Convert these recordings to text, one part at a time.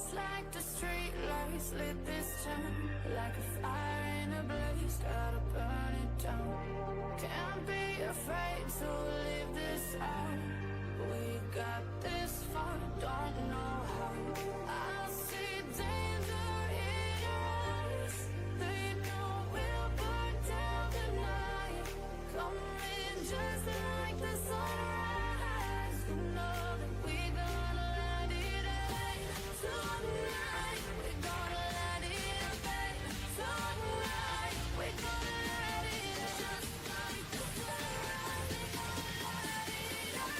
Just like the street lights lit this town, like a fire in a blaze, gotta burn it down. Can't be afraid to leave this out. We got this far, don't know how. I see danger in your eyes. They know we'll burn down the night. Coming just like the sunrise. You know that we gonna light it up tonight. We gonna light it up tonight. We gonna light it up just like the sunrise. We gonna light it up.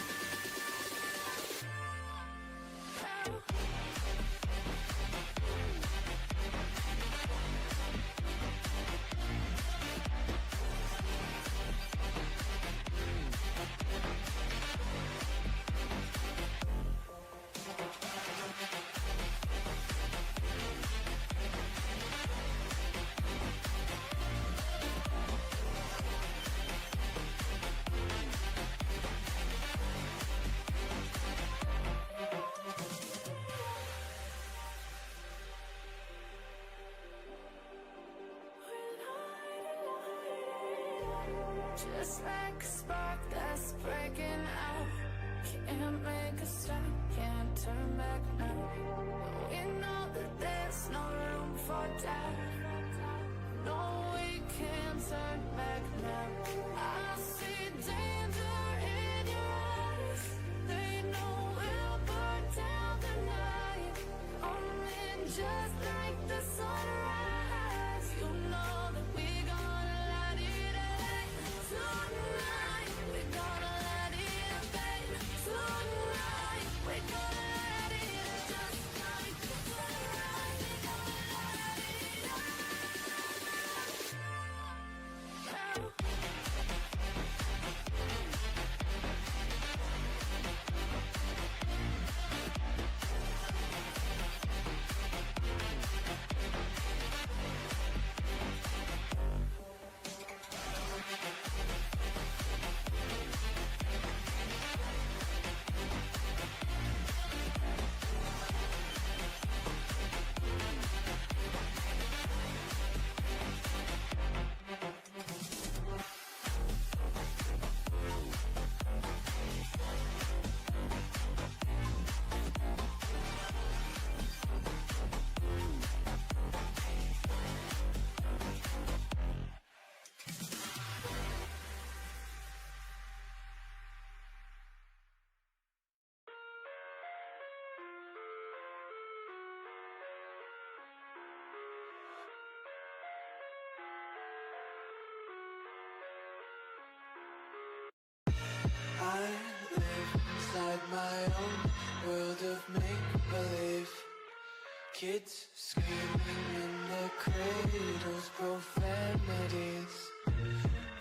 Just like a spark that's breaking out. Can't make a stop, can't turn back now. We know that there's no room for doubt. No, we can't turn back now. I see danger in your eyes. They know we'll burn down the night. Coming just like the sunrise. You know that we gonna light it up tonight. We gonna light it up tonight. We gonna light it up just like the sunrise. We gonna light it up. I live inside my own world of make-believe. Kids screaming in their cradles, profanities.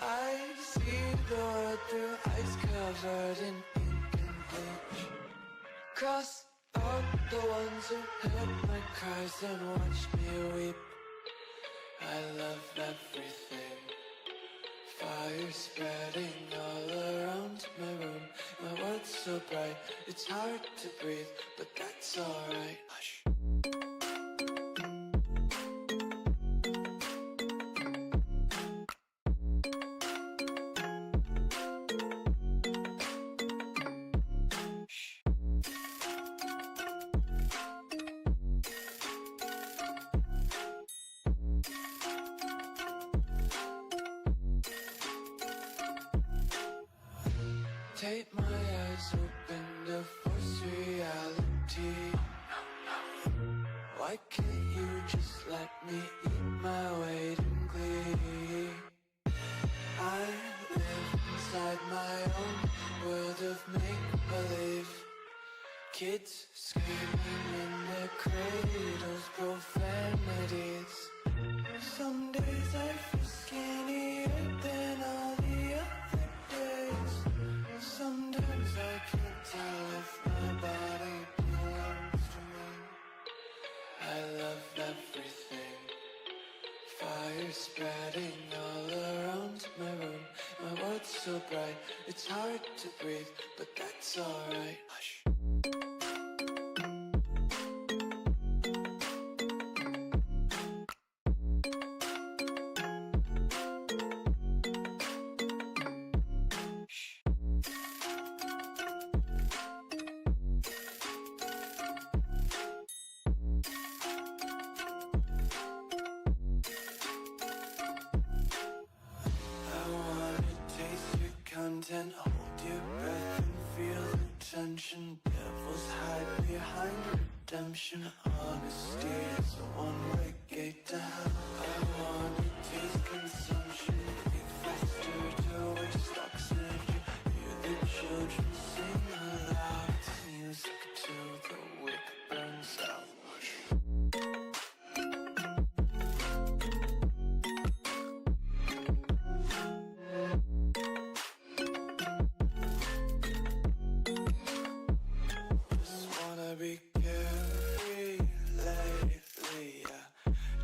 I see the world through ice covered in ink and bleach. Cross out the ones who heard my cries and watched me weep. I love everything. Fire spreading all around my room. My world's so bright, it's hard to breathe, but that's alright. Hush. Take my eyes open to force reality. Why can't you just let me eat my weight in glee? I live inside my own world of make-believe. Kids screaming in their cradles, profanities. Some days I feel skinnier than all the other days. Sometimes I can't tell if my body belongs to me. I love everything. Fire spreading all around my room. My world's so bright, it's hard to breathe, but that's alright. Hush. attention. Devils hide behind redemption. Honesty is a one-way gate to hell. I wanna taste consumption. Be faster to waste oxygen. Hear the children sing aloud. It's music till the wick burns out. Be carefree lately, yeah.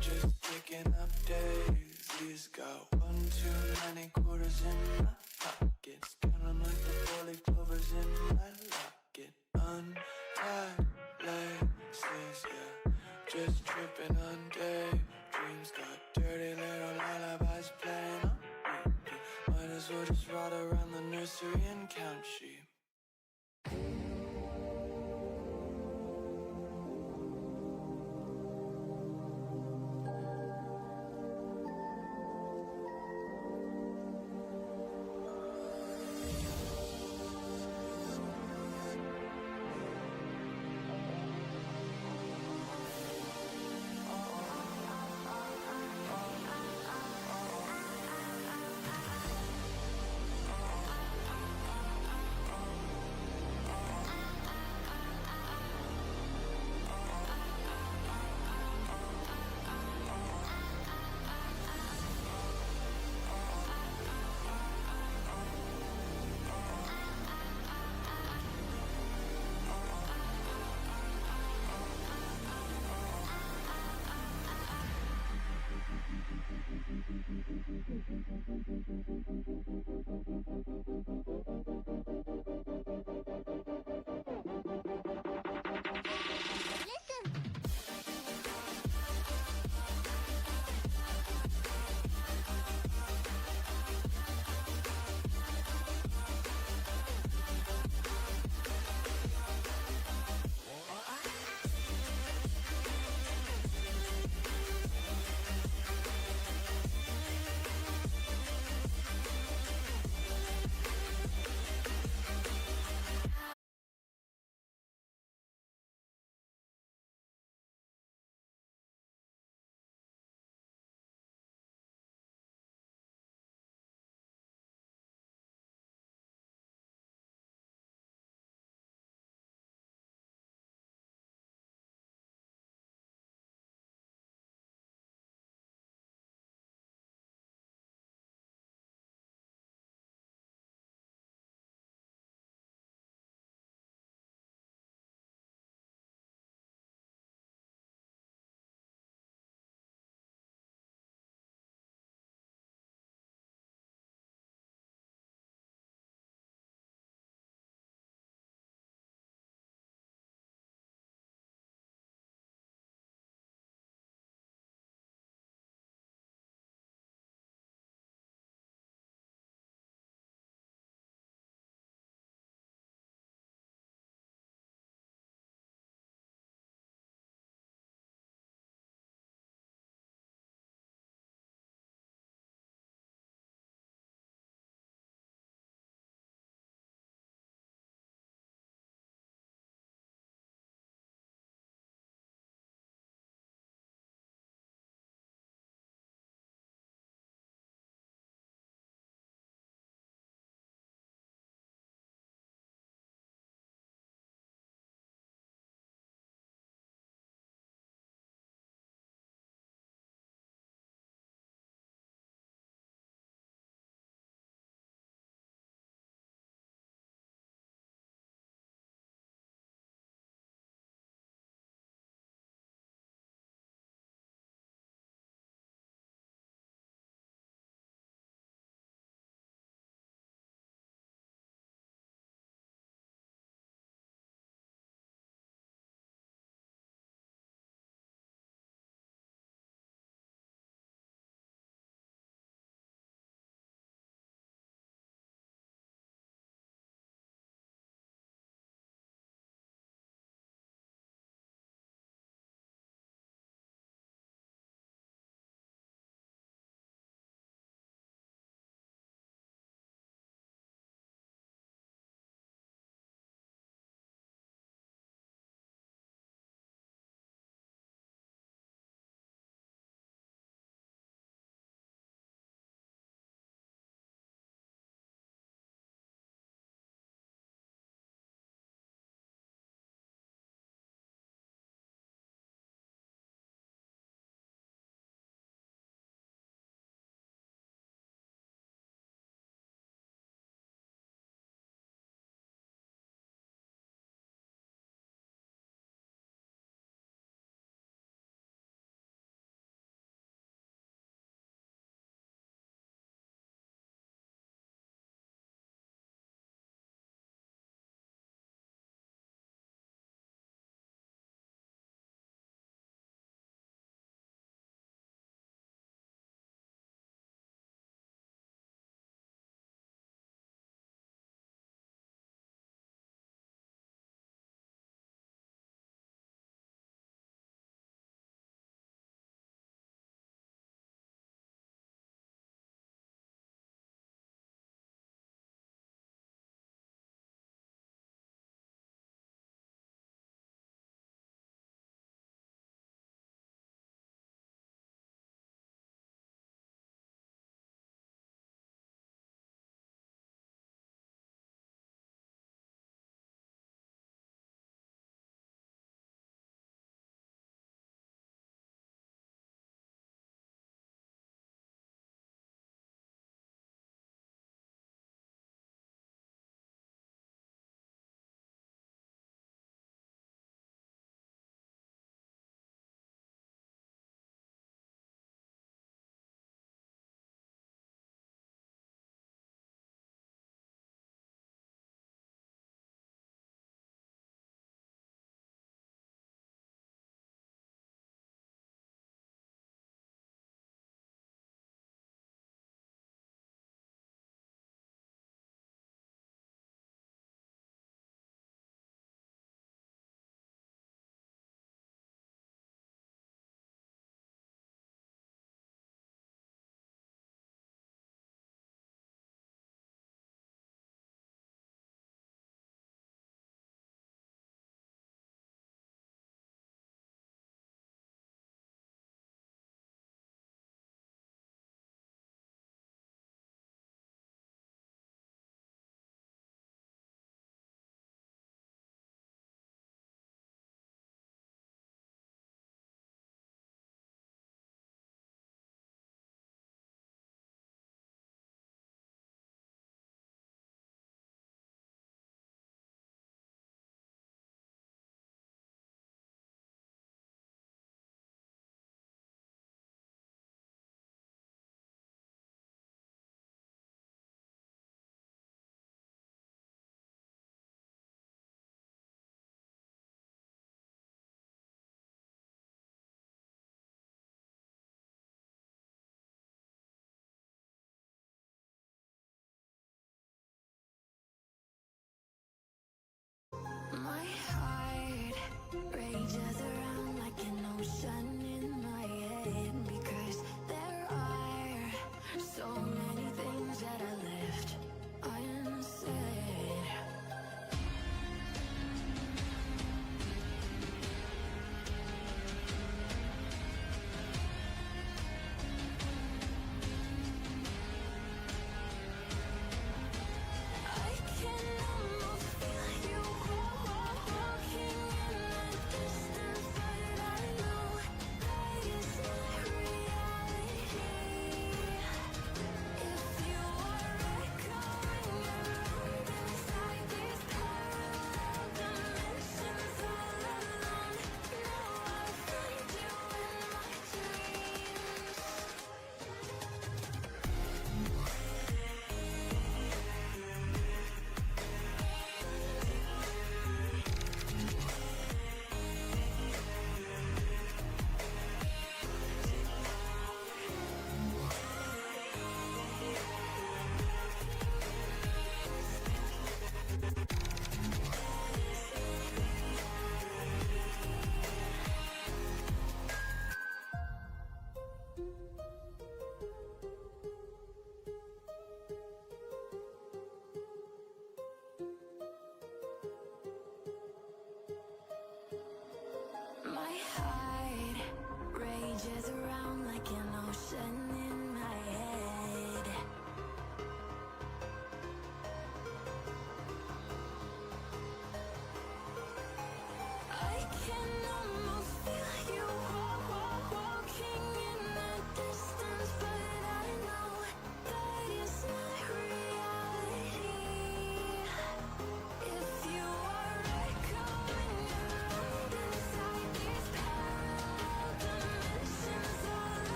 Just picking up daisies. Got one too many quarters in my pockets. Count 'em like the 4-leaf clovers in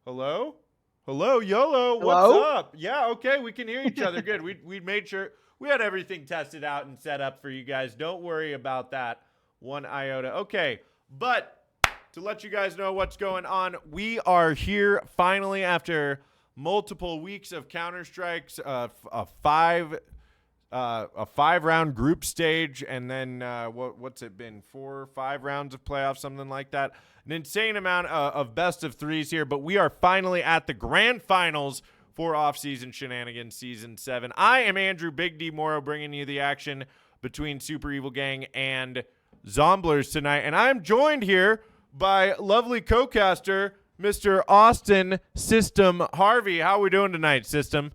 Hello? Hello, YOLO. Hello? What's up? Yeah, okay, we can hear each other good. We made sure we had everything tested out and set up for you guys. Don't worry about that one iota. Okay, but to let you guys know what's going on, we are here finally after multiple weeks of Counter-Strikes, a five-round group stage, and then what's it been, 4 or 5 rounds of playoffs, something like that. An insane amount of best of threes here, but we are finally at the grand finals for Off-Season Shenanigans Season 7. I am Andrew Big D Morrow, bringing you the action between Super Evil Gang and Zomblers tonight, and I'm joined here by lovely co-caster Mr. Austin System Harvey. How are we doing tonight, System?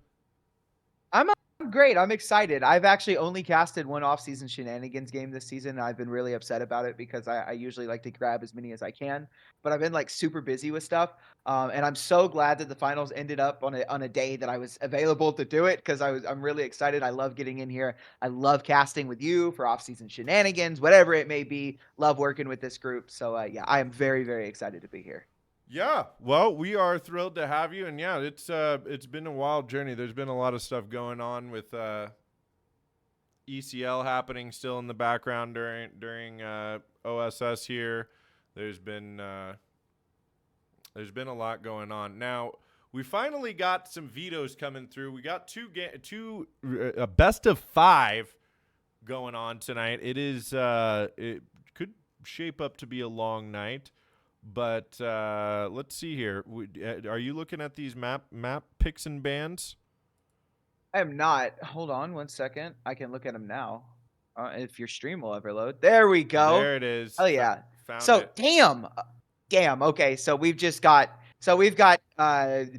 I'm great. I'm excited. I've actually only casted one off-season shenanigans game this season. And I've been really upset about it because I usually like to grab as many as I can, but I've been like super busy with stuff. And I'm so glad that the finals ended up on a day that I was available to do it because I'm really excited. I love getting in here. I love casting with you for off-season shenanigans, whatever it may be. Love working with this group. So yeah, I am very, very excited to be here. Yeah, well, we are thrilled to have you, and yeah, it's been a wild journey. There's been a lot of stuff going on with ECL happening still in the background during OSS here. There's been a lot going on. Now we finally got some vetoes coming through. We got two a best of 5 going on tonight. It could shape up to be a long night. But let's see here. Are you looking at these map picks and bans? I am not. Hold on one second. I can look at them now. If your stream will ever load. There we go. There it is. Oh yeah. Found So it. damn. Okay, so we've got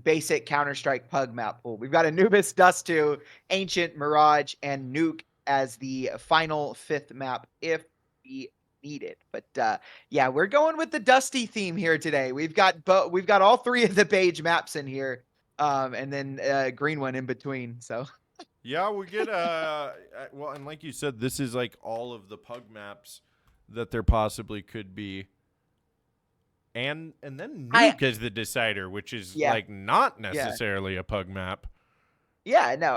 basic Counter-Strike pug map pool. We've got Anubis, Dust 2, Ancient, Mirage, and Nuke as the final 5th map if we need it. But yeah, we're going with the Dusty theme here today. We've got all 3 of the beige maps in here. And then green one in between. So Yeah, we get well, and like you said, this is like all of the pug maps that there possibly could be. And then Nuke is the decider, which is like not necessarily a pug map. Yeah, no,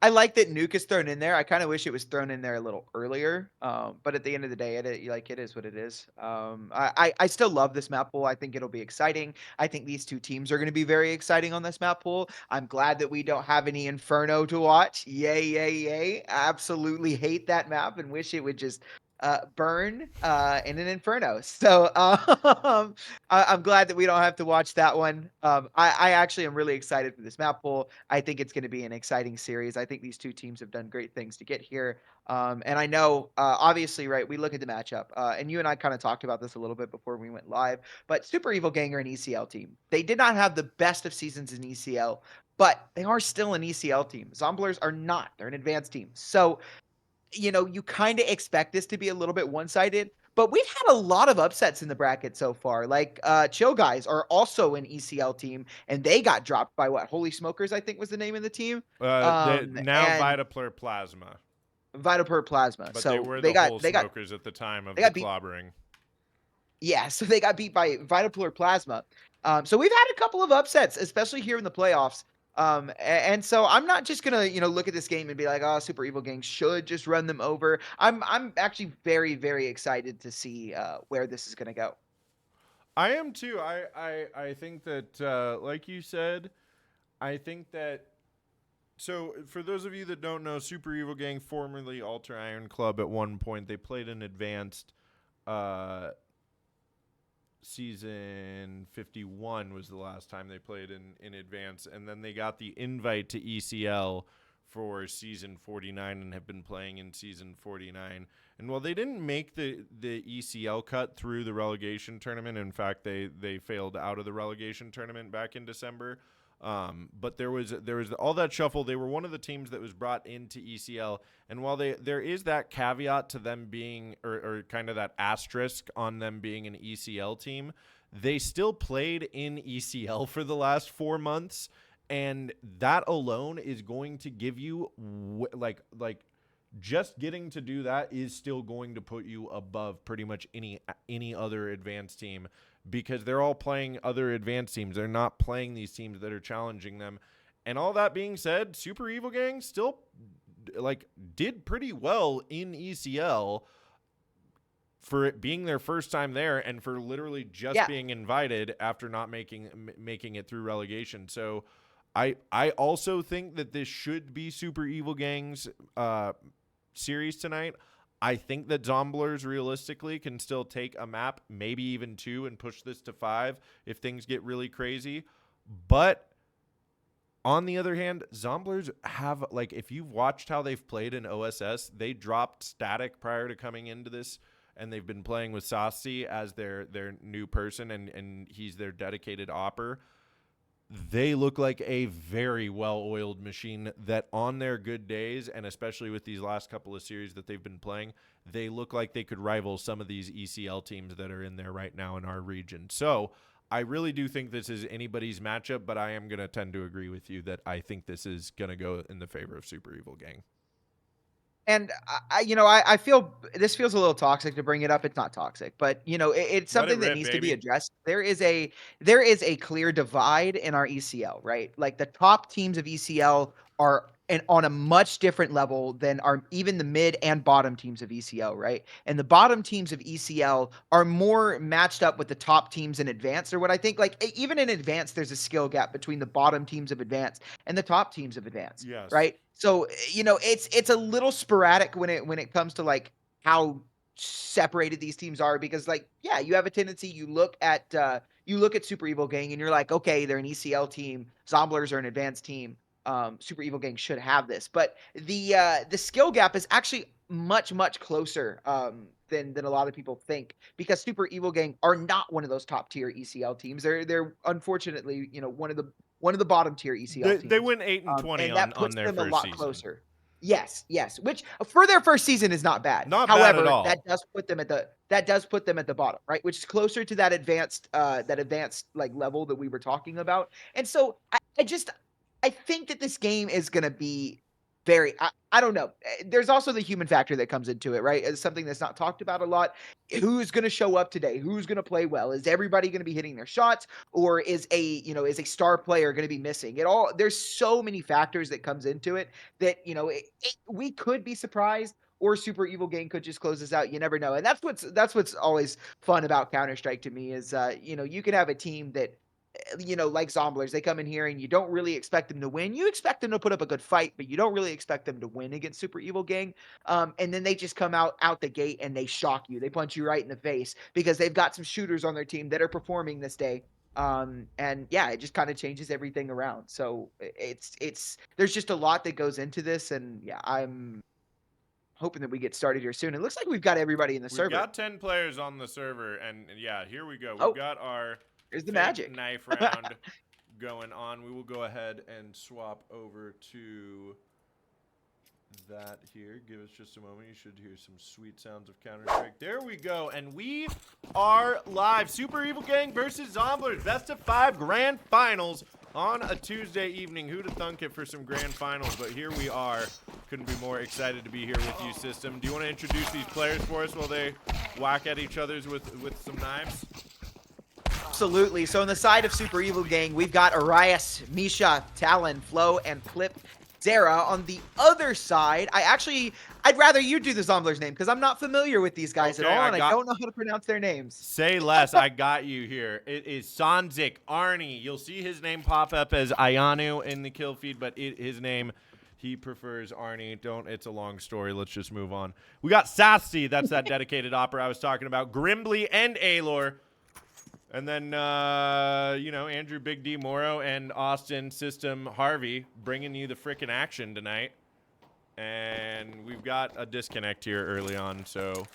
I like that Nuke is thrown in there. I kind of wish it was thrown in there a little earlier. But at the end of the day, it is what it is. I still love this map pool. I think it'll be exciting. I think these two teams are going to be very exciting on this map pool. I'm glad that we don't have any Inferno to watch. Yay, yay, yay! I absolutely hate that map and wish it would just burn in an Inferno. So I'm glad that we don't have to watch that one. I actually am really excited for this map pool. I think it's going to be an exciting series. I think these two teams have done great things to get here. And I know, obviously, right, we look at the matchup, and you and I kind of talked about this a little bit before we went live, but Super Evil Gang are an ECL team. They did not have the best of seasons in ECL, but they are still an ECL team. Zomblers are not. They're an advanced team. So you kind of expect this to be a little bit one-sided, but we've had a lot of upsets in the bracket so far. Like Chill Guys are also an ECL team, and they got dropped by what? Holy Smokers, I think was the name of the team. Now And Vitapler Plasma. Vitapur Plasma. But so they were they the whole got smokers at the time of they the got beat. clobbering. Yeah, so they got beat by Vitapur Plasma. So we've had a couple of upsets, especially here in the playoffs. And so I'm not just gonna, look at this game and be like, oh, Super Evil Gang should just run them over. I'm actually very, very excited to see where this is gonna go. I am too. I think that, like you said, I think that. So for those of you that don't know, Super Evil Gang, formerly Alter Iron Club, at one point they played an advanced. Season 51 was the last time they played in advance, and then they got the invite to ECL for season 49 and have been playing in season 49. And while they didn't make the ECL cut through the relegation tournament, in fact they failed out of the relegation tournament back in December. But there was all that shuffle. They were one of the teams that was brought into ECL, and while there is that caveat to them being, or kind of that asterisk on them being an ECL team, they still played in ECL for the last 4 months, and that alone is going to give you like just getting to do that is still going to put you above pretty much any other advanced team, because they're all playing other advanced teams. They're not playing these teams that are challenging them. And all that being said, Super Evil Gang still did pretty well in ECL for it being their first time there, and for literally just being invited after not making it through relegation. So I also think that this should be Super Evil Gang's series tonight. I think that Zomblers realistically can still take a map, maybe even 2, and push this to 5 if things get really crazy. But on the other hand, Zomblers have, if you've watched how they've played in OSS, they dropped Static prior to coming into this, and they've been playing with Saucy as their new person, and he's their dedicated opper. they look like a very well-oiled machine that on their good days, and especially with these last couple of series that they've been playing, they look like they could rival some of these ECL teams that are in there right now in our region. So I really do think this is anybody's matchup, but I am going to tend to agree with you that I think this is going to go in the favor of Super Evil Gang. And I feel this feels a little toxic to bring it up. It's not toxic, but it's Let it something that rip, needs to be baby. addressed. There is a clear divide in our ECL, right? Like the top teams of ECL are on a much different level than are even the mid and bottom teams of ECL, right? And the bottom teams of ECL are more matched up with the top teams in advanced, or what I think like even in advanced, there's a skill gap between the bottom teams of advanced and the top teams of advanced, Yes. right? So, it's a little sporadic when it comes to like how separated these teams are because like, yeah, you have a tendency you look at Super Evil Gang and you're like, okay, they're an ECL team, Zomblers are an advanced team. Super Evil Gang should have this. But the skill gap is actually much closer than a lot of people think because Super Evil Gang are not one of those top tier ECL teams. They're unfortunately, one of the bottom tier ECL They teams. went 8-20 And that on puts their them a first lot season. closer. Yes, which for their first season is not bad. Not bad However, at all. that does put them at the bottom, right? Which is closer to that advanced like level that we were talking about. And so I think that this game is gonna be very I don't know. There's also the human factor that comes into it, right? It's something that's not talked about a lot. Who's gonna show up today? Who's gonna play well? Is everybody gonna be hitting their shots, or is a star player gonna be missing? There's so many factors that comes into it that we could be surprised. Or Super Evil Gang could just close this out. You never know, and that's what's always fun about Counter Strike to me is you can have a team that like Zomblers, they come in here and you don't really expect them to win. You expect them to put up a good fight, but you don't really expect them to win against Super Evil Gang. And then they just come out the gate and they shock you. They punch you right in the face because they've got some shooters on their team that are performing this day. And yeah, it just kind of changes everything around. So it's there's just a lot that goes into this, and yeah, I'm hoping that we get started here soon. It looks like we've got everybody in the server. We've got 10 players on the server, and yeah, here we go. We've Oh, got our here's the fake magic. knife round going on. We will go ahead and swap over to that here. Give us just a moment. You should hear some sweet sounds of Counter-Strike. There we go, and we are live. Super Evil Gang versus Zomblers. Best of 5 grand finals on a Tuesday evening. Who'd have thunk it for some grand finals, but here we are. Couldn't be more excited to be here with you, System. Do you want to introduce these players for us while they whack at each other's with some knives? Absolutely. So on the side of Super Evil Gang, we've got Arias, Misha, Talon, Flo, and Flip Zara. On the other side, I'd rather you do the Zomblers name because I'm not familiar with these guys at all, and I don't know how to pronounce their names. Say less. I got you here. It is Sanzik Arnie. You'll see his name pop up as Ayanu in the kill feed, but his name, he prefers Arnie. It's a long story. Let's just move on. We got Sassy. That's that dedicated opera I was talking about. Grimbly and Aylor. And then, Andrew Big D Morrow and Austin System Harvey bringing you the frickin' action tonight. And we've got a disconnect here early on. But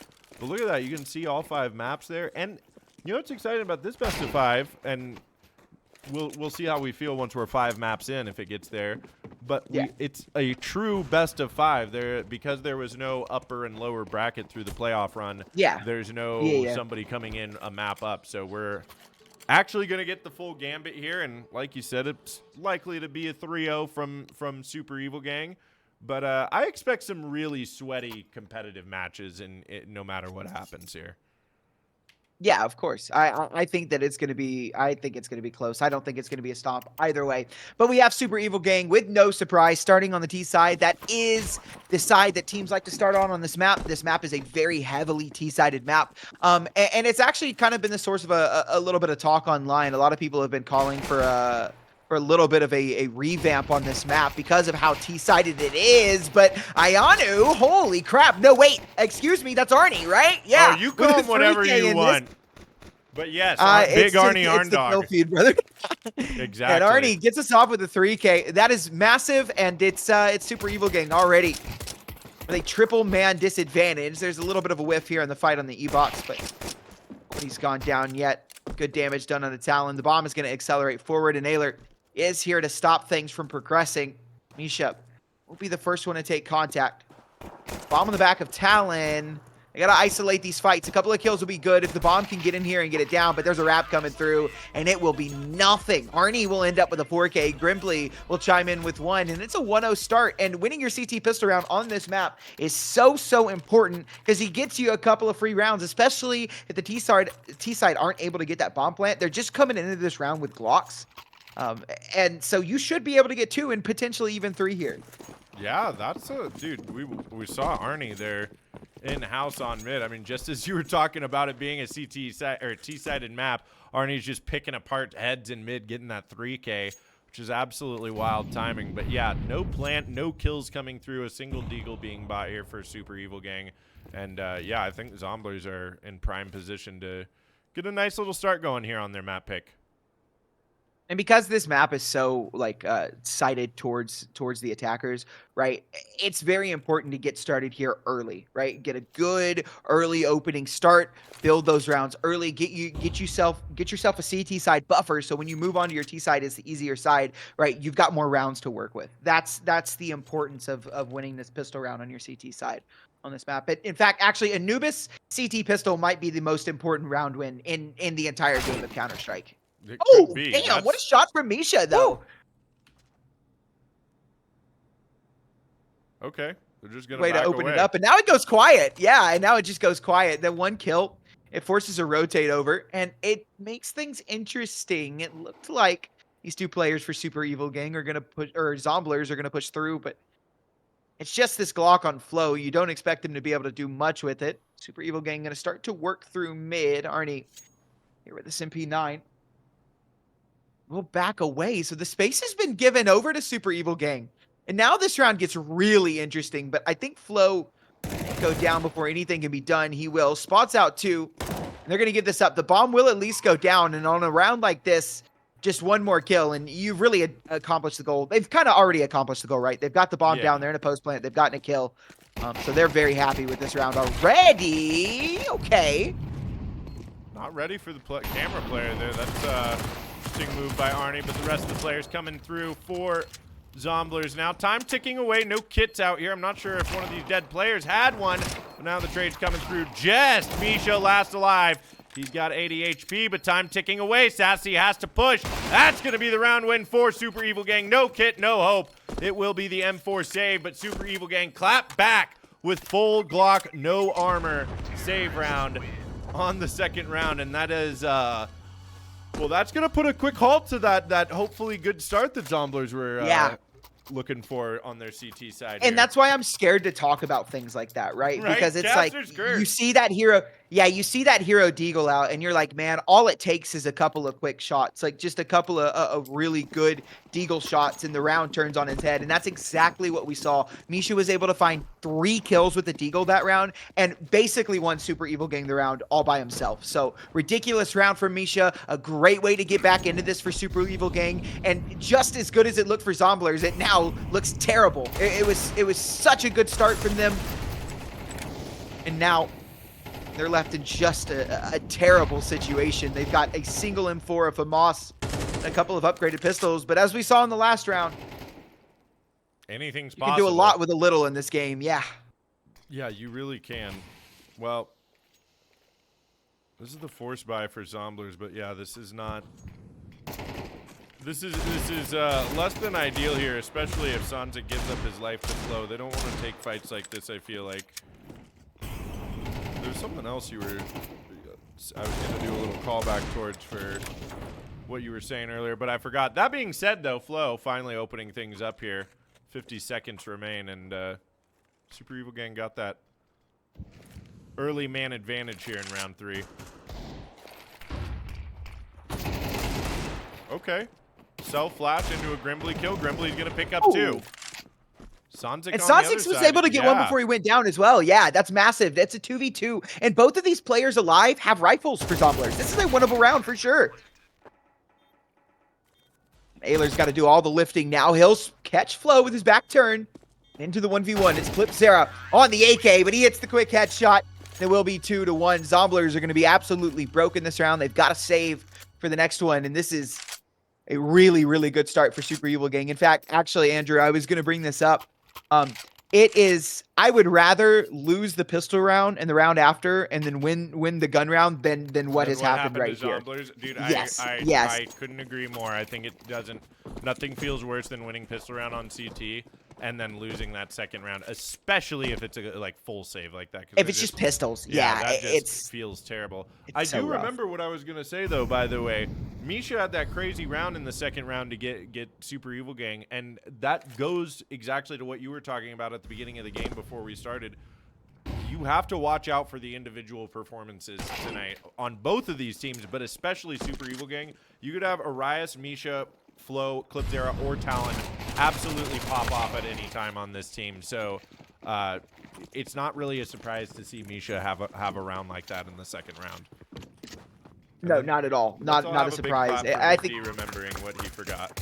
look at that. You can see all 5 maps there. And you know what's exciting about this best of 5? And we'll see how we feel once we're 5 maps in if it gets there. But it's a true best of 5 there because there was no upper and lower bracket through the playoff run. Yeah. There's no somebody coming in a map up. So we're actually going to get the full gambit here. And like you said, it's likely to be a 3-0 from Super Evil Gang. But I expect some really sweaty competitive matches no matter what happens here. Yeah, of course. I think that it's going to be close. I don't think it's going to be a stomp either way. But we have Super Evil Gang with no surprise starting on the T side. That is the side that teams like to start on this map. This map is a very heavily T-sided map. And it's actually kind of been the source of a little bit of talk online. A lot of people have been calling for a little bit of a revamp on this map because of how T-sided it is. But Ayanu, holy crap. No, wait, excuse me, that's Arnie, right? Yeah. Oh, you call him whatever you want. But yes, big Arnie Arndog. It's the feed, brother. Exactly. And Arnie gets us off with a 3K. That is massive, and it's Super Evil Gang already with a triple man disadvantage. There's a little bit of a whiff here in the fight on the E-box, but nobody's gone down yet. Good damage done on the Talon. The bomb is going to accelerate forward, and Aylor is here to stop things from progressing. Misha will be the first one to take contact. Bomb on the back of Talon. They gotta isolate these fights. A couple of kills will be good if the bomb can get in here and get it down, but there's a wrap coming through, and it will be nothing. Arnie will end up with a 4K. Grimbley will chime in with 1, and it's a 1-0 start, and winning your CT pistol round on this map is so important because he gets you a couple of free rounds, especially if the T-side aren't able to get that bomb plant. They're just coming into this round with Glocks, and so you should be able to get 2 and potentially even 3 here. Yeah, that's a dude. We saw Arnie there in-house on mid. I mean, just as you were talking about it being a CT side or T-sided map, Arnie's just picking apart heads in mid, getting that 3K, which is absolutely wild timing. But yeah, no plant, no kills coming through, a single deagle being bought here for Super Evil Gang. And yeah, I think Zomblers are in prime position to get a nice little start going here on their map pick. And because this map is so like sighted towards the attackers, right? It's very important to get started here early, right? Get a good early opening start, build those rounds early, get yourself a CT side buffer, so when you move on to your T side, it's the easier side, right? You've got more rounds to work with. That's the importance of winning this pistol round on your CT side on this map. But in fact, actually, Anubis CT pistol might be the most important round win in the entire game of Counter-Strike. Oh, damn, what a shot from Misha, though. Woo. Okay, they're just going to open it up, and now it goes quiet. Yeah, and now it just goes quiet. The 1 kill, it forces a rotate over, and it makes things interesting. It looked like these 2 players for Super Evil Gang are going to push, or Zomblers are going to push through, but it's just this Glock on flow. You don't expect them to be able to do much with it. Super Evil Gang going to start to work through mid. Arnie here with this MP9. We'll back away. So the space has been given over to Super Evil Gang. And now this round gets really interesting, but I think Flo will go down before anything can be done. He will. Spots out 2. And they're going to give this up. The bomb will at least go down. And on a round like this, just 1 more kill, and you've really accomplished the goal. They've kind of already accomplished the goal, right? They've got the bomb down there in a post plant. They've gotten a kill. So they're very happy with this round already. Okay. Not ready for the camera player there. That's move by Arnie, but the rest of the players coming through for Zomblers now. Time ticking away. No kits out here. I'm not sure if one of these dead players had one, but now the trade's coming through. Just Misha last alive. He's got 80 HP, but time ticking away. Sassy has to push. That's going to be the round win for Super Evil Gang. No kit, no hope. It will be the M4 save, but Super Evil Gang clap back with full Glock, no armor save round on the second round, and that is well, that's going to put a quick halt to that hopefully good start that Zomblers were looking for on their CT side. And that's why I'm scared to talk about things like that, right? Because it's like you see that hero, you see that hero deagle out, and you're like, man, all it takes is a couple of quick shots, like just a couple of really good deagle shots, and the round turns on its head. And that's exactly what we saw. Misha was able to find 3 kills with the deagle that round, and basically won Super Evil Gang the round all by himself. So ridiculous round for Misha, a great way to get back into this for Super Evil Gang, and just as good as it looked for Zomblers, it now looks terrible. It was such a good start from them, and now they're left in just a terrible situation. They've got a single M4 of a Moss, a couple of upgraded pistols, but as we saw in the last round, anything's you possible. can do a lot with a little in this game. Yeah, you really can. Well, this is the force buy for Zomblers, but yeah, this is not. This is less than ideal here, especially if Sansa gives up his life to Flo. They don't want to take fights like this, I feel like. There's something else I was going to do a little callback towards for what you were saying earlier, but I forgot. That being said, though, Flo finally opening things up here. 50 seconds remain, and Super Evil Gang got that early man advantage here in round 3. Okay. Self-flash into a Grimbley kill. Grimbley's going to pick up 2. Sanzik and Sanzik was able to get one before he went down as well. Yeah, that's massive. That's a 2v2. And both of these players alive have rifles for Zomblers. This is a winnable round for sure. Ayler's got to do all the lifting now. He'll catch Flo with his back turn into the 1v1. It's Flip Sarah on the AK, but he hits the quick headshot. There will be 2-1. Zomblers are going to be absolutely broken this round. They've got to save for the next one, and this is a really, really good start for Super Evil Gang. In fact, actually, Andrew, I was going to bring this up. It is, I would rather lose the pistol round and the round after and then win the gun round than what has happened right to here. Zomblers? Dude, Yes, I yes. couldn't agree more. I think nothing feels worse than winning pistol round on CT and then losing that second round, especially if it's a like full save like that. If it's just pistols, yeah, that just it's feels terrible. it's I so do rough. remember what I was gonna say though. By the way, Misha had that crazy round in the second round to get Super Evil Gang, and that goes exactly to what you were talking about at the beginning of the game before we started. You have to watch out for the individual performances tonight on both of these teams, but especially Super Evil Gang. You could have Arias, Misha, Flo, Clipzera, or Talon absolutely pop off at any time on this team. So it's not really a surprise to see Misha have a round like that in the second round. No, not at all. Not a surprise. I think remembering what he forgot.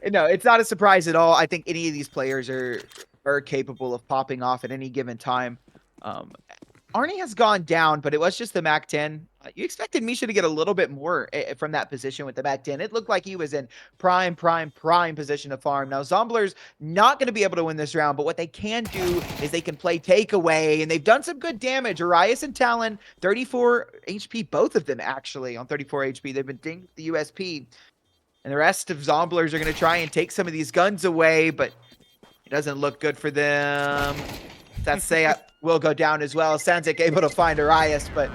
no, it's not a surprise at all. I think any of these players are capable of popping off at any given time. Arnie has gone down, but it was just the MAC-10. You expected Misha to get a little bit more from that position with the MAC-10. It looked like he was in prime position to farm. Now, Zomblers not going to be able to win this round, but what they can do is they can play takeaway, and they've done some good damage. Arias and Talon, 34 HP, both of them actually on 34 HP. They've been dinged with the USP. And the rest of Zomblers are going to try and take some of these guns away, but it doesn't look good for them. Satsaya will go down as well. Sanzik able to find Arias, but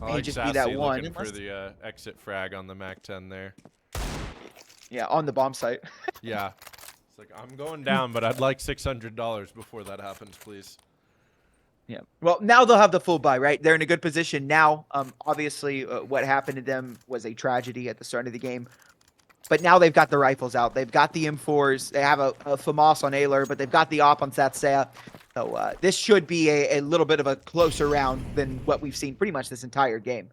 may just be that one. Looking for the exit frag on the MAC-10 there. Yeah, on the bomb site. Yeah. It's like, I'm going down, but I'd like $600 before that happens, please. Yeah. Well, now they'll have the full buy, right? They're in a good position now. Obviously, what happened to them was a tragedy at the start of the game. But now they've got the rifles out. They've got the M4s. They have a FAMAS on Ayler, but they've got the op on Satsaya. So this should be a little bit of a closer round than what we've seen pretty much this entire game.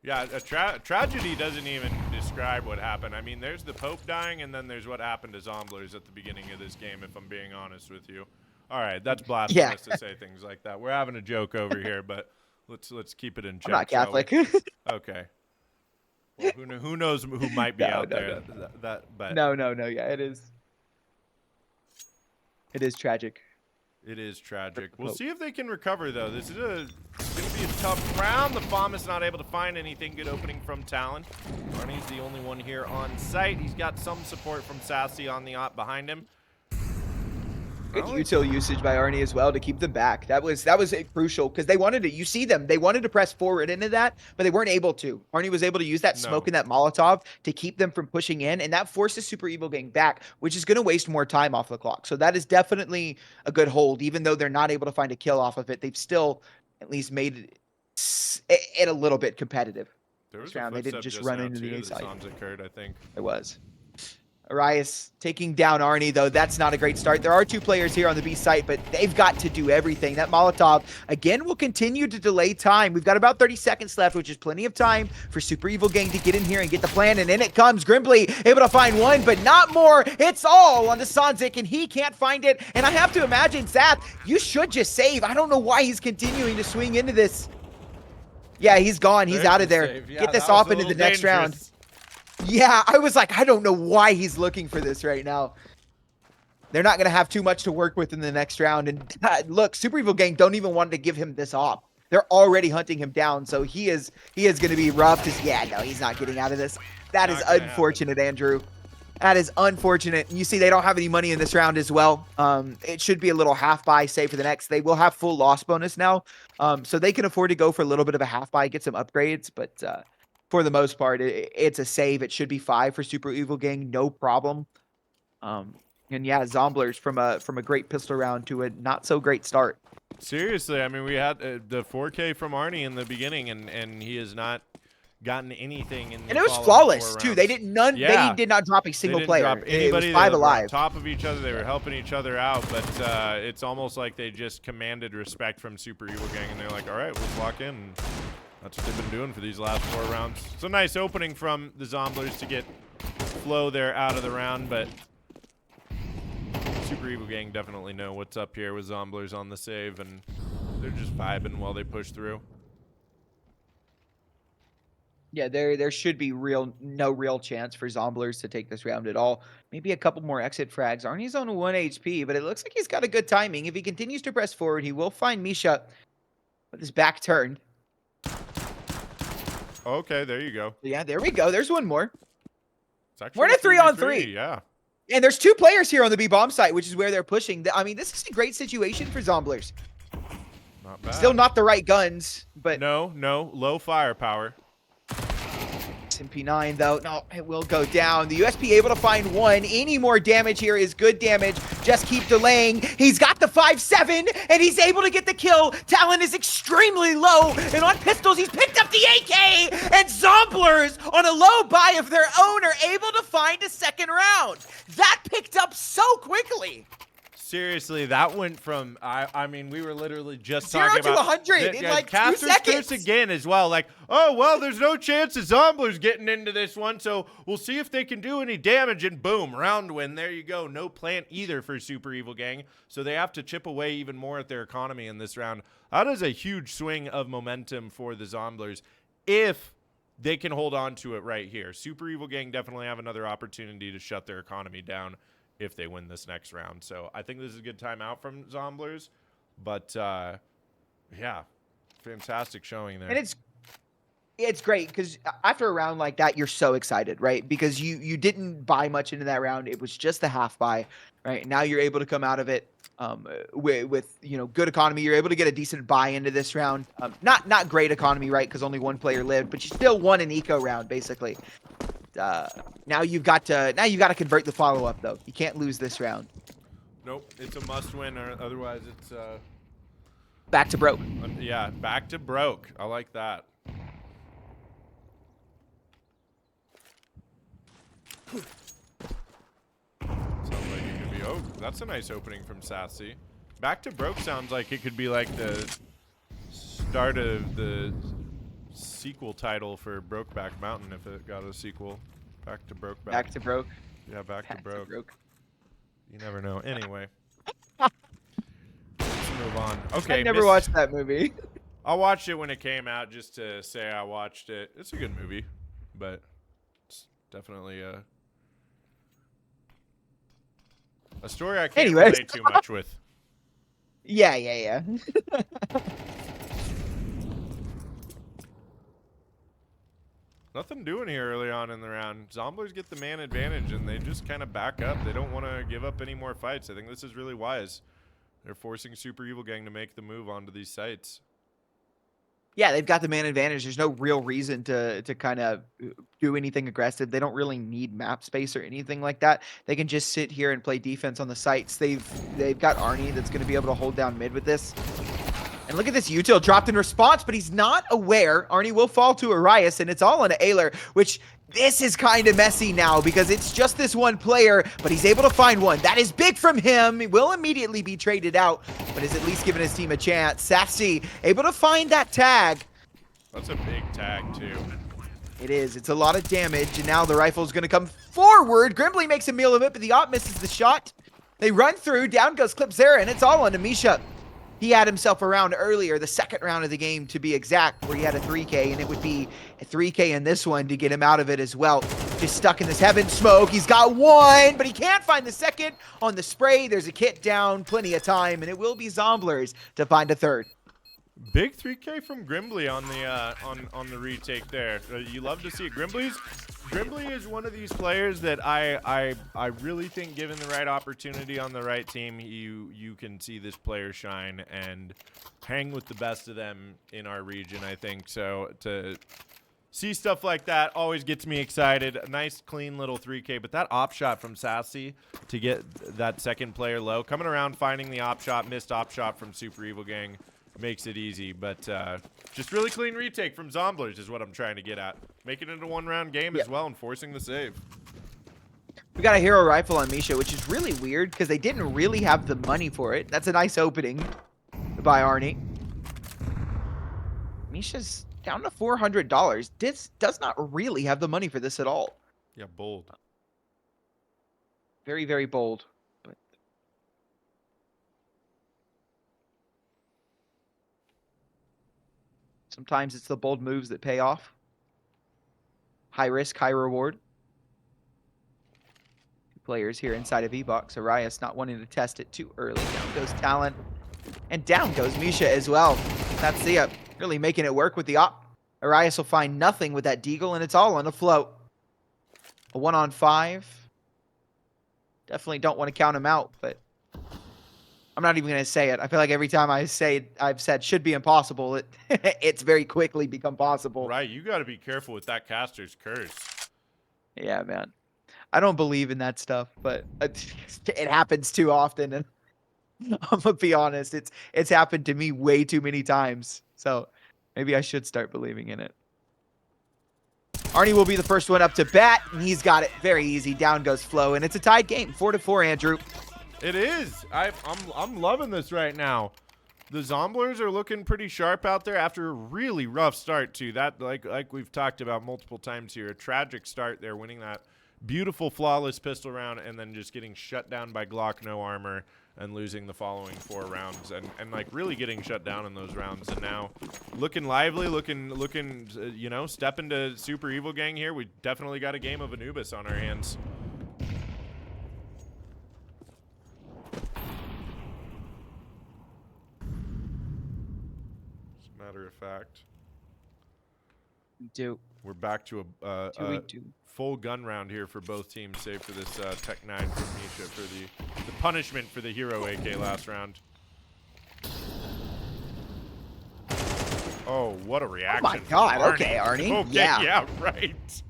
Yeah, a tragedy doesn't even describe what happened. I mean, there's the Pope dying, and then there's what happened to Zomblers at the beginning of this game, if I'm being honest with you. All right, that's blasphemous to say things like that. We're having a joke over here, but let's keep it in check. I'm not Catholic. Okay. Well, who knows who might be out there? No. But No. Yeah, it is. It is tragic. It is tragic. We'll see if they can recover, though. This is going to be a tough round. The FAMAS not able to find anything. Good opening from Talon. Arnie's the only one here on site. He's got some support from Sassy on the op behind him. Good util usage by Arnie as well to keep them back. That was crucial because they wanted to. You see them. They wanted to press forward into that, but they weren't able to. Arnie was able to use that smoke and that Molotov to keep them from pushing in, and that forces Super Evil Gang back, which is going to waste more time off the clock. So that is definitely a good hold. Even though they're not able to find a kill off of it, they've still at least made it a little bit competitive. There was round. They didn't just run into the A side. Occurred, I think. It was. Arias taking down Arnie, though. That's not a great start. There are two players here on the B site, but they've got to do everything. That Molotov, again, will continue to delay time. We've got about 30 seconds left, which is plenty of time for Super Evil Gang to get in here and get the plan. And in it comes Grimbly, able to find one, but not more. It's all on the Sanzik, and he can't find it. And I have to imagine, Zath, you should just save. I don't know why he's continuing to swing into this. Yeah, he's gone. He's out of there. Yeah, get this off into the next round. Yeah, I was like, I don't know why he's looking for this right now. They're not going to have too much to work with in the next round. And look, Super Evil Gang don't even want to give him this op. They're already hunting him down, so he is going to be rough. No, he's not getting out of this. That is unfortunate, Andrew. That is unfortunate. You see, they don't have any money in this round as well. It should be a little half buy, save for the next. They will have full loss bonus now, so they can afford to go for a little bit of a half buy, get some upgrades, but for the most part, it's a save. It should be 5 for Super Evil Gang, no problem. And yeah, Zomblers from a great pistol round to a not so great start. Seriously, I mean, we had the 4K from Arnie in the beginning, and he has not gotten anything in. And it was flawless too. They did not drop a single player. Anybody, it was 5 alive. On top of each other, they were helping each other out, but it's almost like they just commanded respect from Super Evil Gang, and they're like, all right, let's lock in. And that's what they've been doing for these last 4 rounds. It's a nice opening from the Zomblers to get Flo there out of the round, but Super Evil Gang definitely know what's up here with Zomblers on the save, and they're just vibing while they push through. Yeah, there should be no real chance for Zomblers to take this round at all. Maybe a couple more exit frags. Arnie's on 1 HP, but it looks like he's got a good timing. If he continues to press forward, he will find Misha with his back turned. Okay, there you go. Yeah, there we go. There's one more. It's actually We're in a 3-on-3. Yeah. And there's 2 players here on the B-bomb site, which is where they're pushing. I mean, this is a great situation for Zomblers. Not bad. Still not the right guns, but No, low firepower. MP9 though, no, it will go down. The USP able to find 1. Any more damage here is good damage. Just keep delaying. He's got the 5-7, and he's able to get the kill. Talent is extremely low, and on pistols, he's picked up the AK, and Zomblers, on a low buy of their own, are able to find a second round. That picked up so quickly. Seriously, that went from I mean, we were literally just 0 talking to about 100 in like 2 Caster's seconds. curse again as well. Like, oh well, there's no chance of Zomblers getting into this one, so we'll see if they can do any damage. And boom, round win. There you go. No plant either for Super Evil Gang, so they have to chip away even more at their economy in this round. That is a huge swing of momentum for the Zomblers if they can hold on to it right here. Super Evil Gang definitely have another opportunity to shut their economy down if they win this next round. So I think this is a good timeout from Zomblers. But, yeah, fantastic showing there. And it's great because after a round like that, you're so excited, right? Because you didn't buy much into that round. It was just a half buy, right? Now you're able to come out of it with good economy. You're able to get a decent buy into this round. Not great economy, right? Because only 1 player lived, but you still won an eco round basically. Now you've got to convert the follow up though. You can't lose this round. Nope, it's a must win, or otherwise it's Back to broke. yeah, back to broke. I like that. Sounds like it could be. Oh, that's a nice opening from Sassy. Back to broke sounds like it could be like the start of the sequel title for Brokeback Mountain if it got a sequel. Back to broke. Back to broke. Yeah, back to broke. broke. You never know. Anyway, let's move on. Okay, I never watched that movie. I watched it when it came out just to say I watched it. It's a good movie, but it's definitely a story I can't Anyways. relate too much with. Yeah. Nothing doing here early on in the round. Zomblers get the man advantage, and they just kind of back up. They don't want to give up any more fights. I think this is really wise. They're forcing Super Evil Gang to make the move onto these sites. Yeah, they've got the man advantage. There's no real reason to kind of do anything aggressive. They don't really need map space or anything like that. They can just sit here and play defense on the sites. They've got Arnie that's going to be able to hold down mid with this. And look at this util dropped in response, but he's not aware. Arnie will fall to Arias, and it's all on Ayler, which this is kind of messy now because it's just this one player, but he's able to find one. That is big from him. He will immediately be traded out, but has at least given his team a chance. Sassy able to find that tag. That's a big tag, too. It is. It's a lot of damage, and now the rifle's going to come forward. Grimbly makes a meal of it, but the op misses the shot. They run through. Down goes Clipzera, and it's all on Misha. He had himself a round earlier, the second round of the game to be exact, where he had a 3K, and it would be a 3K in this one to get him out of it as well. Just stuck in this heaven smoke. He's got one, but he can't find the second on the spray. There's a kit down, plenty of time, and it will be Zomblers to find a third. Big 3K from Grimbly on the on the retake there. You love to see it. Grimbly is one of these players that I really think, given the right opportunity on the right team, you can see this player shine and hang with the best of them in our region, I think. So to see stuff like that always gets me excited. A nice, clean little 3K, but that op shot from Sassy to get that second player low, coming around, finding the op shot, missed op shot from Super Evil Gang. Makes it easy, but just really clean retake from Zomblers is what I'm trying to get at. Making it a one-round game as well and forcing the save. We got a hero rifle on Misha, which is really weird because they didn't really have the money for it. That's a nice opening by Arnie. Misha's down to $400. This does not really have the money for this at all. Yeah, bold. Very, very bold. Sometimes it's the bold moves that pay off. High risk, high reward. Two players here inside of E-Box. Arias not wanting to test it too early. Down goes Talon. And down goes Misha as well. That's the really making it work with the op. Arias will find nothing with that Deagle, and it's all on the float. A 1-on-5. Definitely don't want to count him out, but I'm not even going to say it. I feel like every time I say it, I've said should be impossible, it's very quickly become possible. Right, you got to be careful with that caster's curse. Yeah, man. I don't believe in that stuff, but it happens too often, and I'm gonna be honest, it's happened to me way too many times. So maybe I should start believing in it. Arnie will be the first one up to bat, and he's got it very easy. Down goes Flo, and it's a tied game, 4-4, Andrew. It is. I'm loving this right now. The Zomblers are looking pretty sharp out there after a really rough start too. That like we've talked about multiple times here, a tragic start there, winning that beautiful flawless pistol round and then just getting shut down by Glock no armor and losing the following 4 rounds and like really getting shut down in those rounds. And now looking lively, looking you know, step into Super Evil Gang here. We definitely got a game of Anubis on our hands. As a matter of fact, we're back to a full gun round here for both teams, save for this Tech 9 from Misha for the punishment for the hero AK last round. Oh, what a reaction. Oh my god, okay, Arnie. Okay, yeah, right.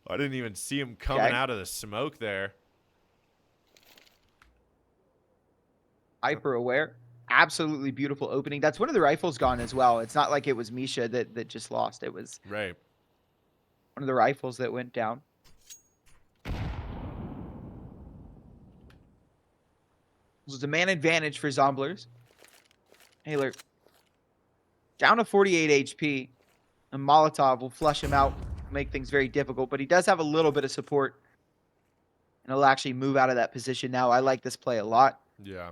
I didn't even see him coming out of the smoke there. Hyper aware. Absolutely beautiful opening. That's one of the rifles gone as well. It's not like it was Misha that just lost. It was right. One of the rifles that went down. This was a man advantage for Zomblers. Haler down to 48 HP. And Molotov will flush him out, make things very difficult. But he does have a little bit of support. And he'll actually move out of that position now. I like this play a lot. Yeah.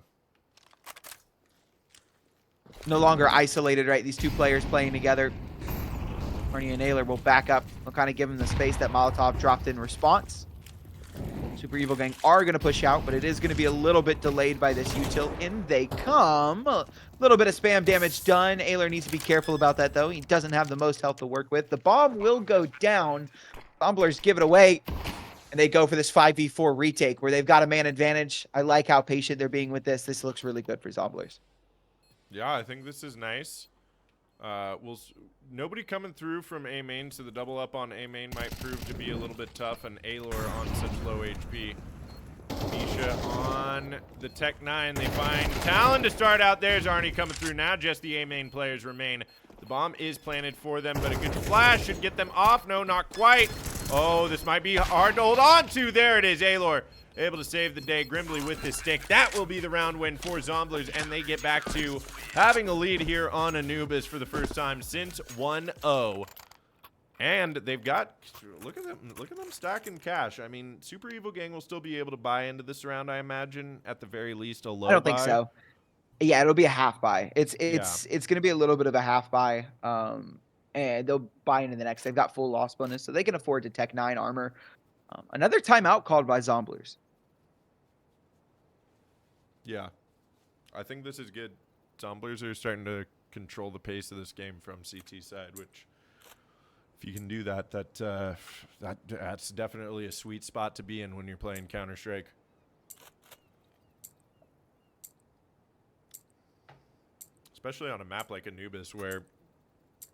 No longer isolated, right? These two players playing together. Arnie and Naylor will back up. They'll kind of give him the space that Molotov dropped in response. Super Evil Gang are going to push out, but it is going to be a little bit delayed by this util. In they come. A little bit of spam damage done. Ayler needs to be careful about that, though. He doesn't have the most health to work with. The bomb will go down. Zomblers give it away, and they go for this 5v4 retake where they've got a man advantage. I like how patient they're being with this. This looks really good for Zomblers. Yeah, I think this is nice. Nobody coming through from A main, so the double up on A main might prove to be a little bit tough, and Aylor on such low HP. Misha on the Tech 9. They find Talon to start out. There's Arnie coming through now. Just the A main players remain. The bomb is planted for them, but a good flash should get them off. No, not quite. Oh, this might be hard to hold on to. There it is, Aylor. Able to save the day grimly with his stick. That will be the round win for Zomblers, and they get back to having a lead here on Anubis for the first time since 1-0. And they've got, look at them stacking cash. I mean, Super Evil Gang will still be able to buy into this round, I imagine, at the very least a low buy. I don't think so. Yeah, it'll be a half buy. It's going to be a little bit of a half buy. And they'll buy into the next. They've got full loss bonus, so they can afford to Tech 9 armor. Another timeout called by Zomblers. Yeah, I think this is good. Zomblers are starting to control the pace of this game from CT side, which if you can do that, that's definitely a sweet spot to be in when you're playing Counter-Strike. Especially on a map like Anubis, where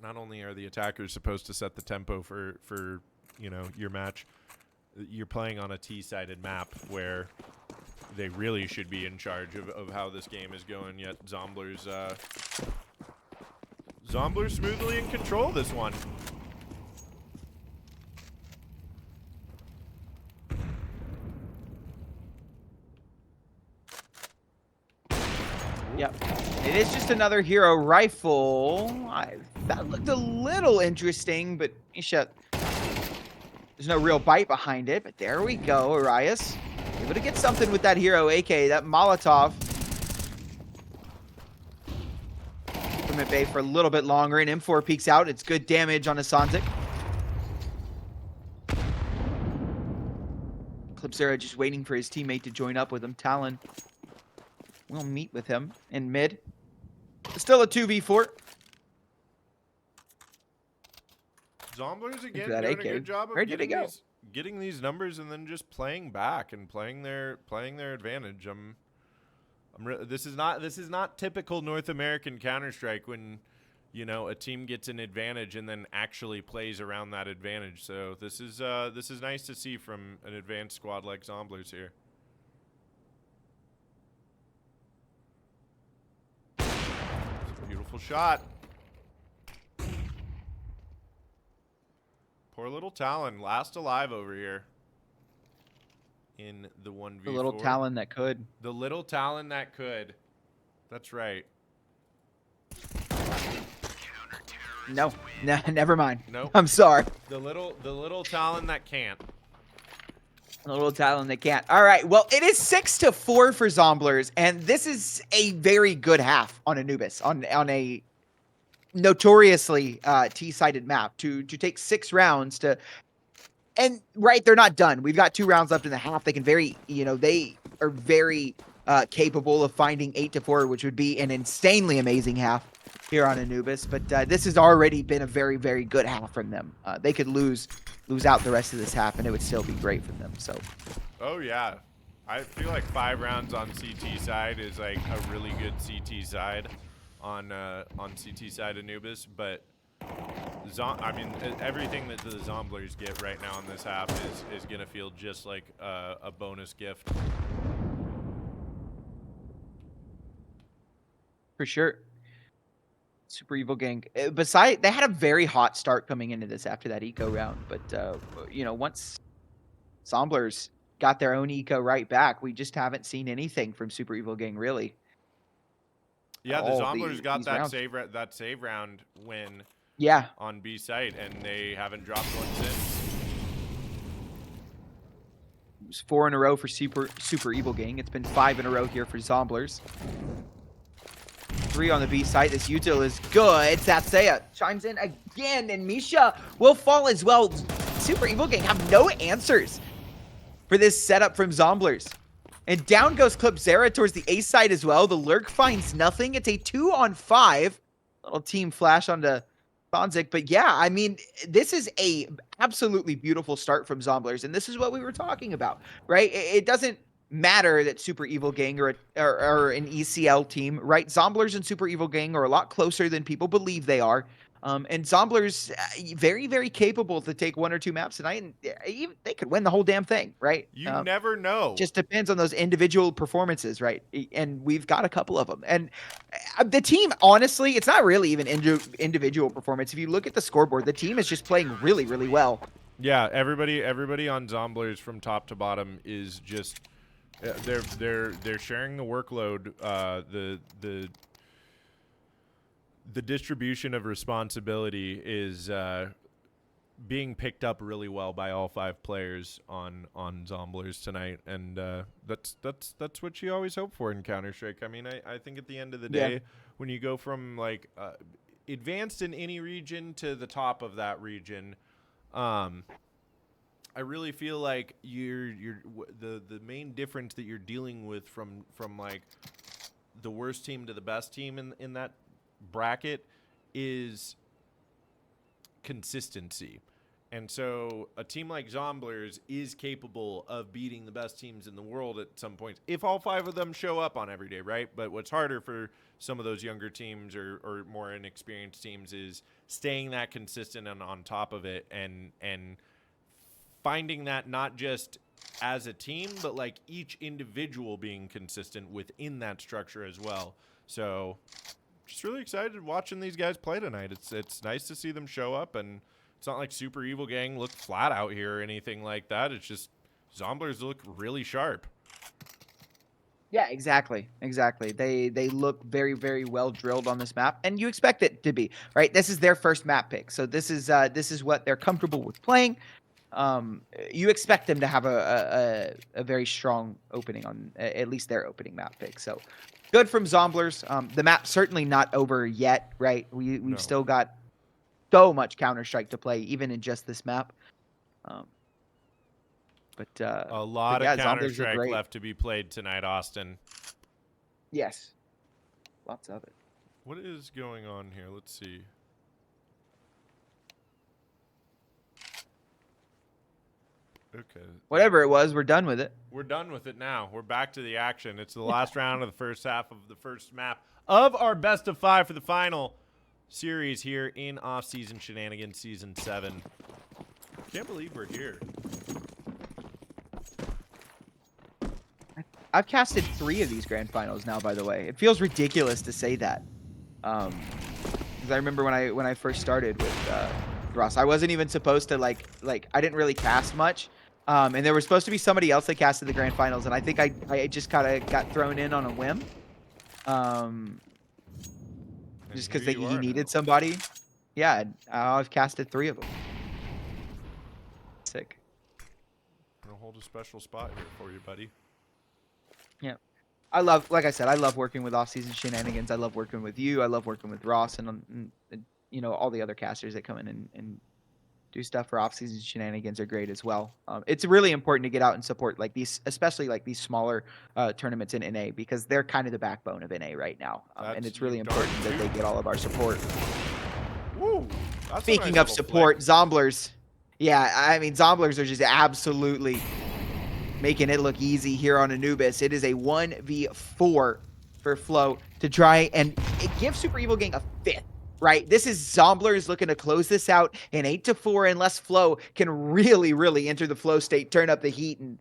not only are the attackers supposed to set the tempo for you know, your match, you're playing on a T-sided map where they really should be in charge of how this game is going, yet Zomblers smoothly in control this one. Yep. It is just another hero rifle. That looked a little interesting, but Misha, there's no real bite behind it. But there we go, Arias. Able to get something with that hero AK, that Molotov. Keep him at bay for a little bit longer, and M4 peeks out. It's good damage on Asantic. Clipsera just waiting for his teammate to join up with him. Talon will meet with him in mid. Still a 2v4. Zomblers again that doing AK. a good job Where of did it go? getting these numbers and then just playing back and playing their advantage. This is not typical North American Counter-Strike when, you know, a team gets an advantage and then actually plays around that advantage. So this is nice to see from an advanced squad like Zomblers here. Beautiful shot. Poor little Talon, last alive over here in the 1v4. The little Talon that could. The little Talon that could. That's right. No, never mind. Nope. I'm sorry. The little Talon that can't. A little Talon that can't. All right. Well, it is 6-4 for Zomblers, and this is a very good half on Anubis on a notoriously T-sided map to take 6 rounds to. And right, they're not done. We've got 2 rounds left in the half. They can they are very capable of finding 8-4, which would be an insanely amazing half here on Anubis. But this has already been a very, very good half from them. They could lose out the rest of this half, and it would still be great for them. So. Oh yeah, I feel like 5 rounds on CT side is like a really good CT side on CT side Anubis, but. Everything that the Zomblers get right now in this half is going to feel just like a bonus gift. For sure. Super Evil Gang. Besides, they had a very hot start coming into this after that eco round, but once Zomblers got their own eco right back, we just haven't seen anything from Super Evil Gang really. Yeah, the Zomblers got that save round win. Yeah. On B site, and they haven't dropped one since. It was 4 in a row for Super Evil Gang. It's been 5 in a row here for Zomblers. 3 on the B site. This util is good. Satsaya chimes in again, and Misha will fall as well. Super Evil Gang have no answers for this setup from Zomblers. And down goes Clipsera towards the A side as well. The Lurk finds nothing. It's a 2-on-5. Little team flash onto Bonzik, but yeah, I mean, this is a absolutely beautiful start from Zomblers, and this is what we were talking about, right? It doesn't matter that Super Evil Gang or an ECL team, right? Zomblers and Super Evil Gang are a lot closer than people believe they are, and Zomblers very, very capable to take 1 or 2 maps tonight, and they could win the whole damn thing, right? You never know. Just depends on those individual performances, right? And we've got a couple of them, and the team, honestly, it's not really even individual performance. If you look at the scoreboard, the team is just playing really, really well. Yeah, everybody on Zomblers from top to bottom is just they're sharing the workload. The distribution of responsibility is being picked up really well by all 5 players on Zomblers tonight, and that's what you always hope for in Counter-Strike. I mean, I think at the end of the day, when you go from like advanced in any region to the top of that region, I really feel like the main difference that you're dealing with from like the worst team to the best team in that bracket is consistency. And so a team like Zomblers is capable of beating the best teams in the world at some points if all 5 of them show up on every day, right? But what's harder for some of those younger teams or more inexperienced teams is staying that consistent and on top of it and finding that not just as a team, but like each individual being consistent within that structure as well. So just really excited watching these guys play tonight. It's nice to see them show up, and it's not like Super Evil Gang look flat out here or anything like that. It's just Zomblers look really sharp. Yeah, exactly. They look very, very well drilled on this map, and you expect it to be, right? This is their first map pick, so this is what they're comfortable with playing. You expect them to have a very strong opening on at least their opening map pick. So good from Zomblers. The map's certainly not over yet, right? We've still got so much Counter-Strike to play, even in just this map. But A lot yeah, of Zomblers are Counter-Strike great. left to be played tonight, Austin. Yes, lots of it. What is going on here? Let's see. Okay. Whatever it was, we're done with it. We're done with it now. We're back to the action. It's the last round of the first half of the first map of our best of 5 for the final series here in Off-Season Shenanigans Season 7. Can't believe we're here. I've casted 3 of these grand finals now, by the way. It feels ridiculous to say that. Because I remember when I first started with Ross, I wasn't even supposed to like I didn't really cast much. And there was supposed to be somebody else that casted the grand finals, and I think I just kind of got thrown in on a whim. Just because he needed somebody. Yeah, I've casted 3 of them. Sick. I'm gonna hold a special spot here for you, buddy. Yeah. Like I said, I love working with Off-Season Shenanigans. I love working with you. I love working with Ross and you know, all the other casters that come in and do stuff for Off-Season Shenanigans are great as well. It's really important to get out and support like these, especially like these smaller tournaments in NA, because they're kind of the backbone of NA right now. And it's really important that they get all of our support. Woo! That's Speaking of support, Zomblers. Yeah, I mean, Zomblers are just absolutely making it look easy here on Anubis. It is a 1v4 for Flow to try and give Super Evil Gang a 5th. Right, this is Zomblers looking to close this out in 8-4, unless Flow can really enter the flow state, turn up the heat, and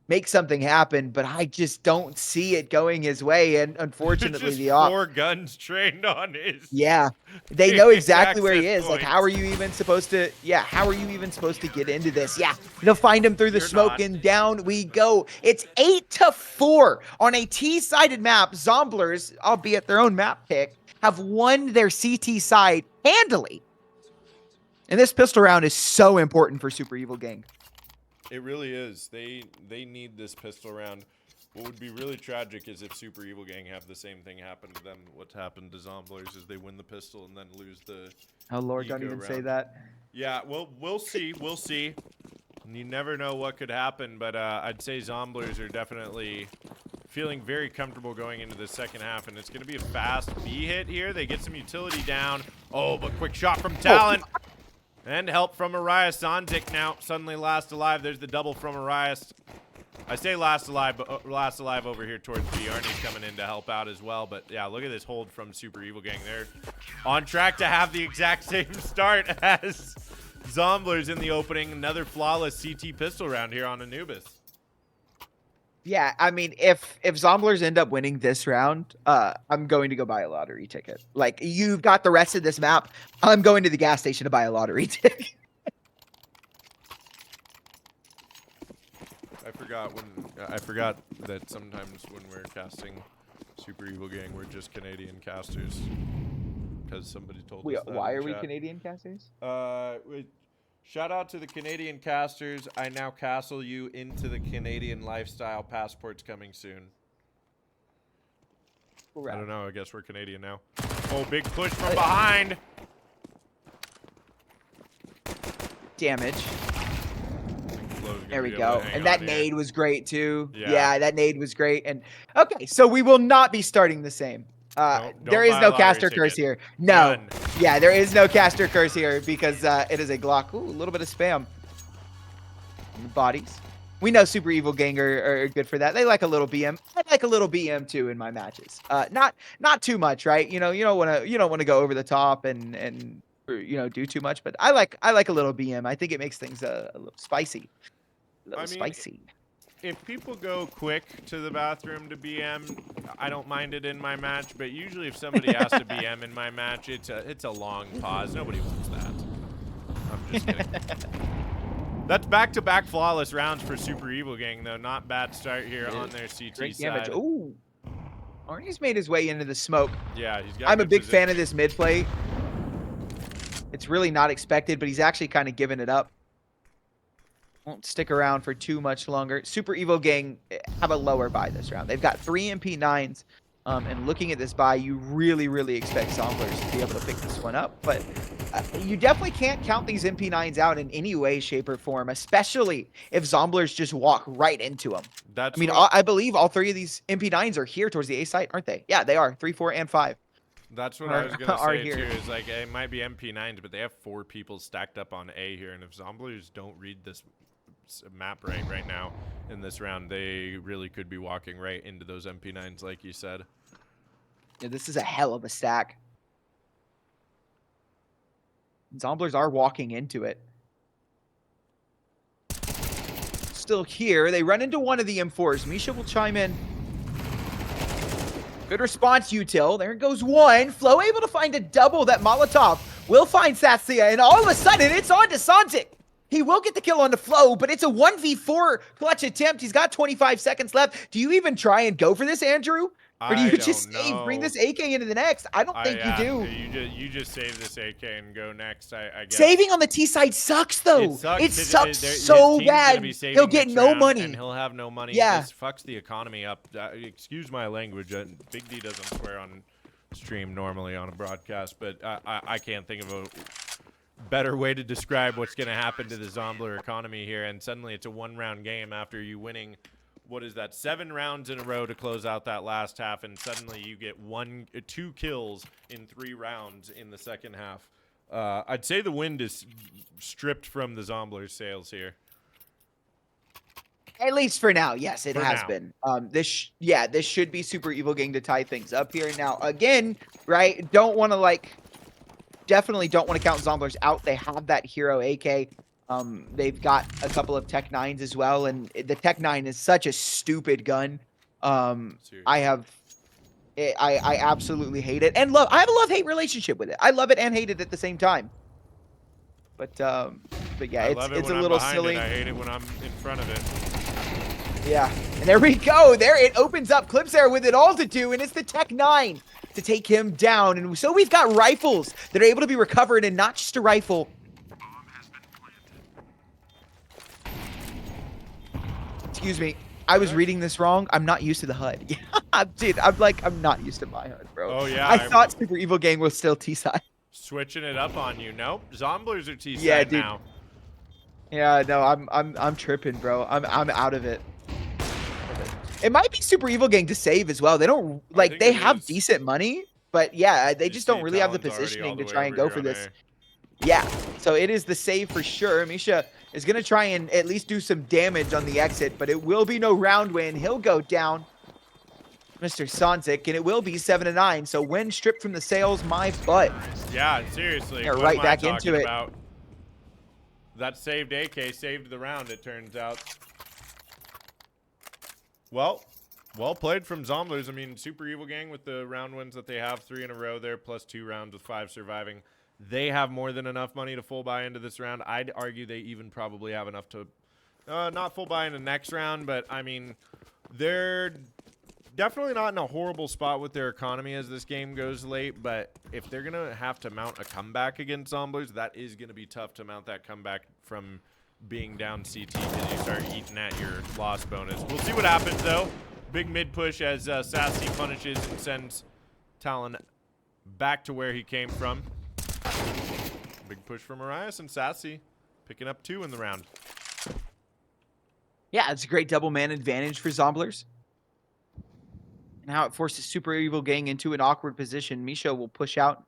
make something happen. But I just don't see it going his way, and unfortunately, just the 4 guns trained on his. Yeah, they know exactly where he is. Points. Like, how are you even supposed to? Yeah, how are you even supposed to get into this? Yeah, they'll find him through the smoke, and down we go. It's 8-4 on a T-sided map. Zomblers, albeit their own map pick, have won their CT side handily. And this pistol round is so important for Super Evil Gang. It really is. They need this pistol round. What would be really tragic is if Super Evil Gang have the same thing happen to them. What's happened to Zomblers is they win the pistol and then lose the Oh, Lord, don't even say that. Yeah, well, we'll see. We'll see. You never know what could happen, but I'd say Zomblers are definitely feeling very comfortable going into the second half, and it's going to be a fast B hit here. They get some utility down. Oh, but quick shot from Talon. And help from Arias. Zonzik now suddenly last alive. There's the double from Arias. I say last alive, but last alive over here towards B. Arnie's coming in to help out as well. But yeah, look at this hold from Super Evil Gang. They're on track to have the exact same start as Zomblers in the opening. Another flawless CT pistol round here on Anubis. Yeah, I mean, if Zomblers end up winning this round, I'm going to go buy a lottery ticket. Like, you've got the rest of this map. I'm going to the gas station to buy a lottery ticket. I forgot that sometimes when we're casting Super Evil Gang, we're just Canadian casters. Because somebody told us that. Why in are we chat. Canadian casters? Shout out to the Canadian casters. I now castle you into the Canadian lifestyle. Passports coming soon. Correct. I don't know. I guess we're Canadian now. Oh, big push from behind. Damage. There we go. And that nade was great too. Yeah. Yeah, that nade was great. And okay, so we will not be starting the same. Don't there is buy a no lottery caster ticket. curse here. No. None. Yeah, there is no caster curse here because it is a Glock. Ooh, a little bit of spam. Bodies. We know Super Evil Gang are good for that. They like a little BM. I like a little BM too in my matches. Not too much, right? You don't want to go over the top and do too much. But I like a little BM. I think it makes things a little spicy. Spicy. If people go quick to the bathroom to BM, I don't mind it in my match. But usually, if somebody has to BM in my match, it's a long pause. Nobody wants that. I'm just kidding. That's back-to-back flawless rounds for Super Evil Gang, though. Not bad start here on their CT Great side. damage. Ooh. Arnie's made his way into the smoke. Yeah, he's got. I'm a big fan of this mid play. It's really not expected, but he's actually kind of giving it up. Won't stick around for too much longer. Super Evil Gang have a lower buy this round. They've got 3 MP9s. And looking at this buy, you really, really expect Zomblers to be able to pick this one up. But you definitely can't count these MP9s out in any way, shape, or form, especially if Zomblers just walk right into them. That's I mean, what I believe all 3 of these MP9s are here towards the A site, aren't they? Yeah, they are. 3, 4, and 5 That's what are, I was gonna are say here. too. Is like it might be MP9s, but they have 4 people stacked up on A here, and if Zomblers don't read this map right now in this round, they really could be walking right into those MP9s, like you said. Yeah, this is a hell of a stack. Zomblers are walking into it. Still here. They run into one of the M4s. Misha will chime in. Good response, Util. There goes one. Flo able to find a double. That Molotov will find Satsia, and all of a sudden, it's on to Santic. He will get the kill on the Flo, but it's a 1v4 clutch attempt. He's got 25 seconds left. Do you even try and go for this, Andrew? Or do you just save, bring this AK into the next? I don't think you do. You just save this AK and go next, I guess. Saving on the T side sucks, though. It sucks his so team's gonna bad. be saving He'll get next no round, money. and he'll have no money. Yeah. This fucks the economy up. Excuse my language. Big D doesn't swear on stream normally on a broadcast, but I can't think of a better way to describe what's going to happen to the Zombler economy here. And suddenly it's a 1-round game after you winning, what is that, 7 rounds in a row to close out that last half, and suddenly you get 2 kills in 3 rounds in the second half. I'd say the wind is stripped from the Zomblers' sails here. At least for now, yes, it For has now. been. This should be Super Evil Gang to tie things up here. Now, again, right, definitely don't want to count Zomblers out. They have that hero AK. They've got a couple of Tech 9s as well, and the Tech 9 is such a stupid gun. I absolutely hate it, and I have a love-hate relationship with it. I love it and hate it at the same time. But yeah, it's a little silly. I hate it when I'm in front of it. Yeah, and there we go. There it opens up. Clips there with it all to do, and it's the Tech 9 to take him down. And so we've got rifles that are able to be recovered, and not just a rifle. Excuse me. I was reading this wrong. I'm not used to the HUD. Dude, I'm not used to my HUD, bro. Oh, yeah. I thought Super Evil Gang was still T-side. Switching it up on you. Nope. Zomblers are T-side Yeah, dude. now. Yeah, no, I'm tripping, bro. I'm out of it. It might be Super Evil Gang to save as well. They don't think they it have is. decent money, but yeah, they You just don't see really have the Talon's already positioning all to the way try and over go here for on this. A. Yeah, so it is the save for sure. Misha is gonna try and at least do some damage on the exit, but it will be no round win. He'll go down, Mr. Santic, and it will be 7-9. So win stripped from the sails, my butt. Yeah, seriously. Yeah, what right am I back into talking it. about? That saved AK saved the round, it turns out. Well played from Zomblers. I mean, Super Evil Gang with the round wins that they have, 3 in a row there, plus 2 rounds with 5 surviving. They have more than enough money to full buy into this round. I'd argue they even probably have enough to not full buy in the next round, but I mean, they're definitely not in a horrible spot with their economy as this game goes late, but if they're going to have to mount a comeback against Zomblers, that is going to be tough to mount that comeback from being down CT because you start eating at your loss bonus. We'll see what happens, though. Big mid push as Sassy punishes and sends Talon back to where he came from. Big push from Arias, and Sassy picking up 2 in the round. Yeah, it's a great double man advantage for Zomblers. And how it forces Super Evil Gang into an awkward position. Misha will push out,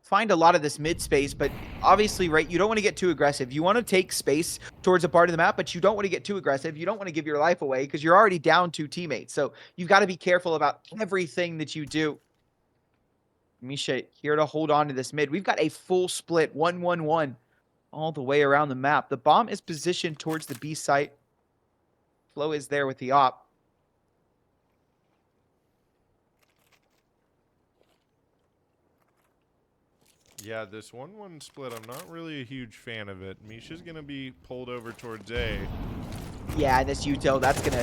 find a lot of this mid space, but obviously, right, you don't want to get too aggressive. You want to take space towards a part of the map, but you don't want to get too aggressive. You don't want to give your life away because you're already down 2 teammates. So you've got to be careful about everything that you do. Misha here to hold on to this mid. We've got a full split, 1-1-1, all the way around the map. The bomb is positioned towards the B site. Flo is there with the op. Yeah, this 1-1 split, I'm not really a huge fan of it. Misha's going to be pulled over towards A. Yeah, and this Util, that's gonna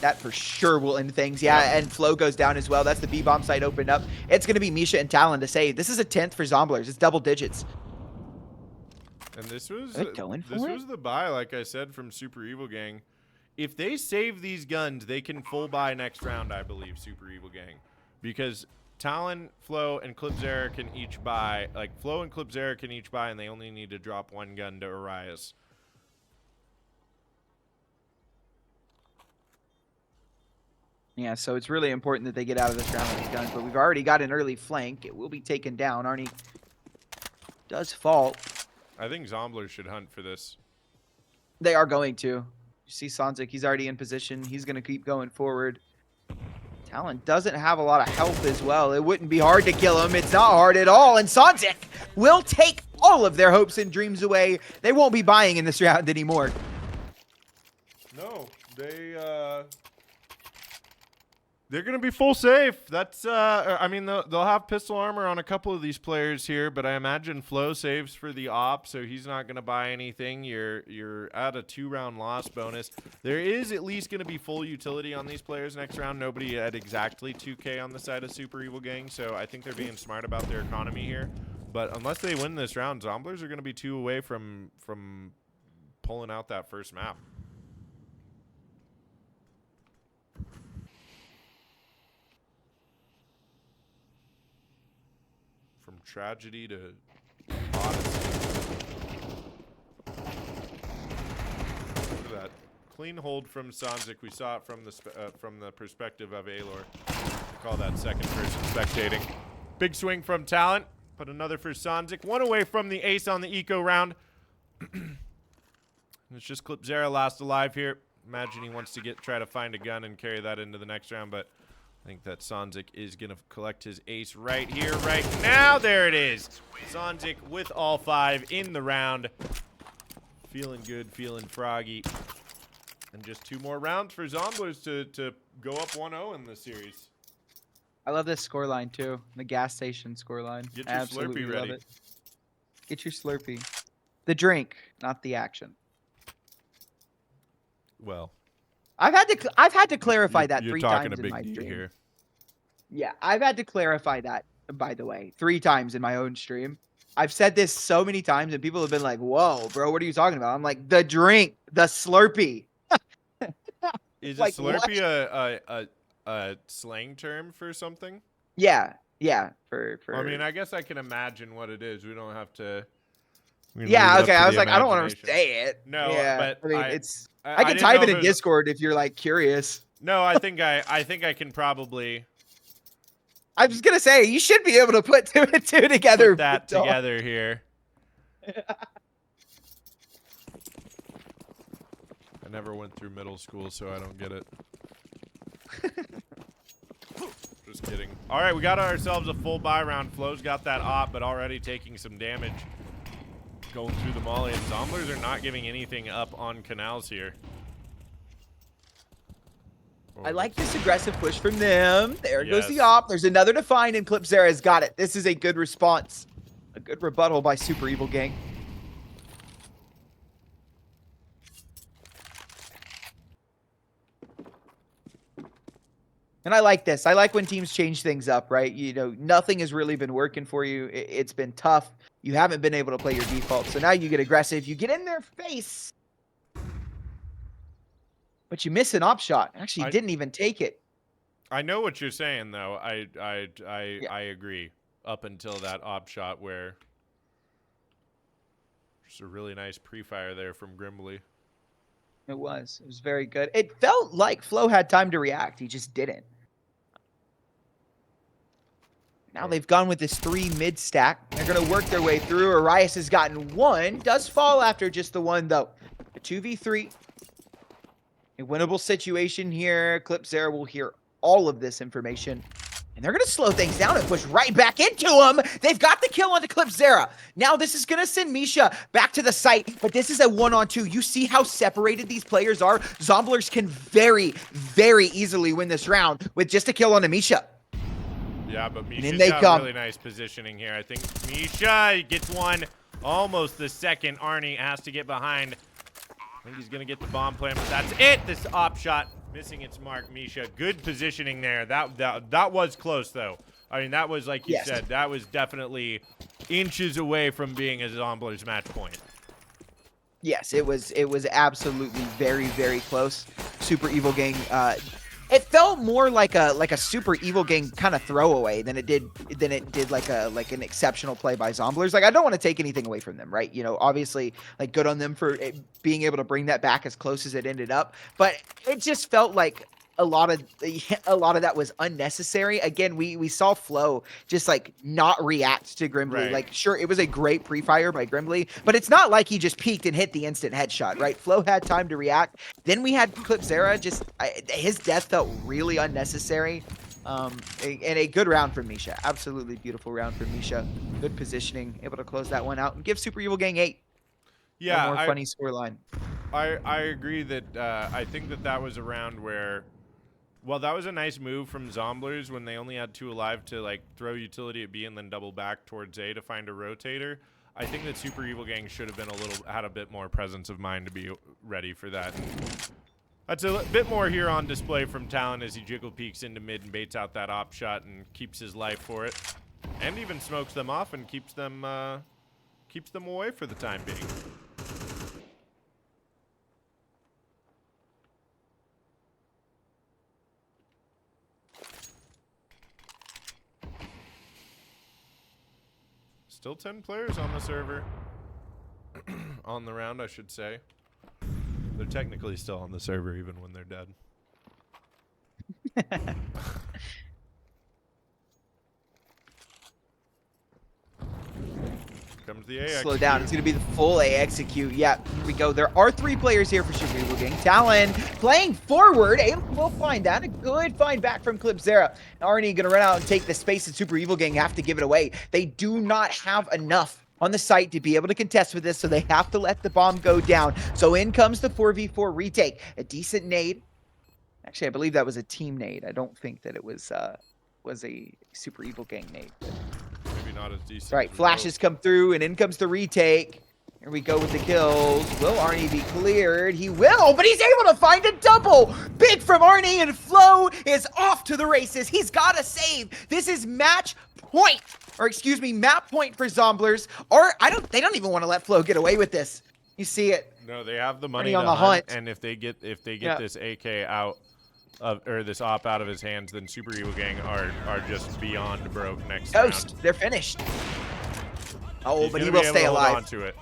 that for sure will end things. Yeah, and Flo goes down as well. That's the B bomb site opened up. It's gonna be Misha and Talon to save. This is a 10th for Zomblers. It's double digits. And this was the buy, like I said, from Super Evil Gang. If they save these guns, they can full buy next round, I believe, Super Evil Gang. because Talon, Flo, and Clipzera can each buy, like Flo and Clipzera can each buy, and they only need to drop one gun to Arias. Yeah, so it's really important that they get out of this round with these guns, but we've already got an early flank. It will be taken down. Arnie does fall. I think Zomblers should hunt for this. They are going to. You see Sanzik, he's already in position. He's going to keep going forward. Talon doesn't have a lot of health as well. It wouldn't be hard to kill him. It's not hard at all. And Sanzik will take all of their hopes and dreams away. They won't be buying in this round anymore. No, they're going to be full safe. That's, I mean, they'll have pistol armor on a couple of these players here, but I imagine Flo saves for the op, so he's not going to buy anything. You're at a 2-round loss bonus. There is at least going to be full utility on these players next round. Nobody at exactly 2K on the side of Super Evil Gang, so I think they're being smart about their economy here. But unless they win this round, Zomblers are going to be 2 away from pulling out that first map. From tragedy to odyssey. Look at that clean hold from Sanzik. We saw it from the perspective of Aelor. Call that second person spectating. Big swing from Talent, but another for Sanzik. 1 away from the ace on the eco round. It's just Clipzera last alive here. Imagine he wants to try to find a gun and carry that into the next round, but I think that Sanzik is going to collect his ace right here, right now. There it is. Sanzik with all 5 in the round. Feeling good, feeling froggy. And just 2 more rounds for Zomblers to go up 1-0 in the series. I love this scoreline too. The gas station scoreline. Get your Absolutely Slurpee love ready. it. Get your Slurpee. The drink, not the action. Well, I've had to clarify that you're 3 talking times a in my big D stream. here. Yeah, I've had to clarify that, by the way, 3 times in my own stream. I've said this so many times, and people have been like, whoa, bro, what are you talking about? I'm like, the drink, the Slurpee. Is Like, a Slurpee a slang term for something? Yeah. For I mean, I guess I can imagine what it is. We don't have to. yeah, okay. I was like, I don't want to say it. No, yeah, but I mean, I I can didn't type know it if in Discord if you're like curious. No, I think I can probably I was gonna say you should be able to put 2 and 2 together. put that together here. I never went through middle school, so I don't get it. Just kidding. All right, we got ourselves a full buy round. Flo's got that op, but already taking some damage. Going through the molly, and Zomblers are not giving anything up on canals here. I like this aggressive push from them. There goes the Yes. op. There's another to find, and Clipzera's got it. This is a good response. A good rebuttal by Super Evil Gang. And I like this. I like when teams change things up, right? You know, nothing has really been working for you. It's been tough. You haven't been able to play your default. So now you get aggressive. You get in their face. But you miss an op shot. Actually, you didn't even take it. I know what you're saying, though. I agree. Up until that op shot where just a really nice pre-fire there from Grimbley. It was very good. It felt like Flo had time to react. He just didn't. Now they've gone with this 3 mid stack. They're going to work their way through. Arias has gotten 1. Does fall after just the 1, though. A 2v3. A winnable situation here. Clipzera will hear all of this information. And they're going to slow things down and push right back into him. They've got the kill onto Clipzera. Now this is going to send Misha back to the site, but this is a 1-on-2. You see how separated these players are? Zomblers can very, very easily win this round with just a kill onto Misha. Yeah, but in Misha's they got come. really nice positioning here. I think Misha gets one, almost the second. Arnie has to get behind. I think he's going to get the bomb plan, but that's it. This op shot missing its mark. Misha, good positioning there. That was close, though. I mean, that was, like you said, that was definitely inches away from being a Zomblers match point. Yes, it was absolutely very, very close. Super Evil Gang It felt more like a Super Evil Gang kind of throwaway than it did like an exceptional play by Zomblers. Like I don't want to take anything away from them, right? You know, obviously like good on them for being able to bring that back as close as it ended up, but it just felt like a lot of that was unnecessary. Again, we saw Flo just like not react to Grimbley. Right. Like sure, it was a great pre-fire by Grimbley, but it's not like he just peeked and hit the instant headshot, right? Flo had time to react. Then we had Clipzera. Just his death felt really unnecessary. And a good round from Misha. Absolutely beautiful round from Misha. Good positioning, able to close that one out and give Super Evil Gang 8. Yeah, One more funny scoreline. I agree that I think that was a round where, well, that was a nice move from Zomblers when they only had 2 alive to like throw utility at B and then double back towards A to find a rotator. I think that Super Evil Gang should have been had a bit more presence of mind to be ready for that. That's a bit more here on display from Talon as he jiggle peeks into mid and baits out that op shot and keeps his life for it, and even smokes them off and keeps them away for the time being. Still 10 players on the server. On the round, I should say. They're technically still on the server even when they're dead. Comes the A Slow execute. down. It's going to be the full A execute. Yeah, here we go. There are 3 players here for Super Evil Gang. Talon playing forward. We'll find that. A good find back from Clipzera. Arnie going to run out and take the space that Super Evil Gang have to give it away. They do not have enough on the site to be able to contest with this, so they have to let the bomb go down. So in comes the 4v4 retake. A decent nade. Actually, I believe that was a team nade. I don't think that it was a Super Evil Gang nade. Maybe not as decent. All right, flashes come through, and in comes the retake. Here we go with the kills. Will Arnie be cleared? He will, but he's able to find a double. Big from Arnie, and Flo is off to the races. He's got to save. This is match point, or excuse me, map point for Zomblers. Or they don't even want to let Flo get away with this. You see it. No, they have the money Arnie on to the hunt. and if they get Yeah. this AK out or this op out of his hands, then Super Evil Gang are just beyond broke next Ghost, round. they're finished. Oh, He's but he gonna will be able stay to hold alive. on to it.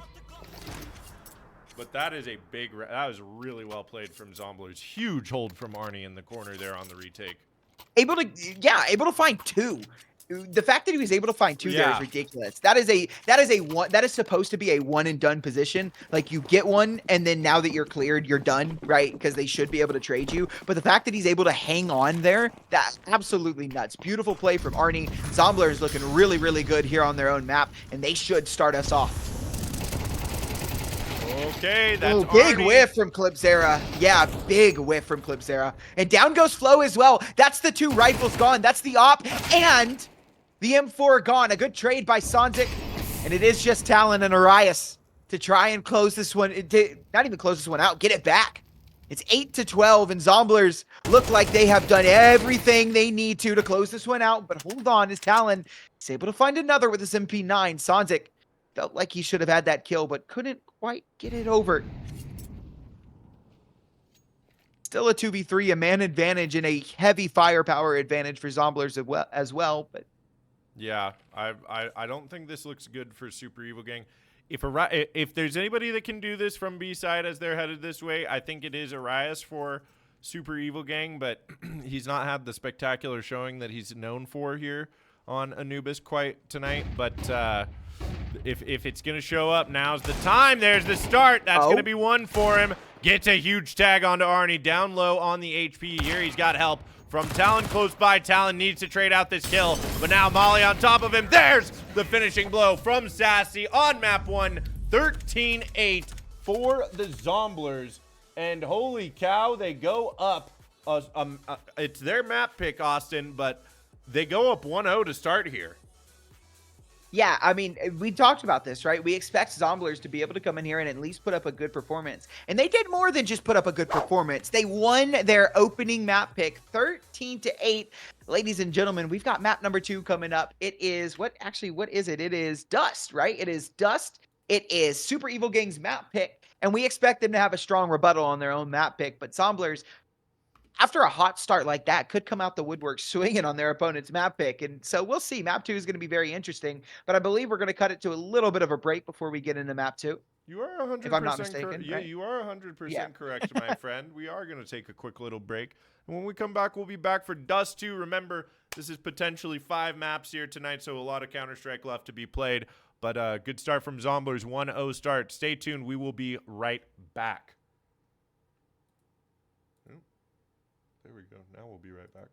But that is that was really well played from Zomblers. Huge hold from Arnie in the corner there on the retake. Able to find 2. The fact that he was able to find 2 there Yeah. is ridiculous. That is supposed to be a one and done position. Like you get one, and then now that you're cleared, you're done, right? Because they should be able to trade you. But the fact that he's able to hang on there, that's absolutely nuts. Beautiful play from Arnie. Zombler is looking really, really good here on their own map, and they should start us off. Okay, that's Ooh, big Arnie. whiff from Clipzera. Yeah, big whiff from Clipzera. And down goes Flo as well. That's the 2 rifles gone. That's the op and the M4 gone. A good trade by Sanzik. And it is just Talon and Arias to try and close this one. Not even close this one out. Get it back. It's 8-12, and Zomblers look like they have done everything they need to close this one out. But hold on, as Talon is able to find another with this MP9. Sanzik felt like he should have had that kill, but couldn't quite get it over. Still a 2v3, a man advantage, and a heavy firepower advantage for Zomblers as well. But Yeah, I don't think this looks good for Super Evil Gang. If there's anybody that can do this from B side as they're headed this way, I think it is Arias for Super Evil Gang, but he's not had the spectacular showing that he's known for here on Anubis quite tonight. But if it's going to show up, now's the time. There's the start. That's going to be one for him. Gets a huge tag onto Arnie. Down low on the HP here. He's got help from Talon close by. Talon needs to trade out this kill, but now Molly on top of him. There's the finishing blow from Sassy on map 1. 13-8 for the Zomblers. And holy cow, they go up. It's their map pick, Austin, but they go up 1-0 to start here. yeah, I mean, we talked about this, right? We expect Zomblers to be able to come in here and at least put up a good performance. And they did more than just put up a good performance. They won their opening map pick 13-8. Ladies and gentlemen, we've got map number 2 coming up. It is, what is it? It is Dust, right? It is Dust. It is Super Evil Gang's map pick. And we expect them to have a strong rebuttal on their own map pick. But Zomblers, after a hot start like that, could come out the woodwork swinging on their opponent's map pick. And so we'll see. Map 2 is going to be very interesting, but I believe we're going to cut it to a little bit of a break before we get into map 2. You are If I'm not 100% correct. mistaken, Yeah, right? you are 100% Yeah. correct, my friend. We are going to take a quick little break. And when we come back, we'll be back for Dust 2. Remember, this is potentially 5 maps here tonight, so a lot of Counter-Strike left to be played. But good start from Zomblers, 1-0 start. Stay tuned. We will be right back. Oh, there we go. Now we'll be right back.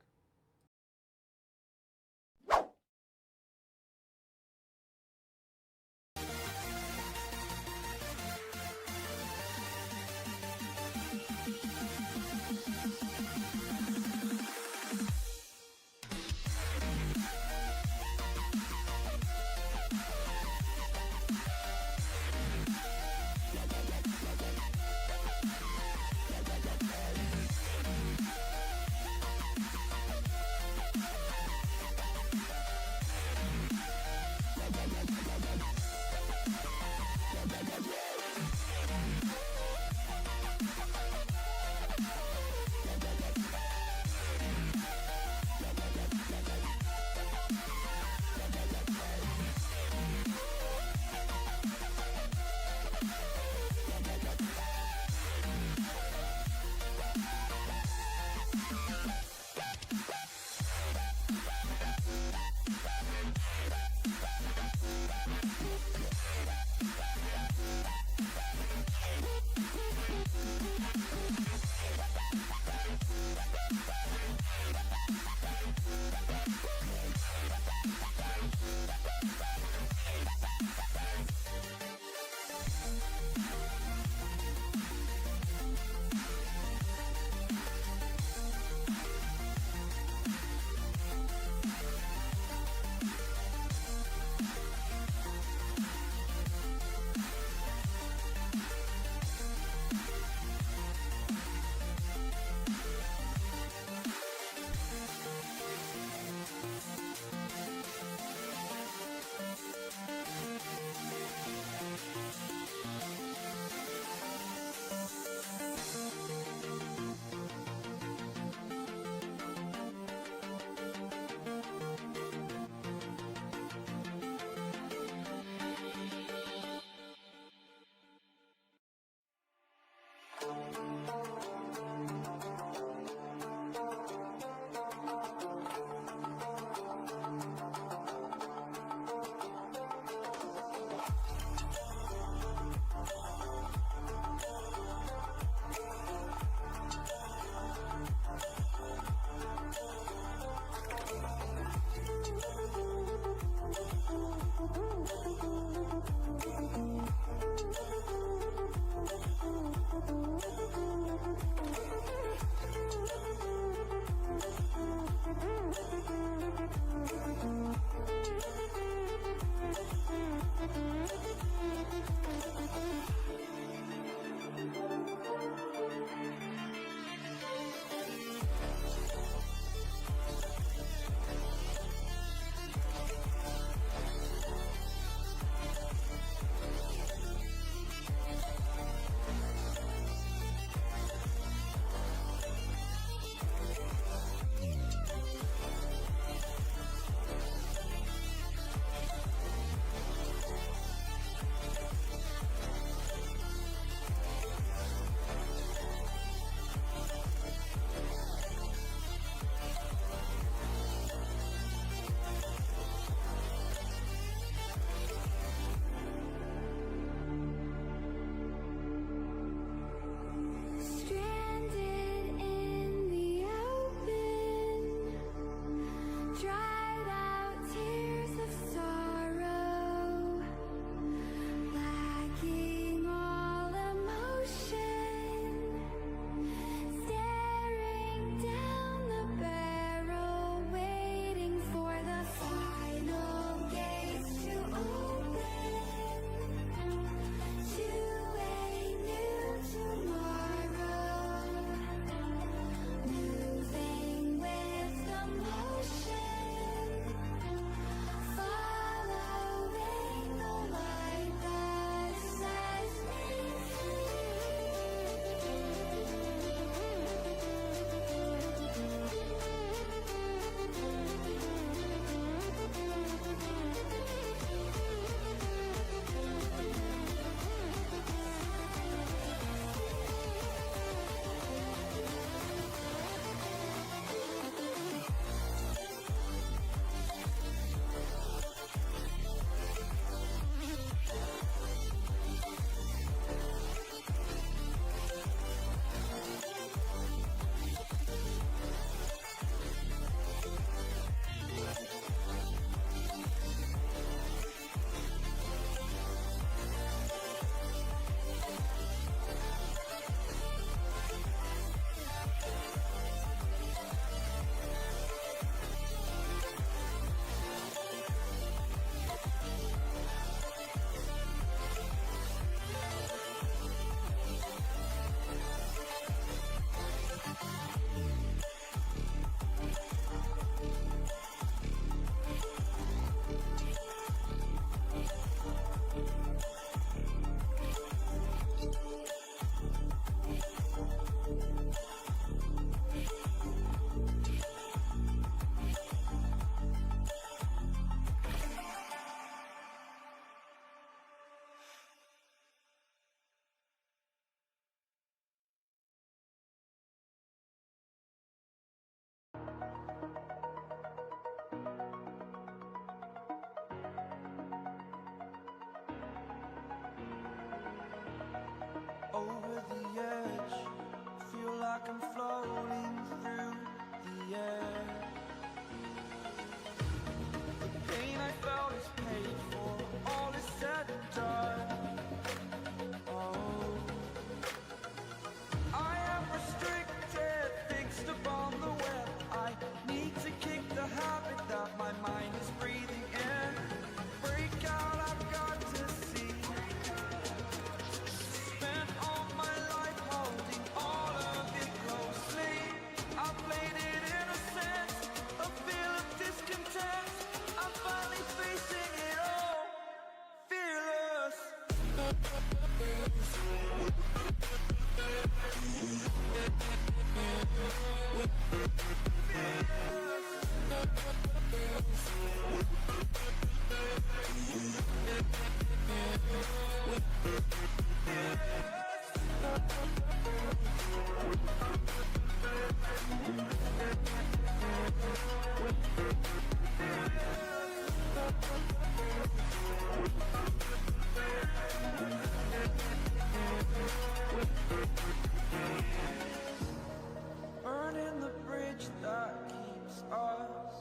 Burning the bridge that keeps us.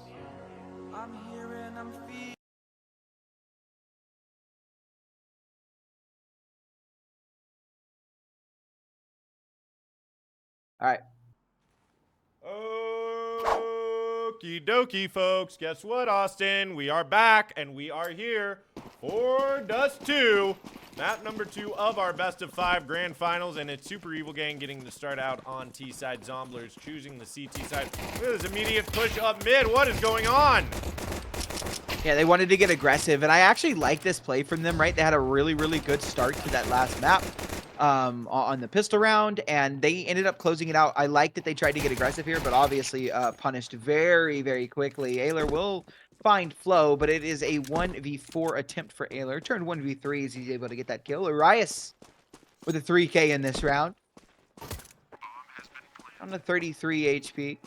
I'm here and I'm feeling. All right. Okie dokie, folks. Guess what, Austin? We are back, and we are here for Dust 2. Map number 2 of our best of 5 grand finals, and it's Super Evil Gang getting to start out on T side. Zomblers choosing the CT side. Look at this immediate push up mid. What is going on? Yeah, they wanted to get aggressive, and I actually like this play from them, right? They had a really, really good start to that last map on the pistol round, and they ended up closing it out. I like that they tried to get aggressive here, but obviously punished very, very quickly. Ayler will find Flow, but it is a 1v4 attempt for Ayler. Turned 1v3 as he's able to get that kill. Arias with a 3K in this round. On the 33 HP.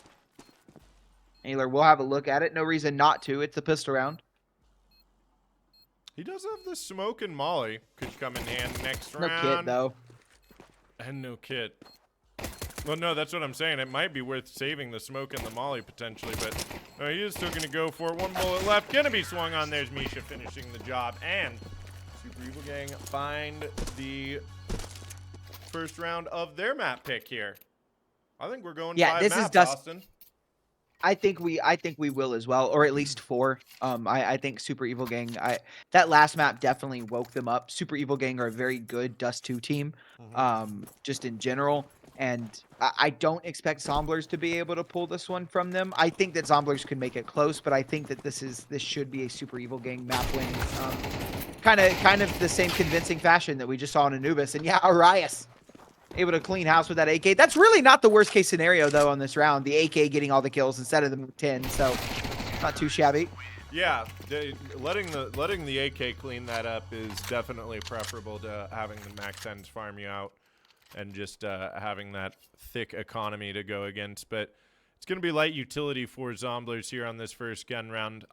Ayler will have a look at it. No reason not to. It's a pistol round. He does have the smoke and molly. Could come in hand next No round. kit, though. And no kit. Well, no, that's what I'm saying. It might be worth saving the smoke and the molly potentially, but he is still going to go for it. One bullet left. Going to be swung on. There's Misha finishing the job. And Super Evil Gang find the first round of their map pick here. I think we're going 5 this maps, is Dust. Austin. I think we will as well, or at least 4. I think Super Evil Gang. That last map definitely woke them up. Super Evil Gang are a very good Dust 2 team, just in general. And I don't expect Zomblers to be able to pull this one from them. I think that Zomblers could make it close, but I think that this should be a Super Evil Gang map win. Kind of the same convincing fashion that we just saw in Anubis. And yeah, Arias able to clean house with that AK. That's really not the worst case scenario though on this round. The AK getting all the kills instead of the 10, so not too shabby. Yeah, letting the AK clean that up is definitely preferable to having the Max 10s farm you out and just having that thick economy to go against. But it's going to be light utility for Zomblers here on this first gun round.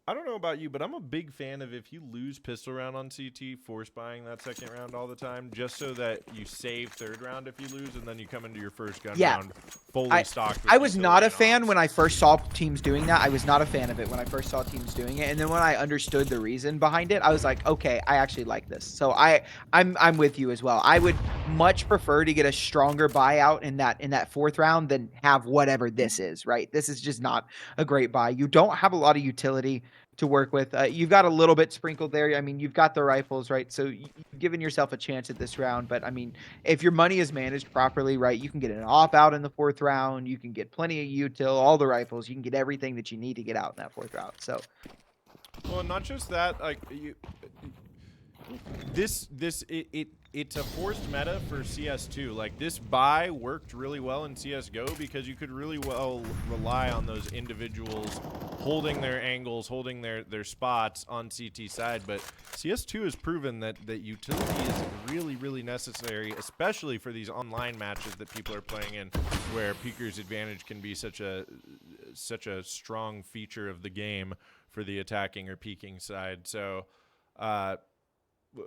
I don't know about you, but I'm a big fan of if you lose pistol round on CT, force buying that second round all the time, just so that you save third round if you lose, and then you come into your first gun round fully stocked. I was not a fan when I first saw teams doing that. I was not a fan of it when I first saw teams doing it, and then when I understood the reason behind it, I was like, okay, I actually like this. So I'm with you as well. I would much prefer to get a stronger buyout in that fourth round than have whatever this is. Right? This is just not a great buy. You don't have a lot of utility to work with. You've got a little bit sprinkled there. I mean, you've got the rifles, right? So you've given yourself a chance at this round. But I mean, if your money is managed properly, right, you can get an off out in the fourth round. You can get plenty of util, all the rifles. You can get everything that you need to get out in that fourth round. So, well, not just that. Like it's a forced meta for CS2. Like this buy worked really well in CS:GO because you could really well rely on those individuals holding their angles, holding their spots on CT side. But CS2 has proven that utility is really, really necessary, especially for these online matches that people are playing in, where Peeker's advantage can be such a strong feature of the game for the attacking or peeking side. So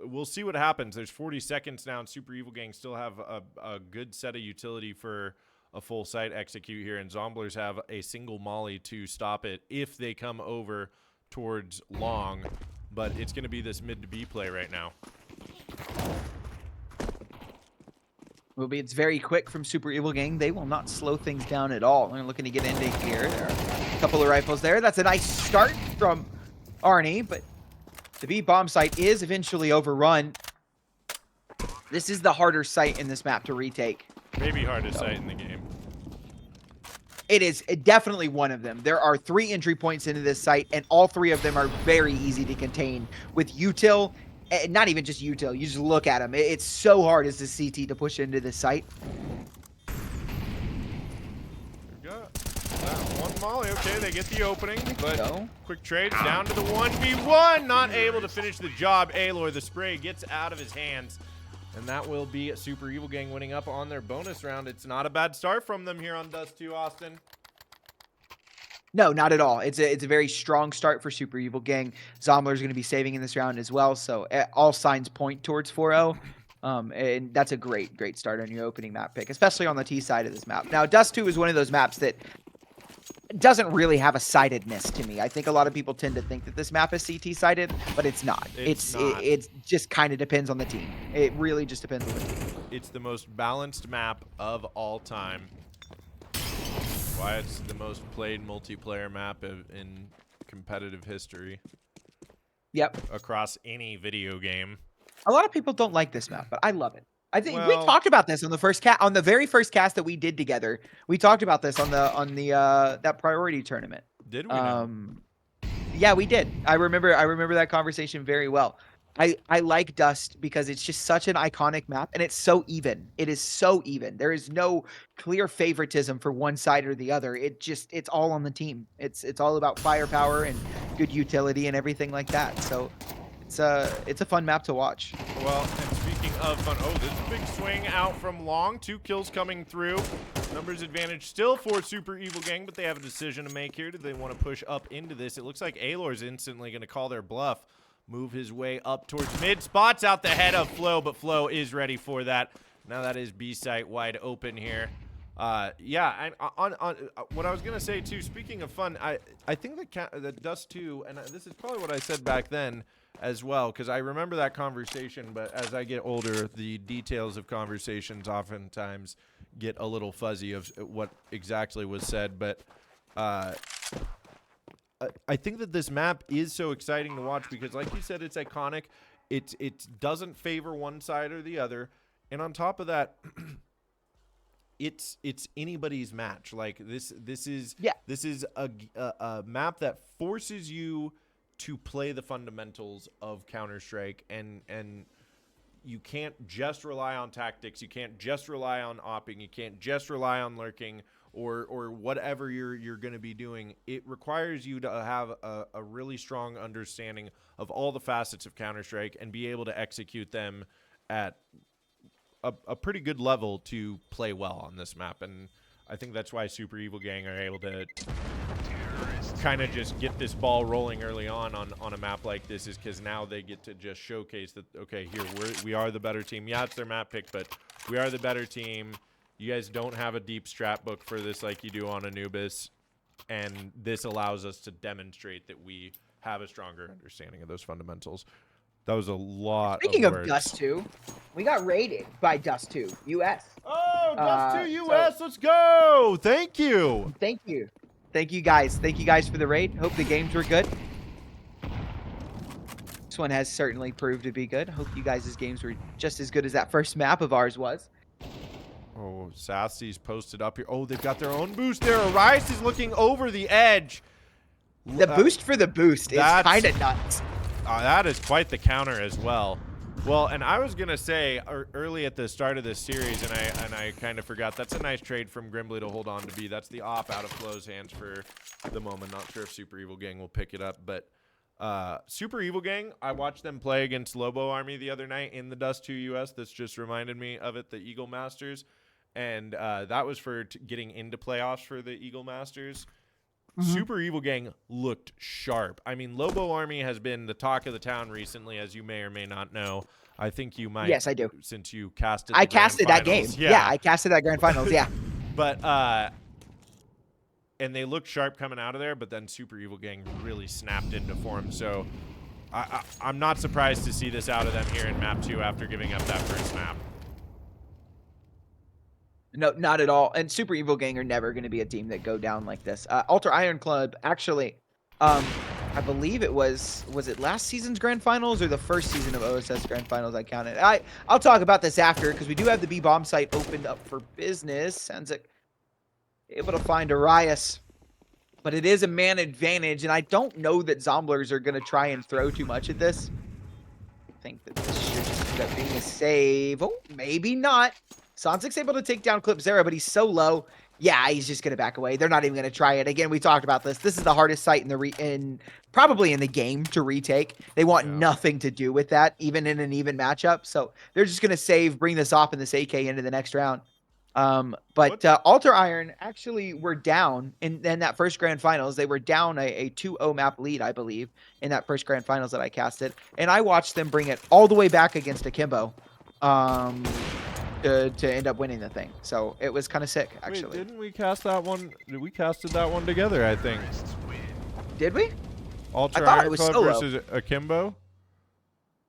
we'll see what happens. There's 40 seconds now, and Super Evil Gang still have a good set of utility for a full site execute here, and Zomblers have a single molly to stop it if they come over towards long, but it's going to be this mid to B play right now. it's very quick from Super Evil Gang. They will not slow things down at all. They're looking to get into here. There are a couple of rifles there. That's a nice start from Arnie, but the B bomb site is eventually overrun. This is the harder site in this map to retake. Maybe hardest site in the game. It is definitely one of them. There are 3 entry points into this site, and all 3 of them are very easy to contain with util. Not even just util. You just look at them. It's so hard as a CT to push into this site. We've got that one Molly. Okay, they get the opening, but go. quick trades down to the 1v1. Not able to finish the job. Aloy, the spray gets out of his hands. And that will be Super Evil Gang winning up on their bonus round. It's not a bad start from them here on Dust 2, Austin. No, not at all. It's a very strong start for Super Evil Gang. Zomblers are going to be saving in this round as well, so all signs point towards 4-0. And that's a great start on your opening map pick, especially on the T side of this map. Now, Dust 2 is one of those maps that doesn't really have a sidedness to me. I think a lot of people tend to think that this map is CT sided, but it's not. It just kind of depends on the team. It really just depends on the team. It's the most balanced map of all time. Why it's the most played multiplayer map in competitive history. Yep. Across any video game. A lot of people don't like this map, but I love it. I think we Well, talked about this on the very first cast that we did together. We talked about this on the that priority tournament. Did we? Now? Yeah, we did. I remember that conversation very well. I like Dust because it's just such an iconic map, and it's so even. It is so even. There is no clear favoritism for one side or the other. It's all on the team. It's all about firepower and good utility and everything like that. So it's a fun map to watch. Well, and speaking of fun, oh, this is a big swing out from Long. 2 kills coming through. Numbers advantage still for Super Evil Gang, but they have a decision to make here. Do they want to push up into this? It looks like Alor's instantly going to call their bluff. Move his way up towards mid. Spots out the head of Flo, but Flo is ready for that. Now that is B site wide open here. Yeah, and on what I was gonna say too. Speaking of fun, I think that Dust 2, and this is probably what I said back then as well, because I remember that conversation. But as I get older, the details of conversations oftentimes get a little fuzzy of what exactly was said. But I think that this map is so exciting to watch because, like you said, it's iconic. It doesn't favor one side or the other, and on top of that, it's anybody's match. Like this is a map that forces you to play the fundamentals of Counter-Strike, and you can't just rely on tactics. You can't just rely on opping. You can't just rely on lurking. Or whatever you're going to be doing. It requires you to have a really strong understanding of all the facets of Counter-Strike and be able to execute them at a pretty good level to play well on this map. And I think that's why Super Evil Gang are able to kind of just get this ball rolling early on a map like this, is because now they get to just showcase that, okay, here we are the better team. Yeah, it's their map pick, but we are the better team. You guys don't have a deep strat book for this like you do on Anubis, and this allows us to demonstrate that we have a stronger understanding of those fundamentals. That was a lot Speaking of of words. Dust 2, we got raided by Dust 2 US. Oh, Dust 2 US, let's go! Thank you! Thank you. Thank you guys. Thank you guys for the raid. Hope the games were good. This one has certainly proved to be good. Hope you guys' games were just as good as that first map of ours was. Oh, Sassy's posted up here. Oh, they've got their own boost there. Arias is looking over the edge. The boost for the boost is kind of nuts. That is quite the counter as well. Well, and I was going to say early at the start of this series, and I kind of forgot, that's a nice trade from Grimbley to hold on to B. That's the op out of Flo's hands for the moment. Not sure if Super Evil Gang will pick it up, but Super Evil Gang, I watched them play against Lobo Army the other night in the Dust 2 US. This just reminded me of it, the Eagle Masters. And that was for getting into playoffs for the Eagle Masters. Super Evil Gang looked sharp. I mean, Lobo Army has been the talk of the town recently, as you may or may not know. I think you might. Yes, I do. Since you casted I the grand casted that game. finals. Yeah, I casted that grand finals, yeah. But, and they looked sharp coming out of there, but then Super Evil Gang really snapped into form. So I'm not surprised to see this out of them here in map 2 after giving up that first map. No, not at all. And Super Evil Gang are never going to be a team that go down like this. Alter Iron Club, actually, I believe it was it last season's Grand Finals or the first season of OSS Grand Finals I counted? I'll talk about this after because we do have the B-Bomb site opened up for business. Sounds like able to find Arias. But it is a man advantage, and I don't know that Zomblers are going to try and throw too much at this. I think that this should just end up being a save. Oh, maybe not. Sonzic's able to take down Clip Zera, but he's so low. Yeah, he's just gonna back away. They're not even gonna try it again. We talked about this. This is the hardest site in probably in the game to retake. They want nothing to do with that, even in an even matchup. So they're just gonna save, bring this off and this AK into the next round. But Alter Iron actually were down in that first grand finals. They were down a 2-0 map lead, I believe, in that first grand finals that I casted, and I watched them bring it all the way back against Akimbo. To end up winning the thing. So it was kind of sick, actually. Wait, didn't we cast that one? We casted that one together, I think. Did we? Ultra I thought Iron it was Club solo. versus Akimbo?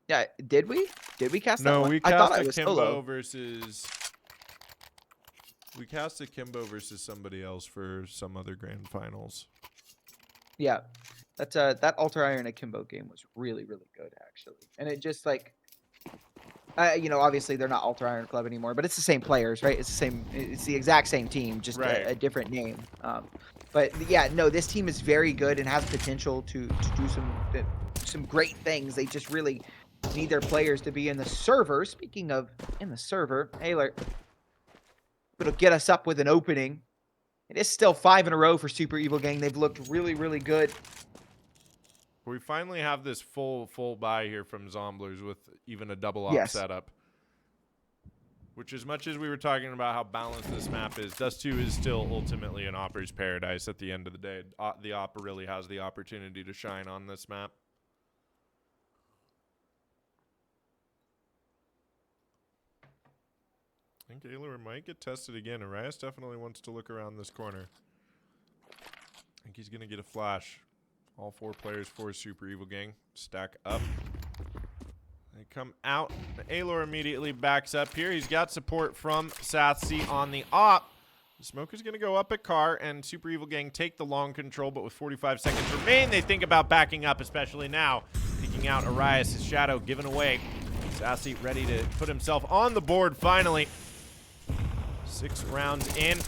Yeah, did we? Did we cast that one? No, we I cast thought it was Akimbo solo. versus... We cast Akimbo versus somebody else for some other grand finals. Yeah. That Alter Iron Akimbo game was really, really good, actually. And it just, like... you know, obviously they're not Alter Iron Club anymore, but it's the same players, right? It's the exact same team, just a different name. But yeah, no, this team is very good and has potential to do some great things. They just really need their players to be in the server. Speaking of in the server, Ayler, it'll get us up with an opening. It is still 5 in a row for Super Evil Gang. They've looked really, really good. We finally have this full buy here from Zomblers with even a double op setup. Which, as much as we were talking about how balanced this map is, Dust 2 is still ultimately an opper's paradise at the end of the day. The opper really has the opportunity to shine on this map. I think Ayler might get tested again. Arias definitely wants to look around this corner. I think he's going to get a flash. All 4 players for Super Evil Gang stack up. They come out. Ayler immediately backs up here. He's got support from Sathsi on the op. The smoke is going to go up at Car, and Super Evil Gang take the long control, but with 45 seconds remain, they think about backing up, especially now. Peeking out Arias, his shadow given away. Sathsi ready to put himself on the board finally. 6 rounds in.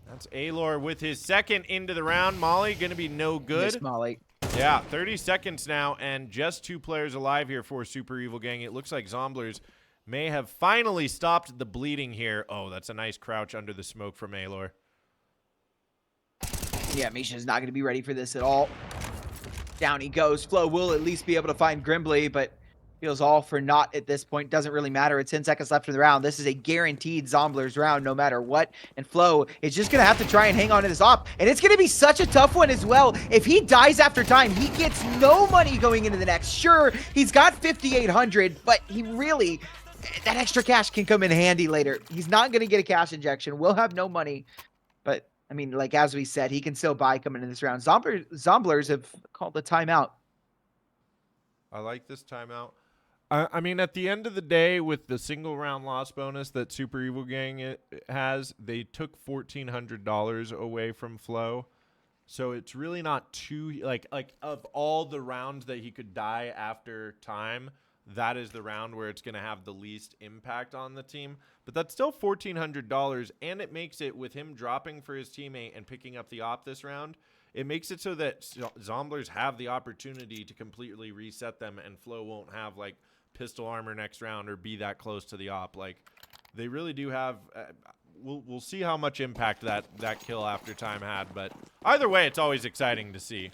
That's Ayler with his second into the round. Molly going to be no good. Miss Molly. Yeah, 30 seconds now, and just 2 players alive here for Super Evil Gang. It looks like Zomblers may have finally stopped the bleeding here. Oh, that's a nice crouch under the smoke from Ayler. Yeah, Misha's not going to be ready for this at all. Down he goes. Flo will at least be able to find Grimbley, but feels all for naught at this point. Doesn't really matter. It's 10 seconds left in the round. This is a guaranteed Zomblers round no matter what. And Flo is just going to have to try and hang on to this op. And it's going to be such a tough one as well. If he dies after time, he gets no money going into the next. Sure, he's got 5,800, but he really... that extra cash can come in handy later. He's not going to get a cash injection. We'll have no money. But, I mean, like as we said, he can still buy coming in this round. Zomblers have called a timeout. I like this timeout. I mean, at the end of the day, with the single round loss bonus that Super Evil Gang has, they took $1,400 away from Flo. So it's really not too, like of all the rounds that he could die after time, that is the round where it's going to have the least impact on the team. But that's still $1,400, and it makes it, with him dropping for his teammate and picking up the op this round, it makes it so that Zomblers have the opportunity to completely reset them, and Flo won't have, like, pistol armor next round or be that close to the op. Like, they really do have... we'll see how much impact that kill after time had, but either way, it's always exciting to see.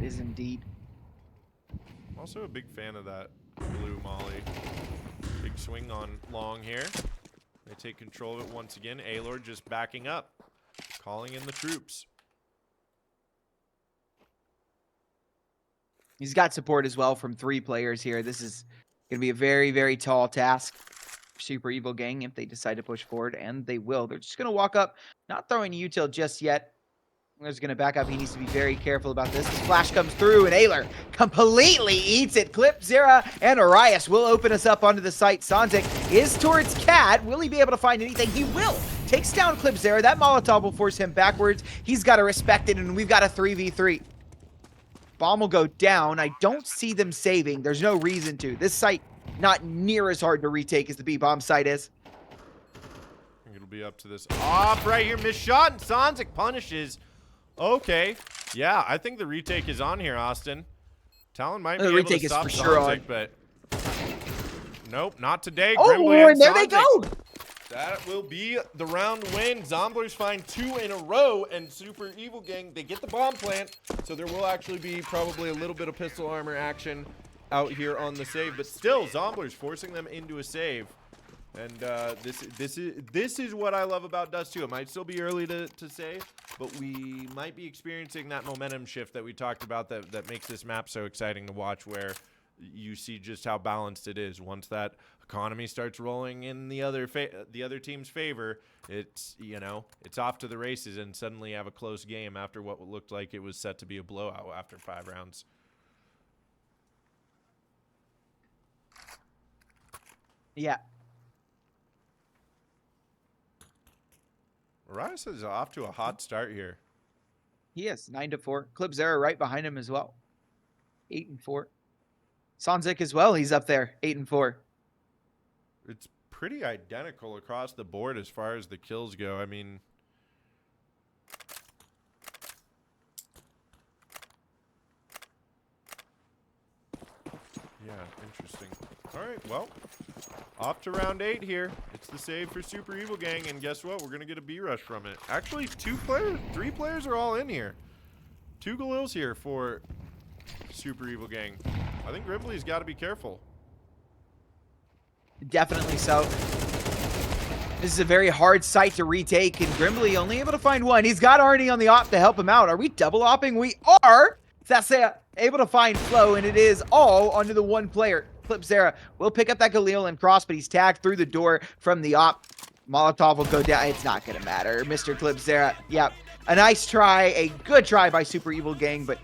It is indeed. I'm also a big fan of that blue molly. Big swing on long here. They take control of it once again. Ayler just backing up, calling in the troops. He's got support as well from 3 players here. This is going to be a very, very tall task for Super Evil Gang if they decide to push forward, and they will. They're just going to walk up, not throwing util just yet. Ayler's going to back up. He needs to be very careful about this. This flash comes through, and Ayler completely eats it. Clip, Zera, and Arias will open us up onto the site. Santic is towards Cat. Will he be able to find anything? He will. Takes down Clip Zera. That Molotov will force him backwards. He's got to respect it, and we've got a 3v3. Bomb will go down. I don't see them saving. There's no reason to. This site, not near as hard to retake as the B-bomb site is. I think it'll be up to this op right here. Missed shot, and Sanzik punishes. Okay. Yeah, I think the retake is on here, Austin. Talon might be able to stop Sanzik, but Nope, not today. Oh, Grimbly and there they Sanzik. go. That will be the round win. Zomblers find 2 in a row, and Super Evil Gang, they get the bomb plant, so there will actually be probably a little bit of pistol armor action out here on the save, but still, Zomblers forcing them into a save. And this is what I love about Dust 2. It might still be early to say, but we might be experiencing that momentum shift that we talked about that makes this map so exciting to watch, where you see just how balanced it is. Once that economy starts rolling in the other team's favor, it's, you know, it's off to the races, and suddenly you have a close game after what looked like it was set to be a blowout after 5 rounds. Yeah. Rice is off to a hot start here. He is 9-4. Clipzera right behind him as well. 8-4. Sanzik as well. He's up there. 8-4. It's pretty identical across the board as far as the kills go. I mean, yeah, interesting. All right, well, off to round 8 here. It's the save for Super Evil Gang, and guess what? We're going to get a B rush from it. Actually, 3 players are all in here. 2 Galils here for Super Evil Gang. I think Grimbly's got to be careful. Definitely so. This is a very hard site to retake, and Grimbly only able to find 1. He's got Arnie on the op to help him out. Are we double opping? We are. That's able to find Flow, and it is all onto the 1 player. Clipzera will pick up that Galil and cross, but he's tagged through the door from the op. Molotov will go down. It's not going to matter. Mr. Clipzera, yep. A nice try, a good try by Super Evil Gang, but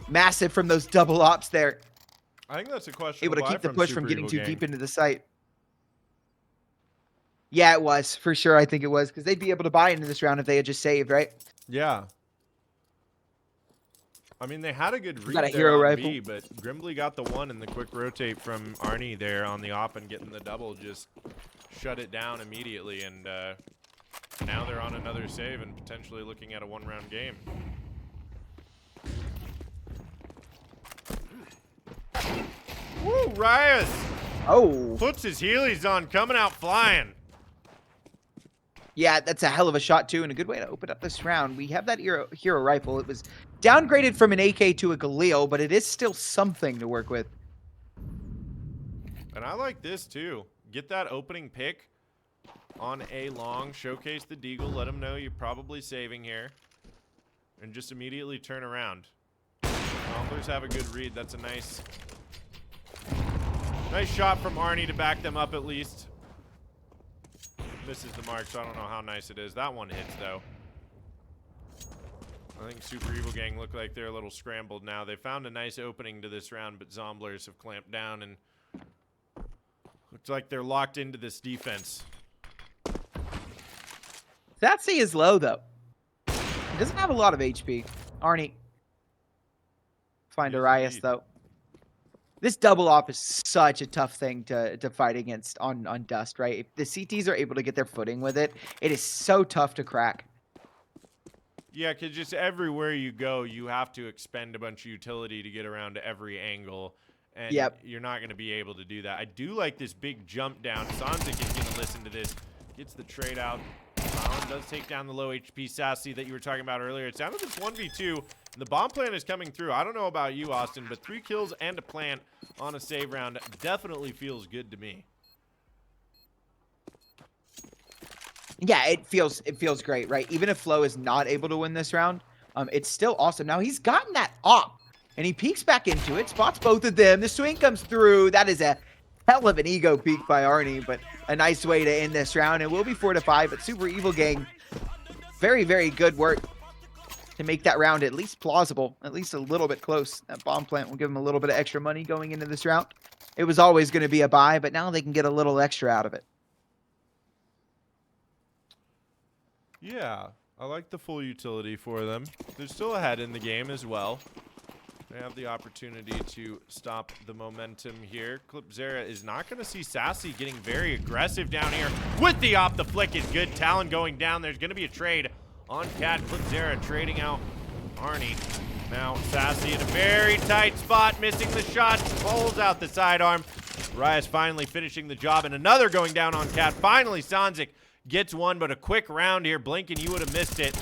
massive from those double ops there. I think that's a question. Able to keep the push from getting too deep into the site. Yeah, it was. For sure, I think it was. Because they'd be able to buy into this round if they had just saved, right? Yeah. I mean, they had a good read got a there hero on rifle. B, but Grimbly got the 1, and the quick rotate from Arnie there on the op and getting the double just shut it down immediately. And now they're on another save and potentially looking at a 1-round game. Woo, Rias! Oh. Puts his Heelys on, coming out flying. Yeah, that's a hell of a shot, too, and a good way to open up this round. We have that hero rifle. It was downgraded from an AK to a Galil, but it is still something to work with. And I like this, too. Get that opening pick on a long, showcase the deagle, let them know you're probably saving here, and just immediately turn around. Zomblers have a good read. That's a nice shot from Arnie to back them up at least. Misses the mark, so I don't know how nice it is. That one hits, though. I think Super Evil Gang look like they're a little scrambled now. They found a nice opening to this round, but Zomblers have clamped down, and looks like they're locked into this defense. Satsy is low, though. He doesn't have a lot of HP. Arnie. Find Arias, though. This double op is such a tough thing to fight against on Dust, right? If the CTs are able to get their footing with it, it is so tough to crack. Yeah, because just everywhere you go, you have to expend a bunch of utility to get around to every angle. And you're not going to be able to do that. I do like this big jump down. Sanzik is going to listen to this. Gets the trade out. Colin does take down the low HP Sassy that you were talking about earlier. It's down to this 1v2. And the bomb plant is coming through. I don't know about you, Austin, but 3 kills and a plant on a save round definitely feels good to me. Yeah, it feels great, right? Even if Flo is not able to win this round, it's still awesome. Now he's gotten that op, and he peeks back into it, spots both of them. The swing comes through. That is a hell of an ego peek by Arnie, but a nice way to end this round. It will be 4-5, but Super Evil Gang, very, very good work to make that round at least plausible, at least a little bit close. That bomb plant will give them a little bit of extra money going into this round. It was always going to be a buy, but now they can get a little extra out of it. Yeah, I like the full utility for them. They're still ahead in the game as well. They have the opportunity to stop the momentum here. Clipzera is not going to see Sassy getting very aggressive down here. With the op, the flick is good. Talon going down. There's going to be a trade on Cat. Clipzera trading out Arnie. Now Sassy in a very tight spot, missing the shot, pulls out the sidearm. Rias finally finishing the job, and another going down on Cat. Finally, Sanzik gets one, but a quick round here. Blinken, you would have missed it.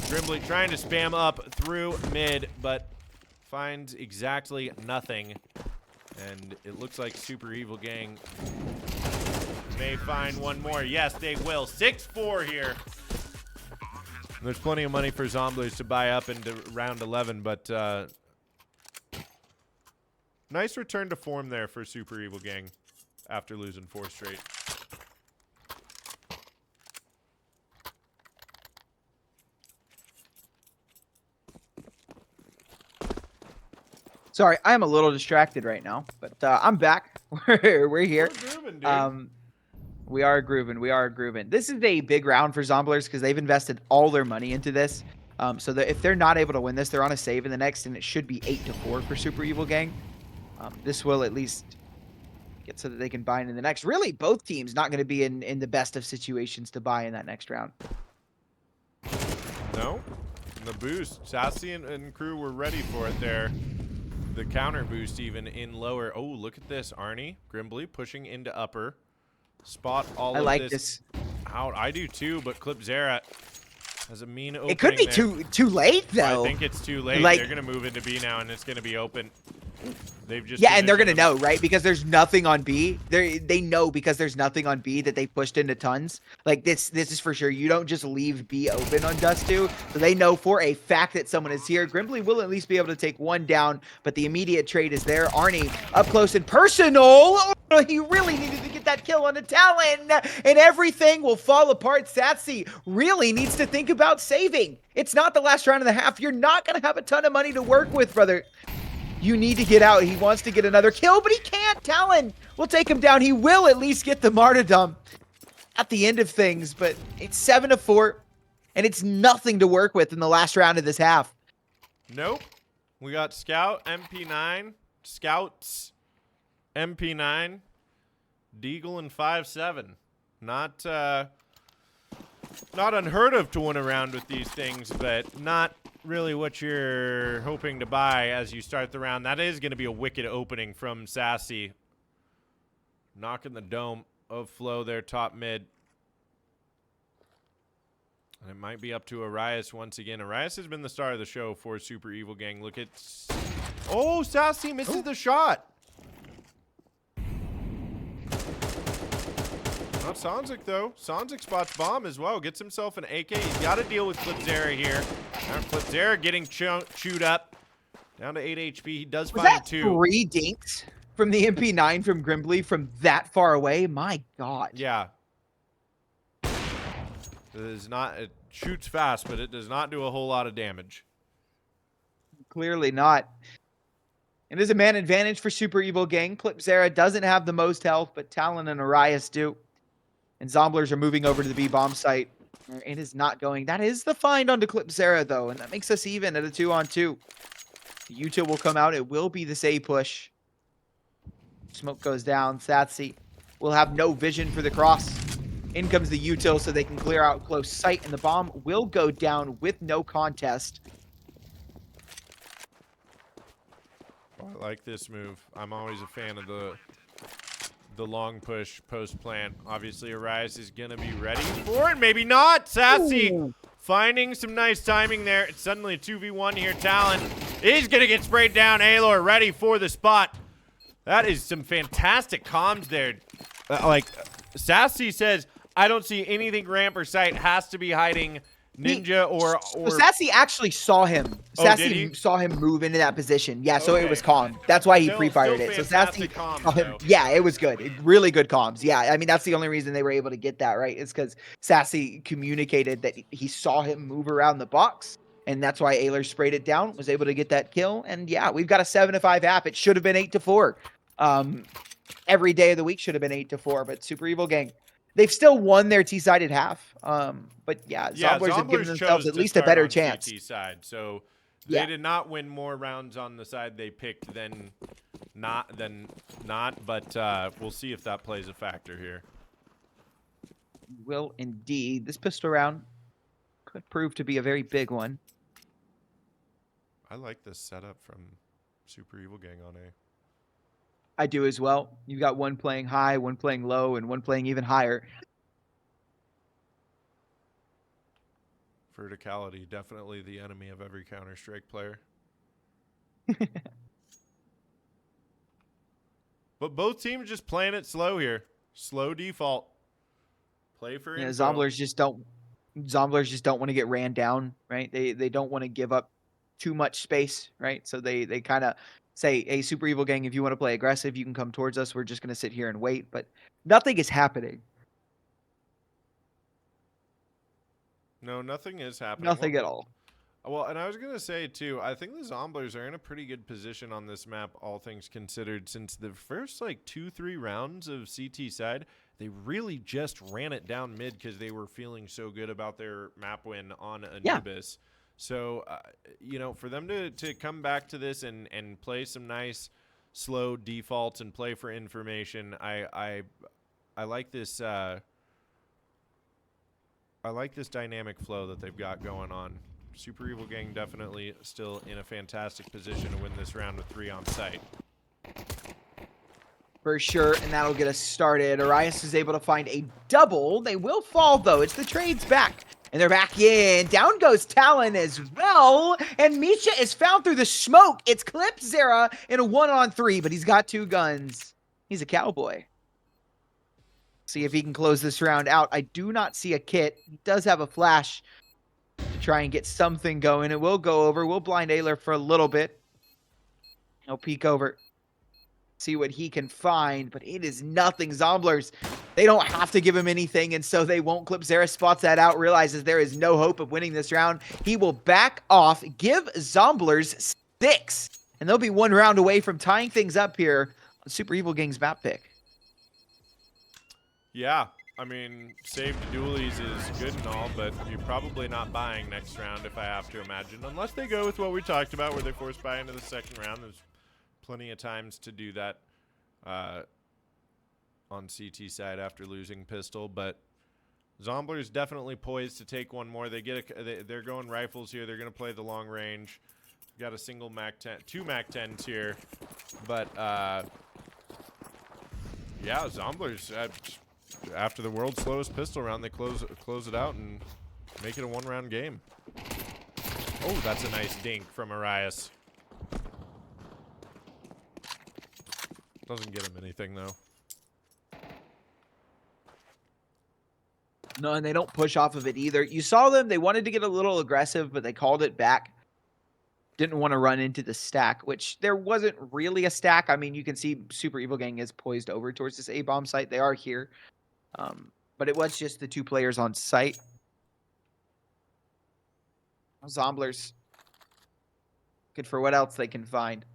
Grimbly trying to spam up through mid, but finds exactly nothing. And it looks like Super Evil Gang may find one more. Yes, they will. 6-4 here. There's plenty of money for Zomblers to buy up into round 11, but nice return to form there for Super Evil Gang after losing 4 straight. Sorry, I'm a little distracted right now, but I'm back. We're here. We're grooving, dude. We are grooving. We are grooving. This is a big round for Zomblers because they've invested all their money into this. So that if they're not able to win this, they're on a save in the next, and it should be 8-4 for Super Evil Gang. This will at least get so that they can buy in the next. Really, both teams not going to be in the best of situations to buy in that next round. No. The boost. Sassy and crew were ready for it there. The counter boost even in lower. Oh, look at this. Arnie, Grimbly pushing into upper. Spot all I of like this out. I do too, but Clip Zera has a mean opening. It could be there. too late though. I think it's too late. Like, they're gonna move into B now, and it's gonna be open. They've just and they're gonna positioned know, right? Because there's nothing on B. They know because there's nothing on B that they pushed into tons. Like this is for sure. You don't just leave B open on Dust 2. So they know for a fact that someone is here. Grimbly will at least be able to take one down, but the immediate trade is there. Arnie up close and personal. Oh, he really needed to get that kill on a Talon, and everything will fall apart. Satsy really needs to think about saving. It's not the last round and a half. You're not gonna have a ton of money to work with, brother. You need to get out. He wants to get another kill, but he can't. Talon will take him down. He will at least get the martyrdom at the end of things, but it's 7-4, and it's nothing to work with in the last round of this half. Nope. We got Scout, MP9, Scouts, MP9, Deagle, and 5-7. Not unheard of to win around with these things, but not really what you're hoping to buy as you start the round. That is going to be a wicked opening from Sassy. Knocking the dome of Flow there, top mid. And it might be up to Arias once again. Arias has been the star of the show for Super Evil Gang. Look at... Oh, Sassy misses the shot. Not Sanzik, though. Sanzik spots bomb as well. Gets himself an AK. He's got to deal with Clipzera here. Now Clipzera getting chewed up. Down to 8 HP. He does find 2. 3 dinks from the MP9 from Grimbly from that far away? My God. Yeah. It is not... It shoots fast, but it does not do a whole lot of damage. Clearly not. It is a man advantage for Super Evil Gang. Clipzera doesn't have the most health, but Talon and Arias do. And Zomblers are moving over to the B bomb site. It is not going. That is the find onto Clipzera, though, and that makes us even at a 2-on-2. Yuta will come out. It will be this A push. Smoke goes down. Satsy will have no vision for the cross. In comes the util so they can clear out close sight, and the bomb will go down with no contest. I like this move. I'm always a fan of the long push post plant. Obviously, Arias is gonna be ready for it. Maybe not. Sassy finding some nice timing there. It's suddenly a 2v1 here. Talon is gonna get sprayed down. Aelor ready for the spot. That is some fantastic comms there. Sassy says, I don't see anything ramp or sight. Has to be hiding Ninja or Sassy actually saw him. Sassy saw him move into that position. Yeah, so it was calm. That's why he pre-fired it. So Sassy saw him. Yeah, it was good. Really good comms. Yeah, I mean, that's the only reason they were able to get that, right? It's because Sassy communicated that he saw him move around the box. And that's why Aylor sprayed it down, was able to get that kill. And yeah, we've got a 7-5 app. It should have been 8-4. Every day of the week should have been 8-4. But Super Evil Gang, they've still won their T-sided half. But yeah, Zomblers have given themselves at least a better chance. Side, so they did not win more rounds on the side they picked than not. But we'll see if that plays a factor here. Will indeed. This pistol round could prove to be a very big one. I like this setup from Super Evil Gang on A. I do as well. You've got one playing high, one playing low, and one playing even higher. Verticality, definitely the enemy of every Counter-Strike player. But both teams just playing it slow here. Slow default. Play for info. Zomblers just don't want to get ran down, right? They don't want to give up too much space, right? So they kind of say, "Hey, Super Evil Gang, if you want to play aggressive, you can come towards us. We're just going to sit here and wait." But nothing is happening. No, nothing is happening. Nothing at all. Well, and I was going to say, too, I think the Zomblers are in a pretty good position on this map, all things considered, since the first, 2-3 rounds of CT side, they really just ran it down mid because they were feeling so good about their map win on Anubis. Yeah. So, for them to come back to this and play some nice, slow defaults and play for information, I like this... I like this dynamic flow that they've got going on. Super Evil Gang definitely still in a fantastic position to win this round with 3 on site. For sure, and that'll get us started. Arias is able to find a double. They will fall, though. It's the trades back. And they're back in. Down goes Talon as well. And Misha is found through the smoke. It's Clip Zera in a 1-on-3, but he's got 2 guns. He's a cowboy. See if he can close this round out. I do not see a kit. He does have a flash to try and get something going. It will go over. We'll blind Ayler for a little bit. He'll peek over. See what he can find, but it is nothing. Zomblers, they don't have to give him anything, and so they won't. Clip Zera spots that out, realizes there is no hope of winning this round. He will back off, give Zomblers 6, and they'll be 1 round away from tying things up here on Super Evil Gang's map pick. Yeah, I mean, save to dualies is good and all, but you're probably not buying next round, if I have to imagine, unless they go with what we talked about, where they force buy into the second round. There's plenty of times to do that on CT side after losing pistol, but Zomblers definitely poised to take one more. They get they're going rifles here. They're going to play the long range. Got a single Mac 10, 2 Mac 10s here, but yeah, Zomblers. After the world's slowest pistol round, they close it out and make it a 1-round game. Oh, that's a nice dink from Arias. Doesn't get him anything, though. No, and they don't push off of it either. You saw them. They wanted to get a little aggressive, but they called it back. Didn't want to run into the stack, which there wasn't really a stack. I mean, you can see Super Evil Gang is poised over towards this A-bomb site. They are here. But it was just the 2 players on site. Zomblers. Good for what else they can find.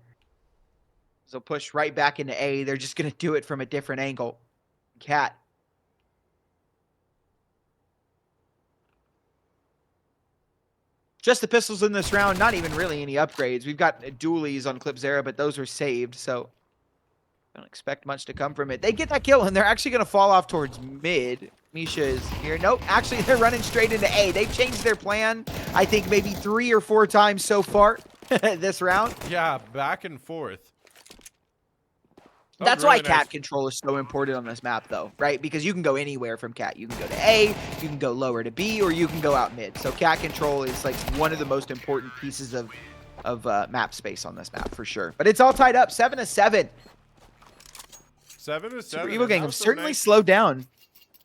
So push right back into A. They're just going to do it from a different angle. Cat. Just the pistols in this round. Not even really any upgrades. We've got dualies on Clip Zera, but those were saved. So don't expect much to come from it. They get that kill, and they're actually going to fall off towards mid. Misha is here. Nope, actually, they're running straight into A. They've changed their plan, I think, maybe 3 or 4 times so far this round. Yeah, back and forth. That's really why cat control is so important on this map, though, right? Because you can go anywhere from cat. You can go to A, you can go lower to B, or you can go out mid. So cat control is like one of the most important pieces of map space on this map, for sure. But it's all tied up, 7-7. 7-7. Super Evil Gang have certainly slowed down.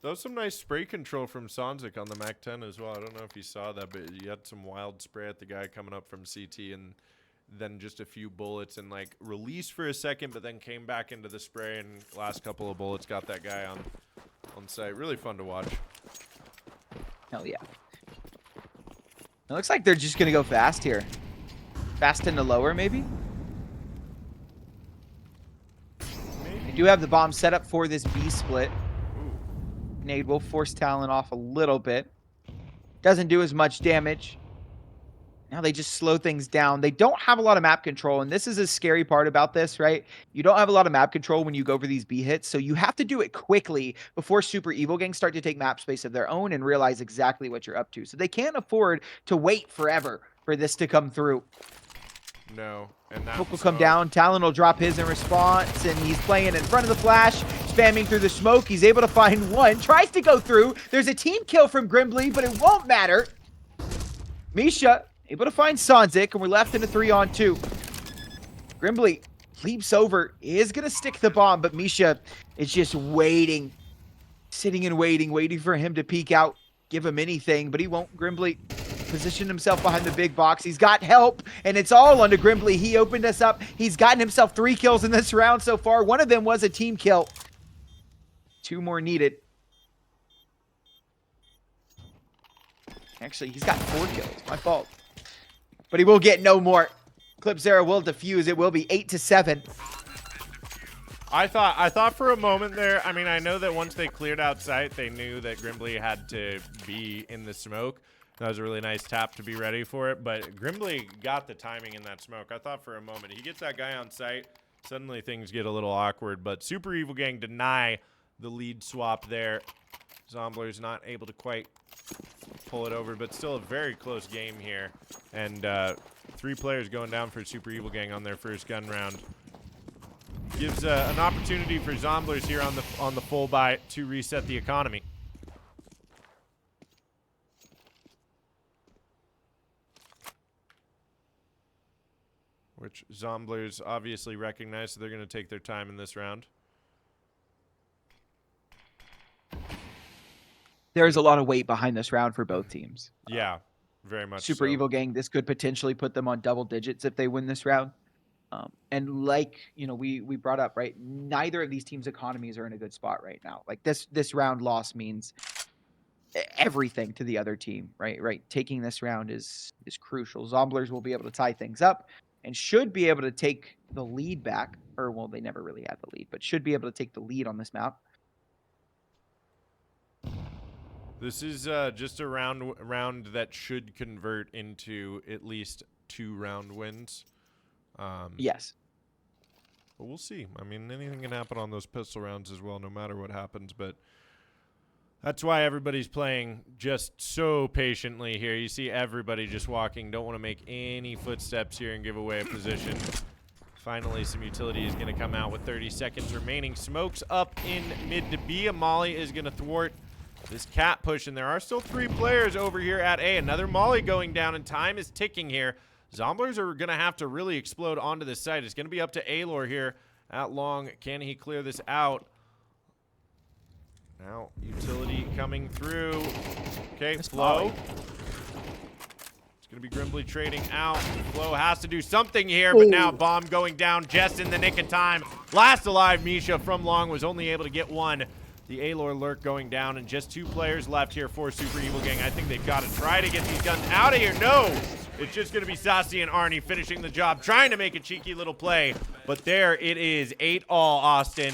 That was some nice spray control from Sanzik on the Mac 10 as well. I don't know if you saw that, but you had some wild spray at the guy coming up from CT, and then just a few bullets and released for a second, but then came back into the spray, and last couple of bullets got that guy on site. Really fun to watch. Hell yeah. It looks like they're just going to go fast here. Fast into lower, maybe? They do have the bomb set up for this B split. Nade will force Talon off a little bit. Doesn't do as much damage. Now they just slow things down. They don't have a lot of map control, and this is a scary part about this, right? You don't have a lot of map control when you go for these B hits, so you have to do it quickly before Super Evil Gang start to take map space of their own and realize exactly what you're up to. So they can't afford to wait forever for this to come through. No. And that Smoke will come down. Talon will drop his in response, and he's playing in front of the flash, spamming through the smoke. He's able to find one. Tries to go through. There's a team kill from Grimbly, but it won't matter. Misha able to find Sanzik, and we're left in a 3-on-2. Grimbly leaps over, is going to stick the bomb, but Misha is just waiting, sitting and waiting for him to peek out, give him anything, but he won't. Grimbly positioned himself behind the big box. He's got help, and it's all onto Grimbly. He opened us up. He's gotten himself 3 kills in this round so far. One of them was a team kill. 2 more needed. Actually, he's got 4 kills. My fault. But he will get no more. Clipzera will defuse. It will be 8-7. I thought for a moment there, I mean, I know that once they cleared out sight, they knew that Grimbly had to be in the smoke. That was a really nice tap to be ready for it, but Grimbly got the timing in that smoke. I thought for a moment, he gets that guy on sight, suddenly things get a little awkward, but Super Evil Gang deny the lead swap there. Zomblers not able to quite pull it over, but still a very close game here. And 3 players going down for Super Evil Gang on their first gun round. Gives an opportunity for Zomblers here on the full buy to reset the economy. Which Zomblers obviously recognize, so they're going to take their time in this round. There's a lot of weight behind this round for both teams. Yeah, very much Super so. Evil Gang, this could potentially put them on double digits if they win this round. And like, you know, we brought up, right, neither of these teams' economies are in a good spot right now. Like this round loss means everything to the other team, right? Taking this round is crucial. Zomblers will be able to tie things up and should be able to take the lead back, or well, they never really had the lead, but should be able to take the lead on this map. This is just a round that should convert into at least 2 round wins. Yes. But we'll see. I mean, anything can happen on those pistol rounds as well, no matter what happens. But that's why everybody's playing just so patiently here. You see everybody just walking, don't want to make any footsteps here and give away a position. Finally, some utility is going to come out with 30 seconds remaining. Smoke's up in mid to B. A Molly is going to thwart this cat push, and there are still 3 players over here at A. Another Molly going down, and time is ticking here. Zomblers are going to have to really explode onto this site. It's going to be up to Alor here at long. Can he clear this out? Now, utility coming through. Okay, Flo. It's going to be Grimbly trading out. Flo has to do something here, but now bomb going down just in the nick of time. Last alive, Misha from long was only able to get 1. The Alor lurk going down, and just 2 players left here for Super Evil Gang. I think they've got to try to get these guns out of here. No! It's just going to be Sassy and Arnie finishing the job, trying to make a cheeky little play. But there it is, 8-all, Austin.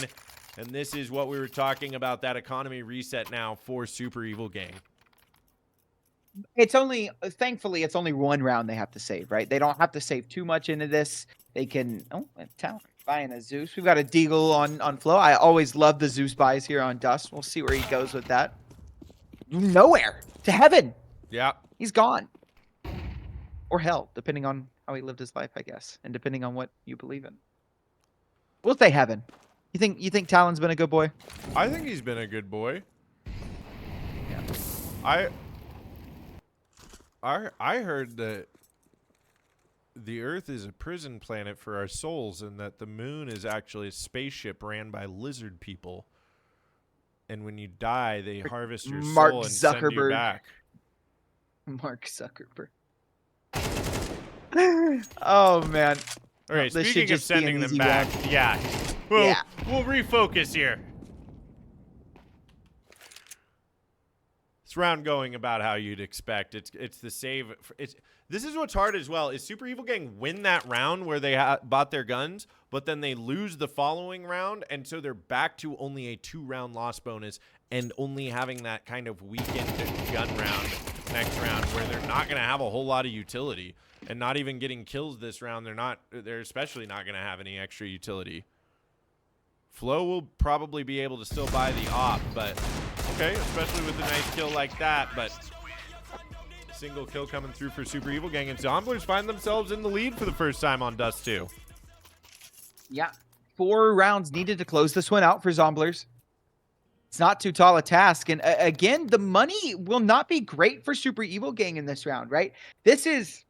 And this is what we were talking about, that economy reset now for Super Evil Gang. It's only, thankfully, it's only 1 round they have to save, right? They don't have to save too much into this. They can, Talon buying a Zeus. We've got a Deagle on Flo. I always love the Zeus buys here on Dust. We'll see where he goes with that. Nowhere. To heaven. Yeah. He's gone. Or hell, depending on how he lived his life, I guess. And depending on what you believe in. We'll say heaven. You think Talon's been a good boy? I think he's been a good boy. Yeah. I heard that the Earth is a prison planet for our souls, and that the moon is actually a spaceship ran by lizard people. And when you die, they harvest your Mark soul and send you Zuckerberg. back. Mark Zuckerberg. Oh man. All right, This should speaking of just be an sending them easy back, round. yeah. We'll refocus here. This round going about how you'd expect. It's the save. This is what's hard as well. Is Super Evil Gang win that round where they bought their guns, but then they lose the following round, and so they're back to only a 2-round loss bonus and only having that kind of weakened gun round next round where they're not going to have a whole lot of utility, and not even getting kills this round. They're especially not going to have any extra utility. Flo will probably be able to still buy the op, but okay, especially with a nice kill like that. But single kill coming through for Super Evil Gang, and Zomblers find themselves in the lead for the first time on Dust 2. Yeah, 4 rounds needed to close this one out for Zomblers. It's not too tall a task. And again, the money will not be great for Super Evil Gang in this round, right? This is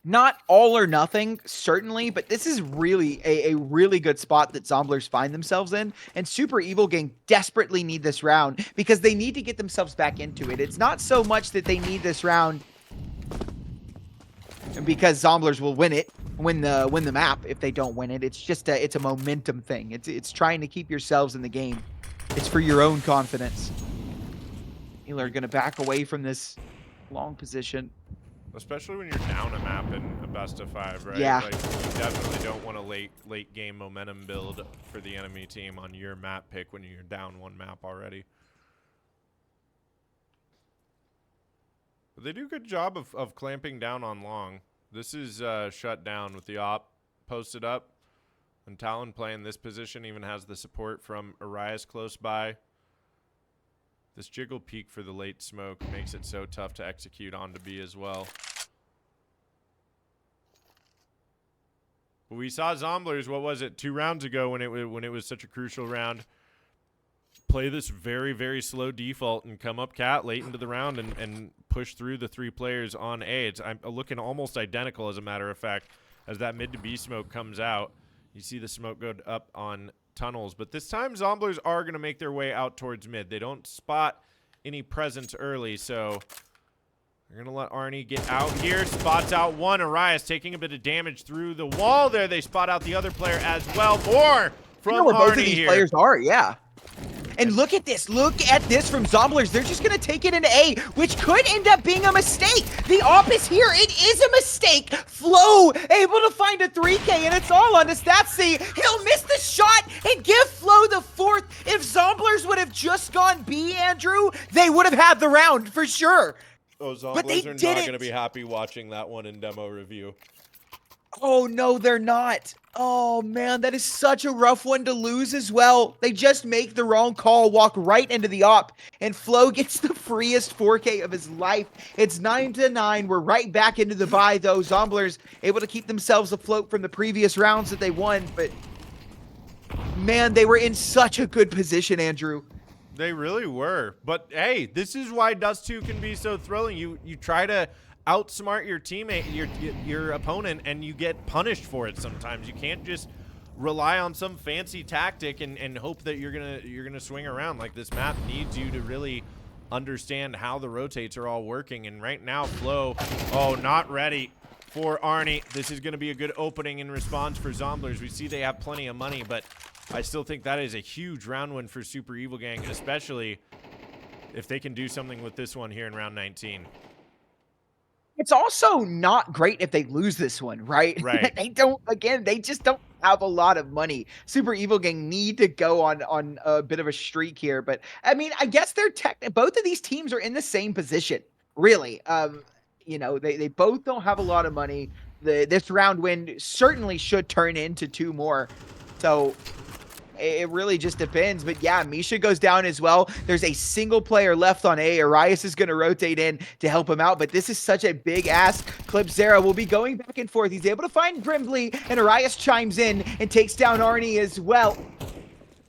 not all or nothing, certainly, but this is really a really good spot that Zomblers find themselves in. And Super Evil Gang desperately need this round because they need to get themselves back into it. It's not so much that they need this round because Zomblers will win the map if they don't win it. It's just it's a momentum thing. It's trying to keep yourselves in the game. It's for your own confidence. Healer gonna back away from this long position. Especially when you're down a map in a best of 5, right? Yeah. Like, you definitely don't want a late game momentum build for the enemy team on your map pick when you're down 1 map already. But they do a good job of clamping down on long. This is shut down with the op posted up. And Talon playing this position even has the support from Arias close by. This jiggle peek for the late smoke makes it so tough to execute onto B as well. But we saw Zomblers, what was it, 2 rounds ago when it was such a crucial round, play this very, very slow default and come up cat late into the round and push through the 3 players on A. I'm looking almost identical, as a matter of fact, as that mid to B smoke comes out. You see the smoke go up on tunnels, but this time Zomblers are going to make their way out towards mid. They don't spot any presence early, so they're going to let Arnie get out here. Spots out one. Arias taking a bit of damage through the wall there. They spot out the other player as well. More from where both Arnie of these here. players are, yeah. And look at this. Look at this from Zomblers. They're just going to take it into A, which could end up being a mistake. The op is here. It is a mistake. Flo able to find a 3K, and it's all on to Statsy. He'll miss the shot and give Flo the 4th. If Zomblers would have just gone B, Andrew, they would have had the round for sure. Oh, Zomblers But they are not didn't. going to be happy watching that one in demo review. Oh, no, they're not. Oh, man, that is such a rough one to lose as well. They just make the wrong call, walk right into the op, and Flo gets the freest 4K of his life. It's 9-9. We're right back into the bye, though. Zomblers able to keep themselves afloat from the previous rounds that they won, but, man, they were in such a good position, Andrew. They really were. But, hey, this is why Dust 2 can be so thrilling. You try to outsmart your teammate, your opponent, and you get punished for it sometimes. You can't just rely on some fancy tactic and hope that you're gonna swing around. Like, this map needs you to really understand how the rotates are all working. And right now, Flo, not ready for Arnie. This is gonna be a good opening in response for Zomblers. We see they have plenty of money, but I still think that is a huge round win for Super Evil Gang, especially if they can do something with this one here in round 19. It's also not great if they lose this one, right? Right. They just don't have a lot of money. Super Evil Gang need to go on a bit of a streak here, but I mean, I guess both of these teams are in the same position, really. You know, they both don't have a lot of money. This round win certainly should turn into 2 more. So it really just depends. But yeah, Misha goes down as well. There's a single player left on A. Arias is going to rotate in to help him out. But this is such a big ask. Clipzera will be going back and forth. He's able to find Brimley, and Arias chimes in and takes down Arnie as well.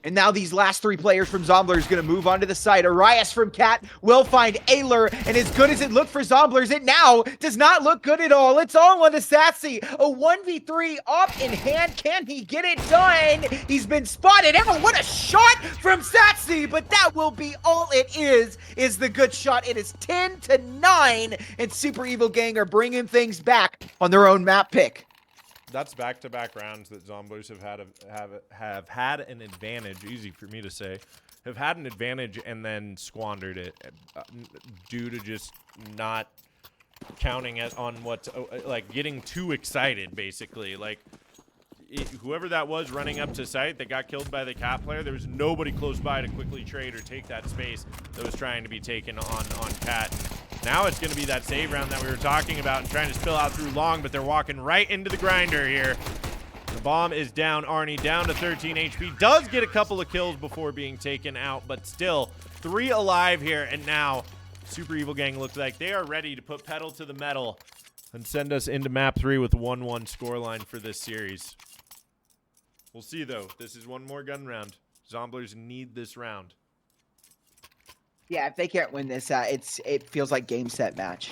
And now these last 3 players from Zomblers going to move on to the side. Arias from Cat will find Ayler, and as good as it looked for Zomblers, it now does not look good at all. It's all on to Satsy. A 1v3 op in hand. Can he get it done? He's been spotted out. What a shot from Satsy, but that will be all it is the good shot. It is 10-9, and Super Evil Gang are bringing things back on their own map pick. That's back-to-back rounds that Zomblers have had an advantage. Easy for me to say. Have had an advantage and then squandered it due to just not counting on what, like, getting too excited, basically. Like, whoever that was running up to site that got killed by the Cat player, there was nobody close by to quickly trade or take that space that was trying to be taken on Cat. Now it's going to be that save round that we were talking about and trying to spill out through long, but they're walking right into the grinder here. The bomb is down. Arnie down to 13 HP. Does get a couple of kills before being taken out, but still 3 alive here. And now Super Evil Gang looks like they are ready to put pedal to the metal and send us into map 3 with a 1-1 scoreline for this series. We'll see, though. This is one more gun round. Zomblers need this round. Yeah, if they can't win this, it feels like game set match.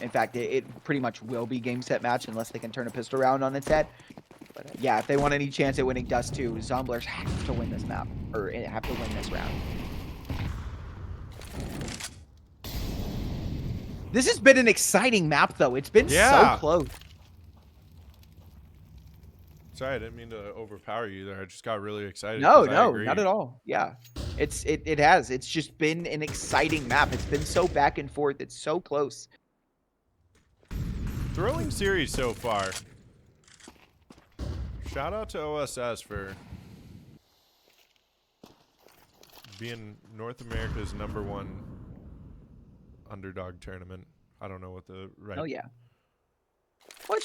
In fact, it pretty much will be game set match unless they can turn a pistol round on its head. But yeah, if they want any chance at winning Dust 2, Zomblers have to win this map, or have to win this round. This has been an exciting map, though. It's been so close. Sorry, I didn't mean to overpower you there. I just got really excited. No, not at all. Yeah, it has. It's just been an exciting map. It's been so back and forth. It's so close. Thrilling series so far. Shout out to OSS for being North America's #1 underdog tournament. I don't know what the right. Oh yeah. Well,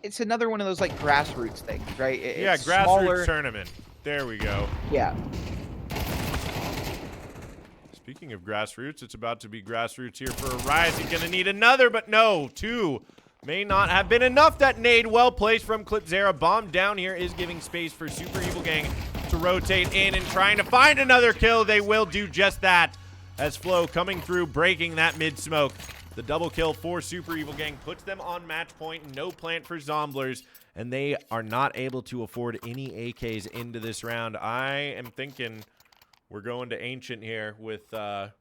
it's another one of those like grassroots things, right? It's grassroots smaller tournament. There we go. Yeah. Speaking of grassroots, it's about to be grassroots here for a Rise. He's gonna need another, but no, 2 may not have been enough. That nade well placed from Clitzera. Bomb down here is giving space for Super Evil Gang to rotate in and trying to find another kill. They will do just that as Flow coming through, breaking that mid smoke. The double kill for Super Evil Gang puts them on match point. No plant for Zomblers, and they are not able to afford any AKs into this round. I am thinking we're going to Ancient here with 1-1,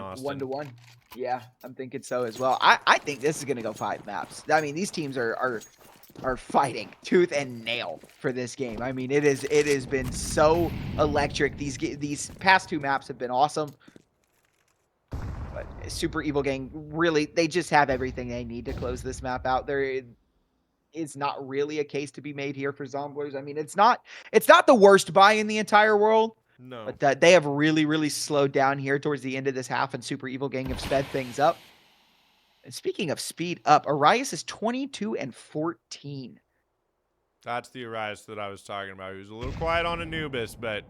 Austin. 1-1. Yeah, I'm thinking so as well. I think this is gonna go 5 maps. I mean, these teams are fighting tooth and nail for this game. I mean, it has been so electric. These past 2 maps have been awesome. But Super Evil Gang, really, they just have everything they need to close this map out. There is not really a case to be made here for Zomblers. I mean, it's not the worst buy in the entire world. No. But they have really, really slowed down here towards the end of this half, and Super Evil Gang have sped things up. And speaking of speed up, Arias is 22-14. That's the Arias that I was talking about. He was a little quiet on Anubis, but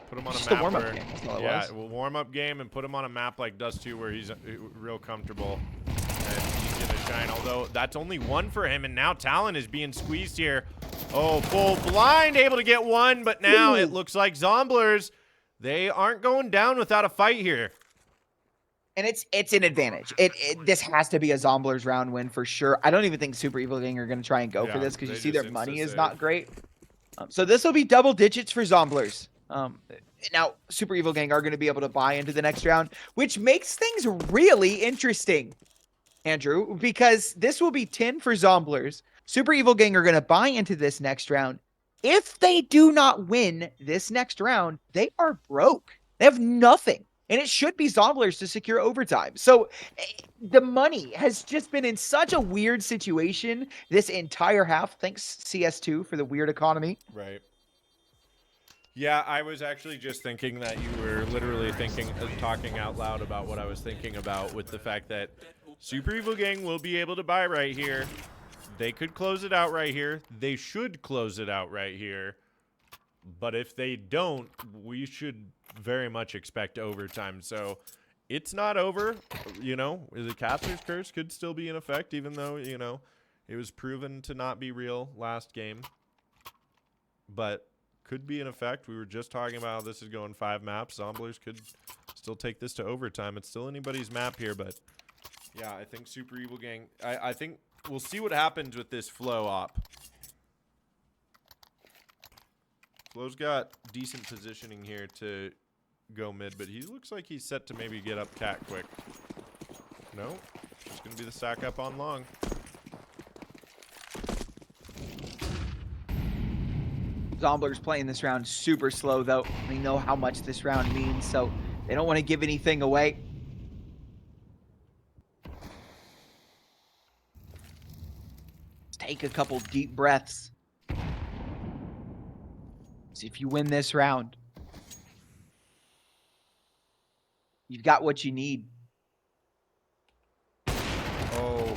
put him on Just a map a warm-up where, game. That's all it yeah, was. we'll warm-up game and put him on a map like Dust 2 where he's real comfortable. And he's going to shine, although that's only 1 for him, and now Talon is being squeezed here. Oh, full blind, able to get 1, but now it looks like Zomblers, they aren't going down without a fight here. And it's an advantage. This has to be a Zomblers round win for sure. I don't even think Super Evil Gang are going to try and go for this because you see their money is not great. So this will be double digits for Zomblers. Now, Super Evil Gang are going to be able to buy into the next round, which makes things really interesting, Andrew, because this will be 10 for Zomblers. Super Evil Gang are going to buy into this next round. If they do not win this next round, they are broke. They have nothing. And it should be Zomblers to secure overtime. So the money has just been in such a weird situation this entire half. Thanks, CS2, for the weird economy. Right. Yeah, I was actually just thinking that you were literally talking out loud about what I was thinking about with the fact that Super Evil Gang will be able to buy right here. They could close it out right here. They should close it out right here. But if they don't, we should very much expect overtime. So it's not over. You know, the Caster's Curse could still be in effect, even though, you know, it was proven to not be real last game. But could be in effect. We were just talking about how this is going 5 maps. Zomblers could still take this to overtime. It's still anybody's map here, but yeah, I think Super Evil Gang, I think we'll see what happens with this Flow op. Flow's got decent positioning here to go mid, but he looks like he's set to maybe get up cat quick. No, just going to be the stack up on long. Zomblers playing this round super slow, though. They know how much this round means, so they don't want to give anything away. Just take a couple deep breaths. See if you win this round, you've got what you need. Oh.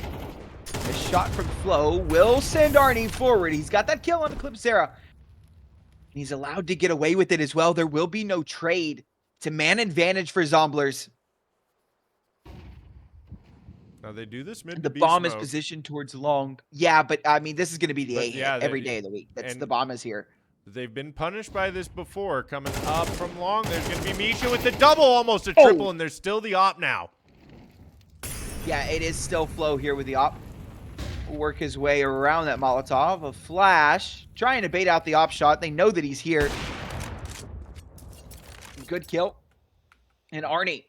A shot from Flow will send Arnie forward. He's got that kill on the Clipsera. He's allowed to get away with it as well. There will be no trade. It's a man advantage for Zomblers. Now they do this mid The to B bomb is smoke. positioned towards long. Yeah, but I mean, this is going to be the But A hit yeah, every day of the week. That's and the bomb is here. they've been punished by this before. Coming up from long, there's going to be Misha with the double, almost a triple, and there's still the op now. Yeah, it is still Flow here with the op. Will work his way around that Molotov. A flash, trying to bait out the op shot. They know that he's here. Good kill. And Arnie,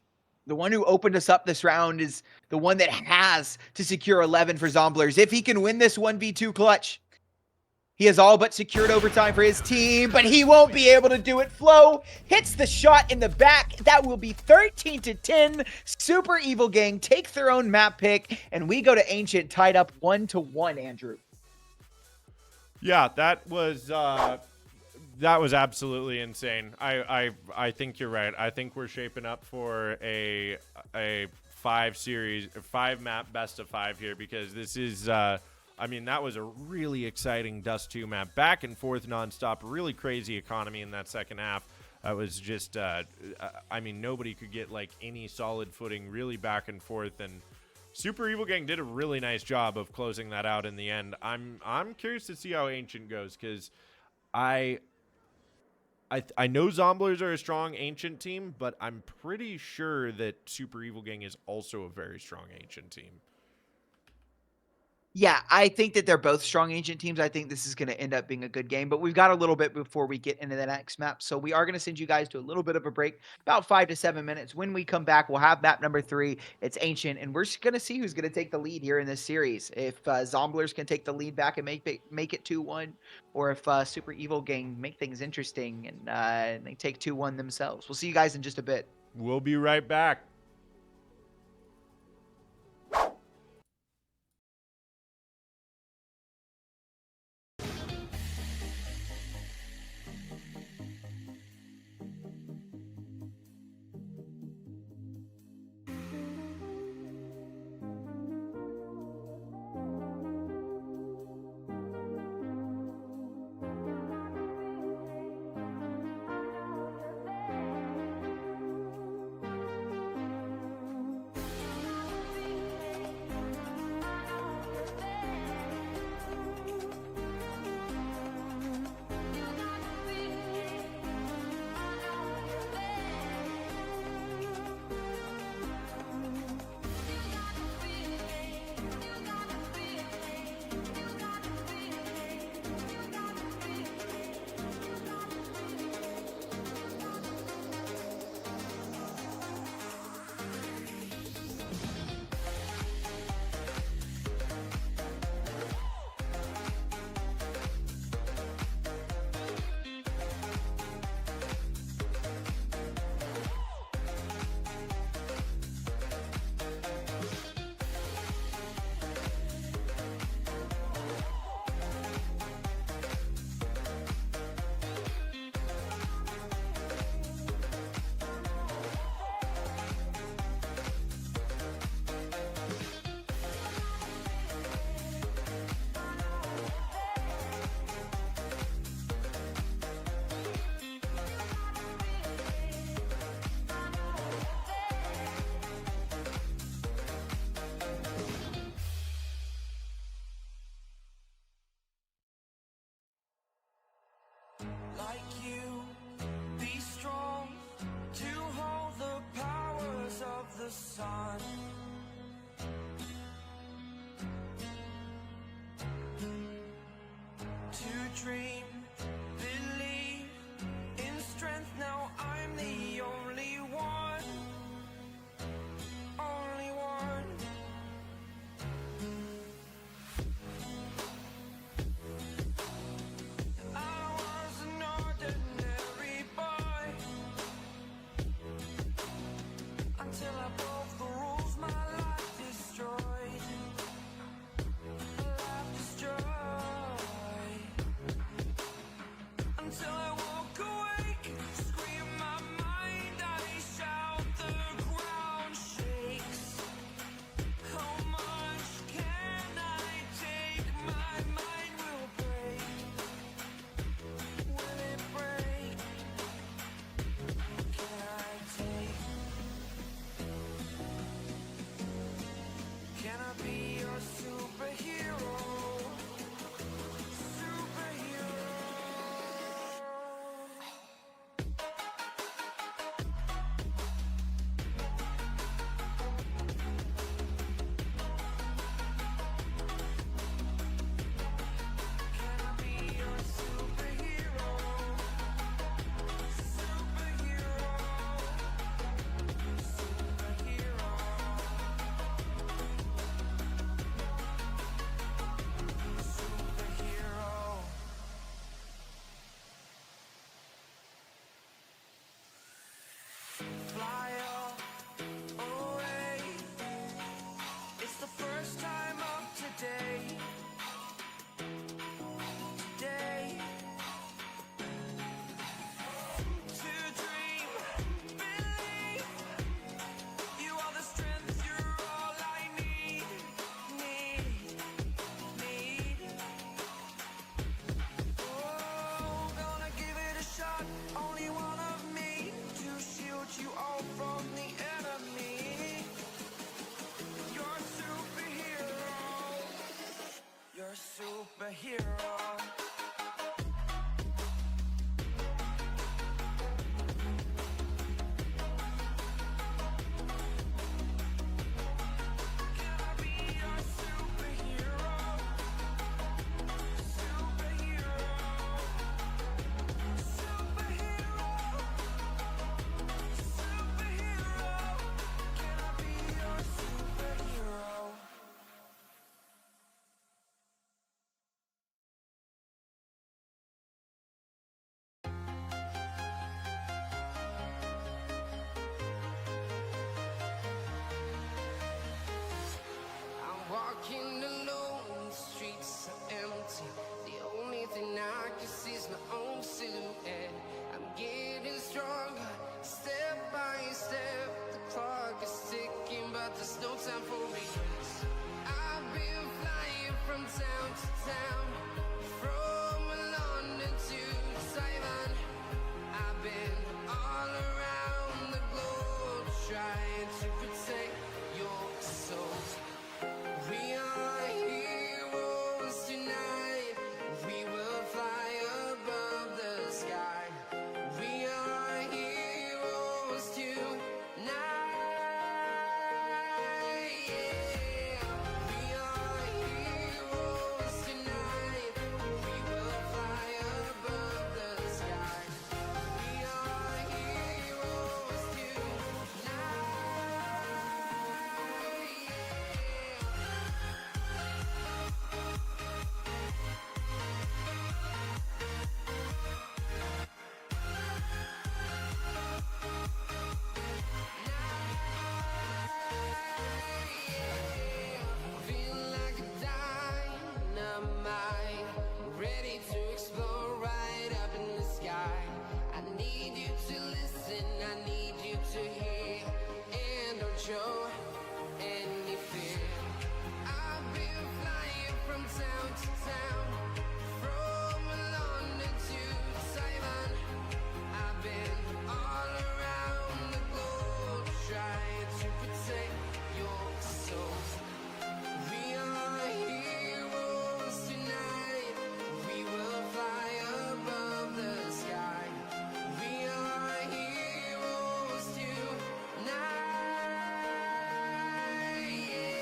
the one who opened us up this round, is the one that has to secure 11 for Zomblers. If he can win this 1v2 clutch, he has all but secured overtime for his team, but he won't be able to do it. Flow hits the shot in the back. That will be 13-10. Super Evil Gang take their own map pick, and we go to Ancient tied up 1-1, Andrew. Yeah, that was absolutely insane. I think you're right. I think we're shaping up for a 5 map best of 5 here, because this is I mean, that was a really exciting Dust 2 map. Back and forth nonstop. Really crazy economy in that second half. It was just, I mean, nobody could get, like, any solid footing, really back and forth. And Super Evil Gang did a really nice job of closing that out in the end. I'm curious to see how Ancient goes, because I know Zomblers are a strong Ancient team, but I'm pretty sure that Super Evil Gang is also a very strong Ancient team. Yeah, I think that they're both strong Ancient teams. I think this is going to end up being a good game, but we've got a little bit before we get into the next map. So we are going to send you guys to a little bit of a break, about 5 to 7 minutes. When we come back, we'll have map number 3. It's Ancient, and we're going to see who's going to take the lead here in this series. If Zomblers can take the lead back and make it 2-1, or if Super Evil Gang make things interesting and they take 2-1 themselves. We'll see you guys in just a bit. We'll be right back. heart, there's no time for regrets. I've been flying from town to town, from London to Taiwan. I've been all around the globe trying to protect your soul. We are heroes tonight. We will fly above the sky. We are heroes tonight. Yeah. We are heroes tonight. We will fly above the sky. We are heroes tonight. Feel like a dynamite, ready to explode right up in the sky. I need you to listen, I need you to hear, and don't show any fear. I've been flying from town to town, from London to Taiwan. I've been all around the globe trying to protect your soul. We are heroes tonight. We will fly above the sky. We are heroes tonight. Yeah.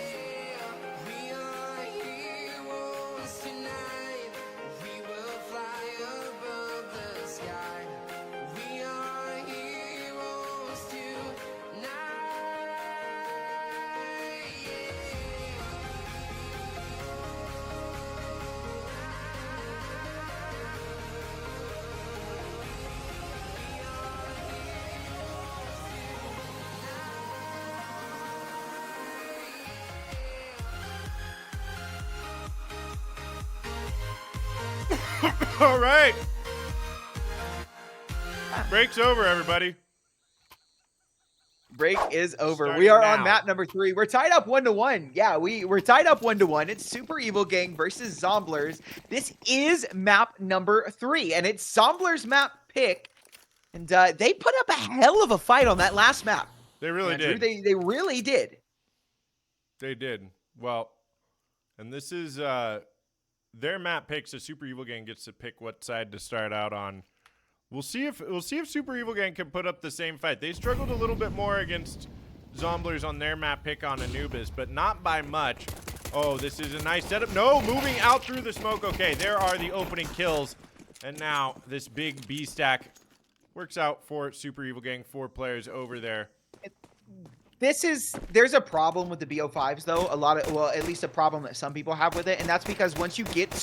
We are heroes tonight. We will fly above the sky. We are heroes tonight. Yeah. All right. Break's over, everybody. Break is over. Starting We are now. on map number 3. We're tied up 1-1. Yeah, we're tied up 1-1. It's Super Evil Gang versus Zomblers. This is map number 3, and it's Zomblers' map pick. And they put up a hell of a fight on that last map. They really Andrew. did. They really did. They did. Well, and this is their map picks. A Super Evil Gang gets to pick what side to start out on. We'll see if Super Evil Gang can put up the same fight. They struggled a little bit more against Zomblers on their map pick on Anubis, but not by much. Oh, this is a nice setup. No, moving out through the smoke. Okay, there are the opening kills. And now this big B stack works out for Super Evil Gang. 4 players over there. There's a problem with the BO5s though. At least a problem that some people have with it, and that's because once you get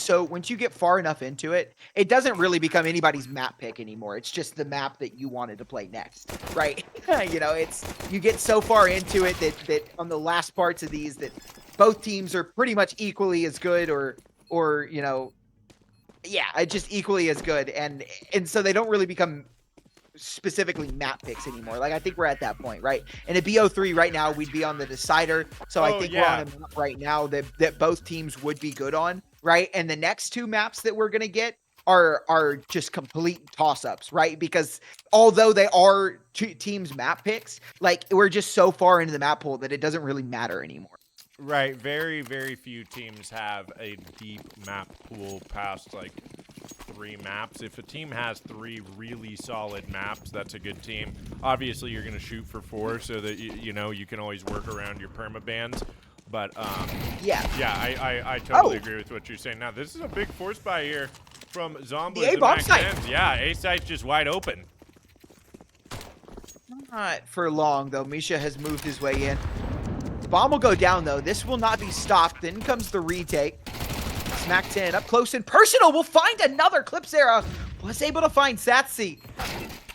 far enough into it, it doesn't really become anybody's map pick anymore. It's just the map that you wanted to play next, right? You know, you get so far into it that on the last parts of these that both teams are pretty much equally as good or you know, yeah, just equally as good, and so they don't really become specifically map picks anymore. Like, I think we're at that point, right? In a BO3 right now, we'd be on the decider. So I think we're on a map right now that both teams would be good on, right? And the next 2 maps that we're gonna get are just complete toss-ups, right? Because although they are 2 teams map picks, like, we're just so far into the map pool that it doesn't really matter anymore. Right. Very, very few teams have a deep map pool past like 3 maps. If a team has 3 really solid maps, that's a good team. Obviously, you're going to shoot for 4 so that you know you can always work around your permabans. But yeah, I totally agree with what you're saying. Now this is a big force buy here from Zomblers. The A-bomb site. Yeah, A site's just wide open. Not for long though. Misha has moved his way in. The bomb will go down though. This will not be stopped. Then comes the retake. Smack 10 up close and personal. We'll find another Clips era. Was able to find Satsi.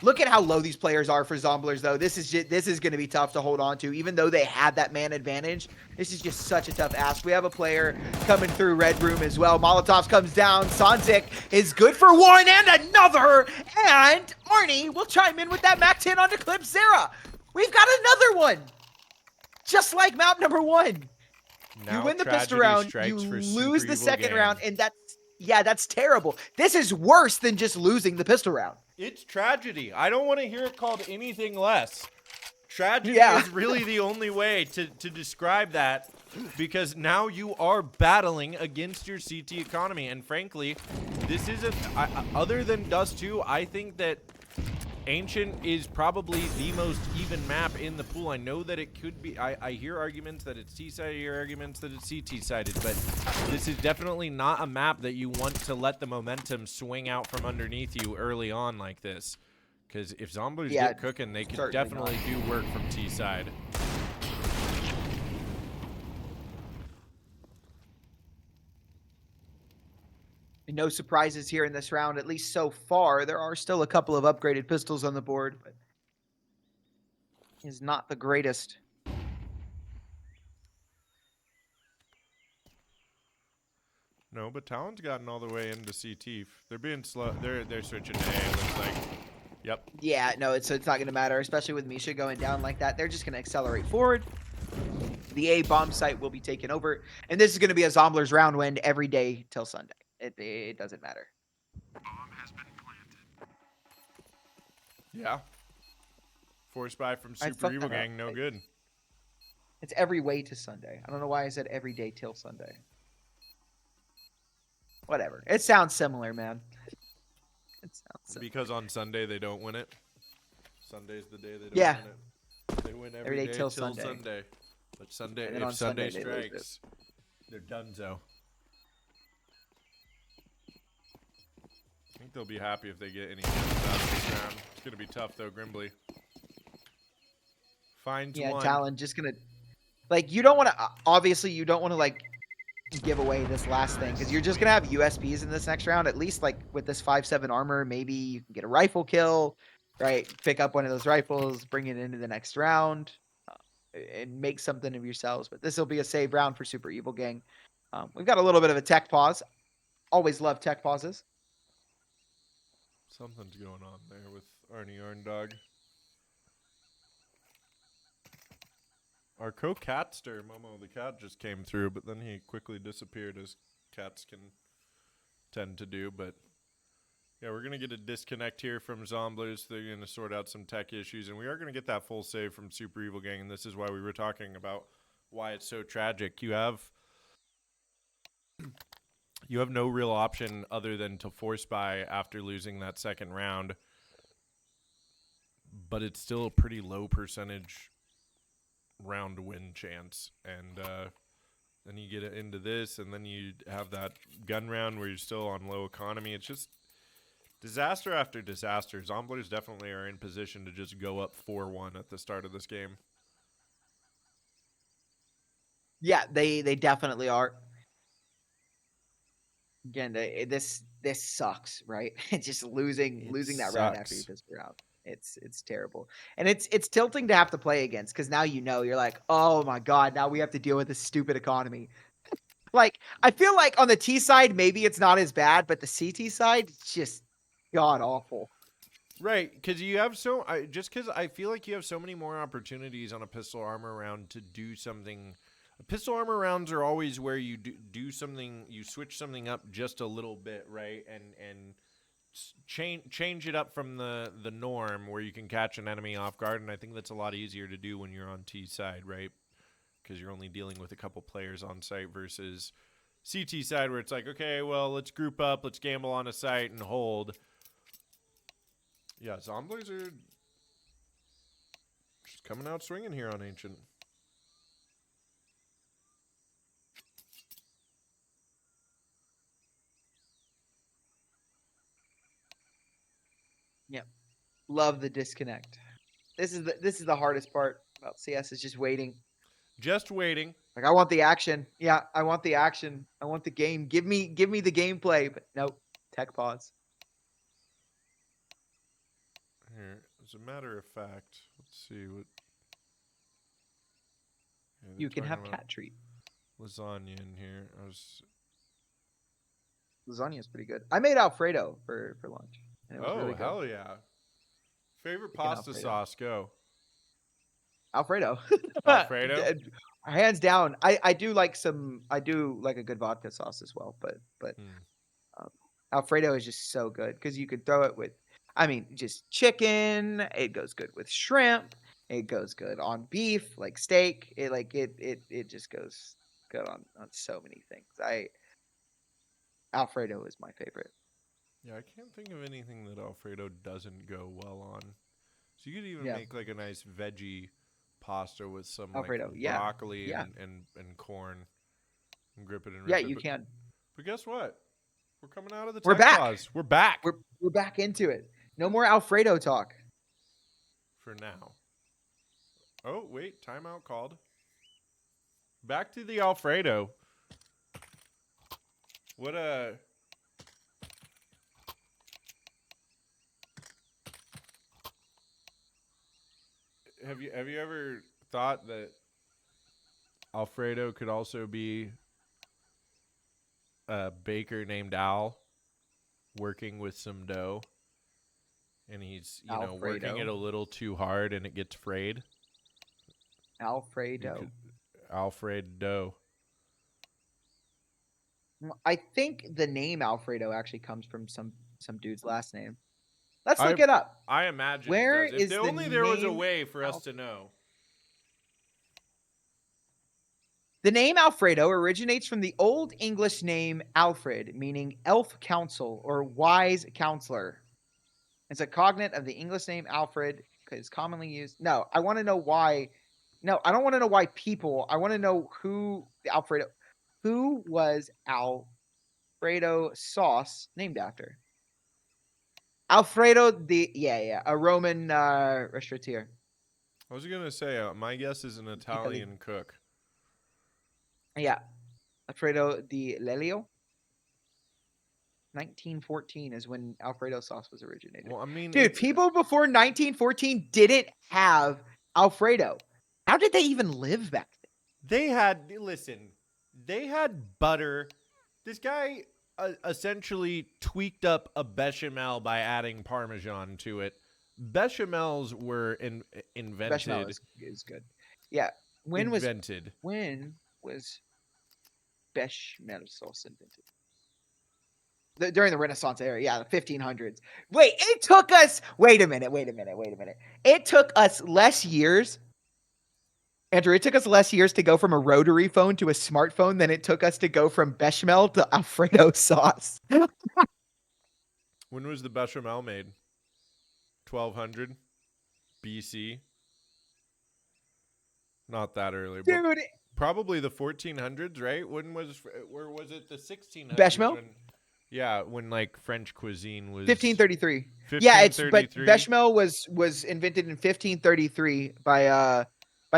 Look at how low these players are for Zomblers, though. This is going to be tough to hold on to, even though they had that man advantage. This is just such a tough ask. We have a player coming through Red Room as well. Molotovs comes down. Sanzik is good for 1 and another. And Arnie will chime in with that Mac 10 onto Clip Zera. We've got another one. just like map number 1. Now You win the pistol tragedy round, you strikes for lose Super the Evil second Gang. round, and that's terrible. This is worse than just losing the pistol round. It's tragedy. I don't want to hear it called anything less. Tragedy Yeah. is really the only way to describe that, because now you are battling against your CT economy. And frankly, this is other than Dust 2, I think that Ancient is probably the most even map in the pool. I know that it could be, I hear arguments that it's T-sided, I hear arguments that it's CT-sided, but this is definitely not a map that you want to let the momentum swing out from underneath you early on like this. Because if Zomblers get cooking, they could definitely do work from T-side. No surprises here in this round, at least so far. There are still a couple of upgraded pistols on the board, but is not the greatest. No, but Talon's gotten all the way into CT. They're being slow. They're switching to A, it looks like. Yep. Yeah, no, it's not going to matter, especially with Misha going down like that. They're just going to accelerate forward. The A bomb site will be taken over, and this is going to be a Zomblers round win every day till Sunday. It doesn't matter. Yeah. Force buy from Super Evil Gang, no good. It's every way to Sunday. I don't know why I said every day till Sunday. Whatever. It sounds similar, man. It sounds similar. Because on Sunday they don't win it. Sunday's the day they don't Yeah. win it. They win every day till Sunday. But Sunday, if Sunday strikes, they're donezo. I think they'll be happy if they get any kills out of this round. It's going to be tough, though, Grimbley. Finds one. Yeah, Talon just going to... Like, you don't want to... Obviously, you don't want to, like, give away this last thing, because you're just going to have USPs in this next round. At least, like, with this 5-7 armor, maybe you can get a rifle kill, right? Pick up one of those rifles, bring it into the next round, and make something of yourselves. But this will be a save round for Super Evil Gang. We've got a little bit of a tech pause. Always love tech pauses. Something's going on there with Arnie Arndog. Our co-catster, Momo the cat, just came through, but then he quickly disappeared, as cats can tend to do. But yeah, we're going to get a disconnect here from Zomblers. They're going to sort out some tech issues, and we are going to get that full save from Super Evil Gang, and this is why we were talking about why it's so tragic. You have no real option other than to force buy after losing that second round, but it's still a pretty low percentage round win chance. And then you get into this, and then you have that gun round where you're still on low economy. It's just disaster after disaster. Zomblers definitely are in position to just go up 4-1 at the start of this game. Yeah, they definitely are. Again, this sucks, right? It's just losing that round after you pistol round. It's terrible, and it's tilting to have to play against, because now you're like, oh my god, now we have to deal with this stupid economy. Like, I feel like on the T side maybe it's not as bad, but the CT side, it's just god awful. Right, because you have just because I feel like you have so many more opportunities on a pistol armor round to do something. Pistol armor rounds are always where you do something, you switch something up just a little bit, right, and change it up from the norm where you can catch an enemy off guard. And I think that's a lot easier to do when you're on T side, right? Because you're only dealing with a couple players on site versus CT side, where it's like, okay, well, let's group up, let's gamble on a site and hold. Yeah, Zomblers are just coming out swinging here on Ancient. Yep. Love the disconnect. This is the hardest part about CS, is just waiting. Just waiting. Like, I want the action. Yeah, I want the action. I want the game. Give me the gameplay. But nope. Tech pause. Here, as a matter of fact, let's see what. Yeah, You can have cat treat. Lasagna in here. Lasagna is pretty good. I made Alfredo for lunch. And it was really good. Hell yeah! Favorite pasta sauce? Go. Alfredo. Alfredo? Hands down. I do like a good vodka sauce as well, but Hmm. um, Alfredo is just so good because you could throw it with, I mean, just chicken. It goes good with shrimp. It goes good on beef, like steak. It just goes good on so many things. Alfredo is my favorite. Yeah, I can't think of anything that Alfredo doesn't go well on. So you could even Yeah, make like a nice veggie pasta with some like Alfredo. Yeah, broccoli yeah, and corn and grip it and yeah. rip it. You can. But guess what? We're coming out of the We're tech back. pause. We're back We're back into it. No more Alfredo talk. for now. Oh, wait, timeout called. Back to the Alfredo. What have you ever thought that Alfredo could also be a baker named Al working with some dough and he's, working it Alfredo. a little too hard and it gets frayed? You Alfredo. could Alfred dough. I think the name Alfredo actually comes from some dude's last name. Let's I look it up. I imagine it Where does. If is the only there was a name? way for us Al- to know. the name Alfredo originates from the Old English name Alfred, meaning elf counsel or wise counselor. It's a cognate of the English name Alfred, because commonly used. No, I want to know why. No, I don't want to know why people. I want to know who Alfredo, who was Alfredo sauce named after. Alfredo a Roman restaurateur. I was gonna say, my guess is an Italy. Italian cook. Yeah, Alfredo di Lelio. 1914 is when Alfredo sauce was originated. Well, I mean, Dude, people before 1914 didn't have Alfredo. How did they even live back then? they had butter. This guy essentially tweaked up a bechamel by adding parmesan to it. Bechamels were Bechamel invented. is good. Yeah. Invented. When was bechamel sauce invented? During the Renaissance era, yeah, the 1500s. Wait, it took us. Wait a minute. It took us less years. Andrew, it took us less years to go from a rotary phone to a smartphone than it took us to go from bechamel to Alfredo sauce. When was the bechamel made? 1200 BC. Not that early, but Dude, probably the 1400s, right? Where was it the 1600s? bechamel? When like French cuisine was 1533. Yeah, but 1533. bechamel was invented in 1533 by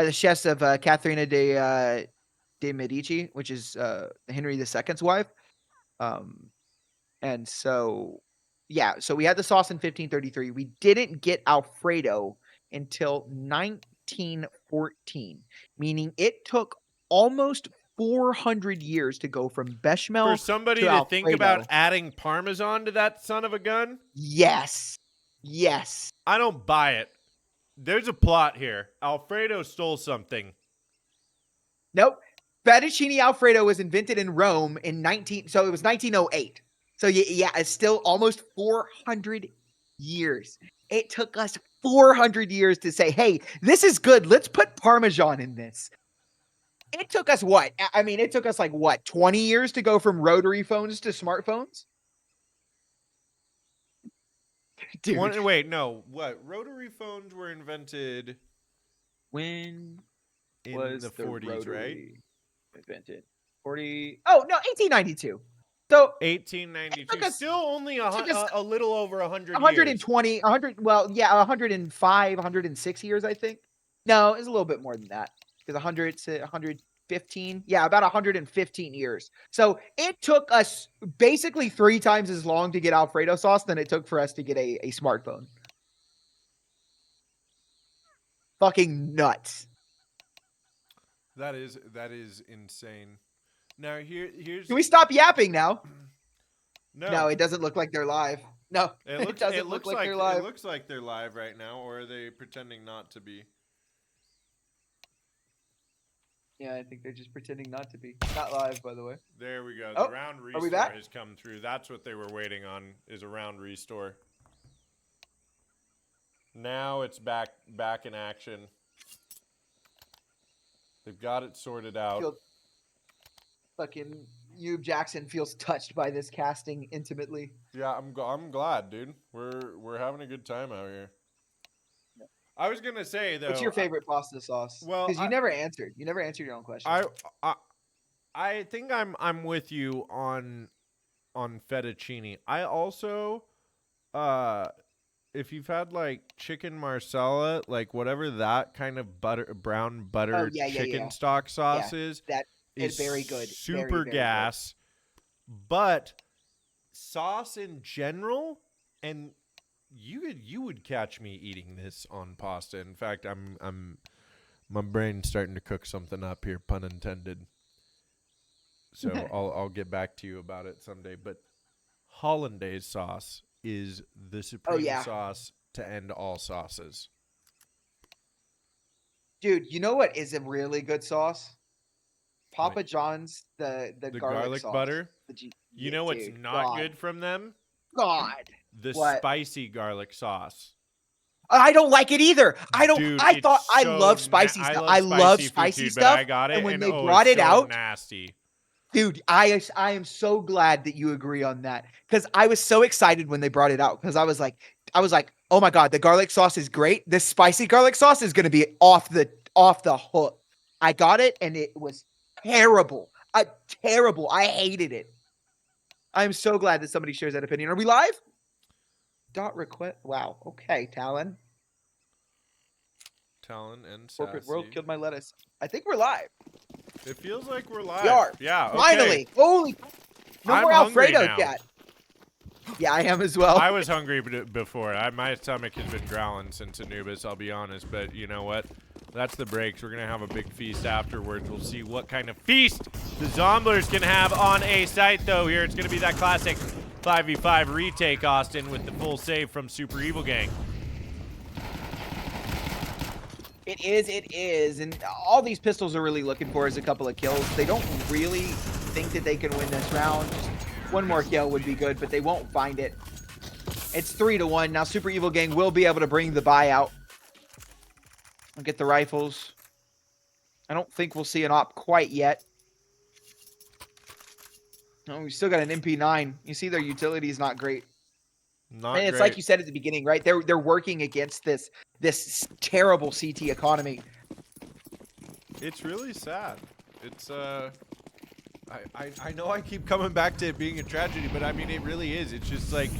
the chefs of Catherine de Medici, which is Henry II's wife. And so yeah, so we had the sauce in 1533. We didn't get Alfredo until 1914, meaning it took almost 400 years to go from For bechamel somebody to to think about Alfredo. adding parmesan to that son of a gun, Yes. Yes. I don't buy it. There's a plot here. Alfredo stole something. Nope. Fettuccine Alfredo was invented in Rome in 19 so it was 1908. So yeah, it's still almost 400 years. It took us 400 years to say, "Hey, this is good. Let's put parmesan in this." It took us what? I mean, it took us like what, 20 years to go from rotary phones to smartphones? Dude, Wait, no. What? Rotary phones were invented when in the was the 40s, right? rotary invented? 40. Oh, no, 1892. So, it took 1892. us Still only took us a little over 100 years. 120, 100, well, yeah, 105, 106 years, I think. No, it's a little bit more than that because 100 to 115. Yeah, about 115 years. So it took us basically 3 times as long to get Alfredo sauce than it took for us to get a smartphone. Fucking nuts. That is insane. Now here's Can we stop yapping now? no. No, it doesn't look like they're live. No, it doesn't look like they're live. It looks like they're live right now, or are they pretending not to be? Yeah, I think they're just pretending not to be. Not live, by the way. There we go. Oh, The round are we restore back? has come through. That's what they were waiting on, is a round restore. Now it's back in action. They've got it sorted out. Fucking Hugh Jackson feels touched by this casting intimately. Yeah, I'm glad, dude. We're having a good time out here. I was gonna say though. What's your favorite pasta sauce? Well, Because you never answered. You never answered your own question. I think I'm with you on fettuccine. I also, if you've had like chicken marsala, like whatever that kind of brown butter chicken stock sauce is, that is very good. Super very, very gas, but sauce in general, and you would catch me eating this on pasta. In fact, my brain's starting to cook something up here, pun intended. So I'll get back to you about it someday. But hollandaise sauce is the supreme sauce to end all sauces. Dude, you know what is a really good sauce? Papa John's, the garlic sauce. butter. You know what's not good from them? God. The spicy garlic sauce. I don't like it either. I don't. Dude, I love spicy stuff. I love spicy stuff. But I got it, and when they it's brought it so out, nasty. Dude, I am so glad that you agree on that, because I was so excited when they brought it out, because I was like, oh my god, the garlic sauce is great. This spicy garlic sauce is going to be off the hook. I got it, and it was terrible. Terrible. I hated it. I'm so glad that somebody shares that opinion. Are we live? Dot request. Wow. Okay, Talon. Talon and Sassy. Corporate world killed my lettuce. I think we're live. It feels like we're live. We are. Yeah. Okay. Finally. Holy. No more Alfredo now. yet. Yeah, I am as well. I was hungry before. My stomach has been growling since Anubis, I'll be honest. But you know what? That's the breaks. We're going to have a big feast afterwards. We'll see what kind of feast the Zomblers can have on a site, though. Here, it's going to be that classic 5v5 retake, Austin, with the full save from Super Evil Gang. It is. And all these pistols are really looking for is a couple of kills. They don't really think that they can win this round. Just one more kill would be good, but they won't find it. It's 3-1. Now Super Evil Gang will be able to bring the buyout. I'll get the rifles. I don't think we'll see an op quite yet. No, we still got an MP9. You see their utility is not great. Not and it's great. like you said at the beginning, right? They're working against this terrible CT economy. It's really sad. It's I know I keep coming back to it being a tragedy, but I mean it really is. It's just like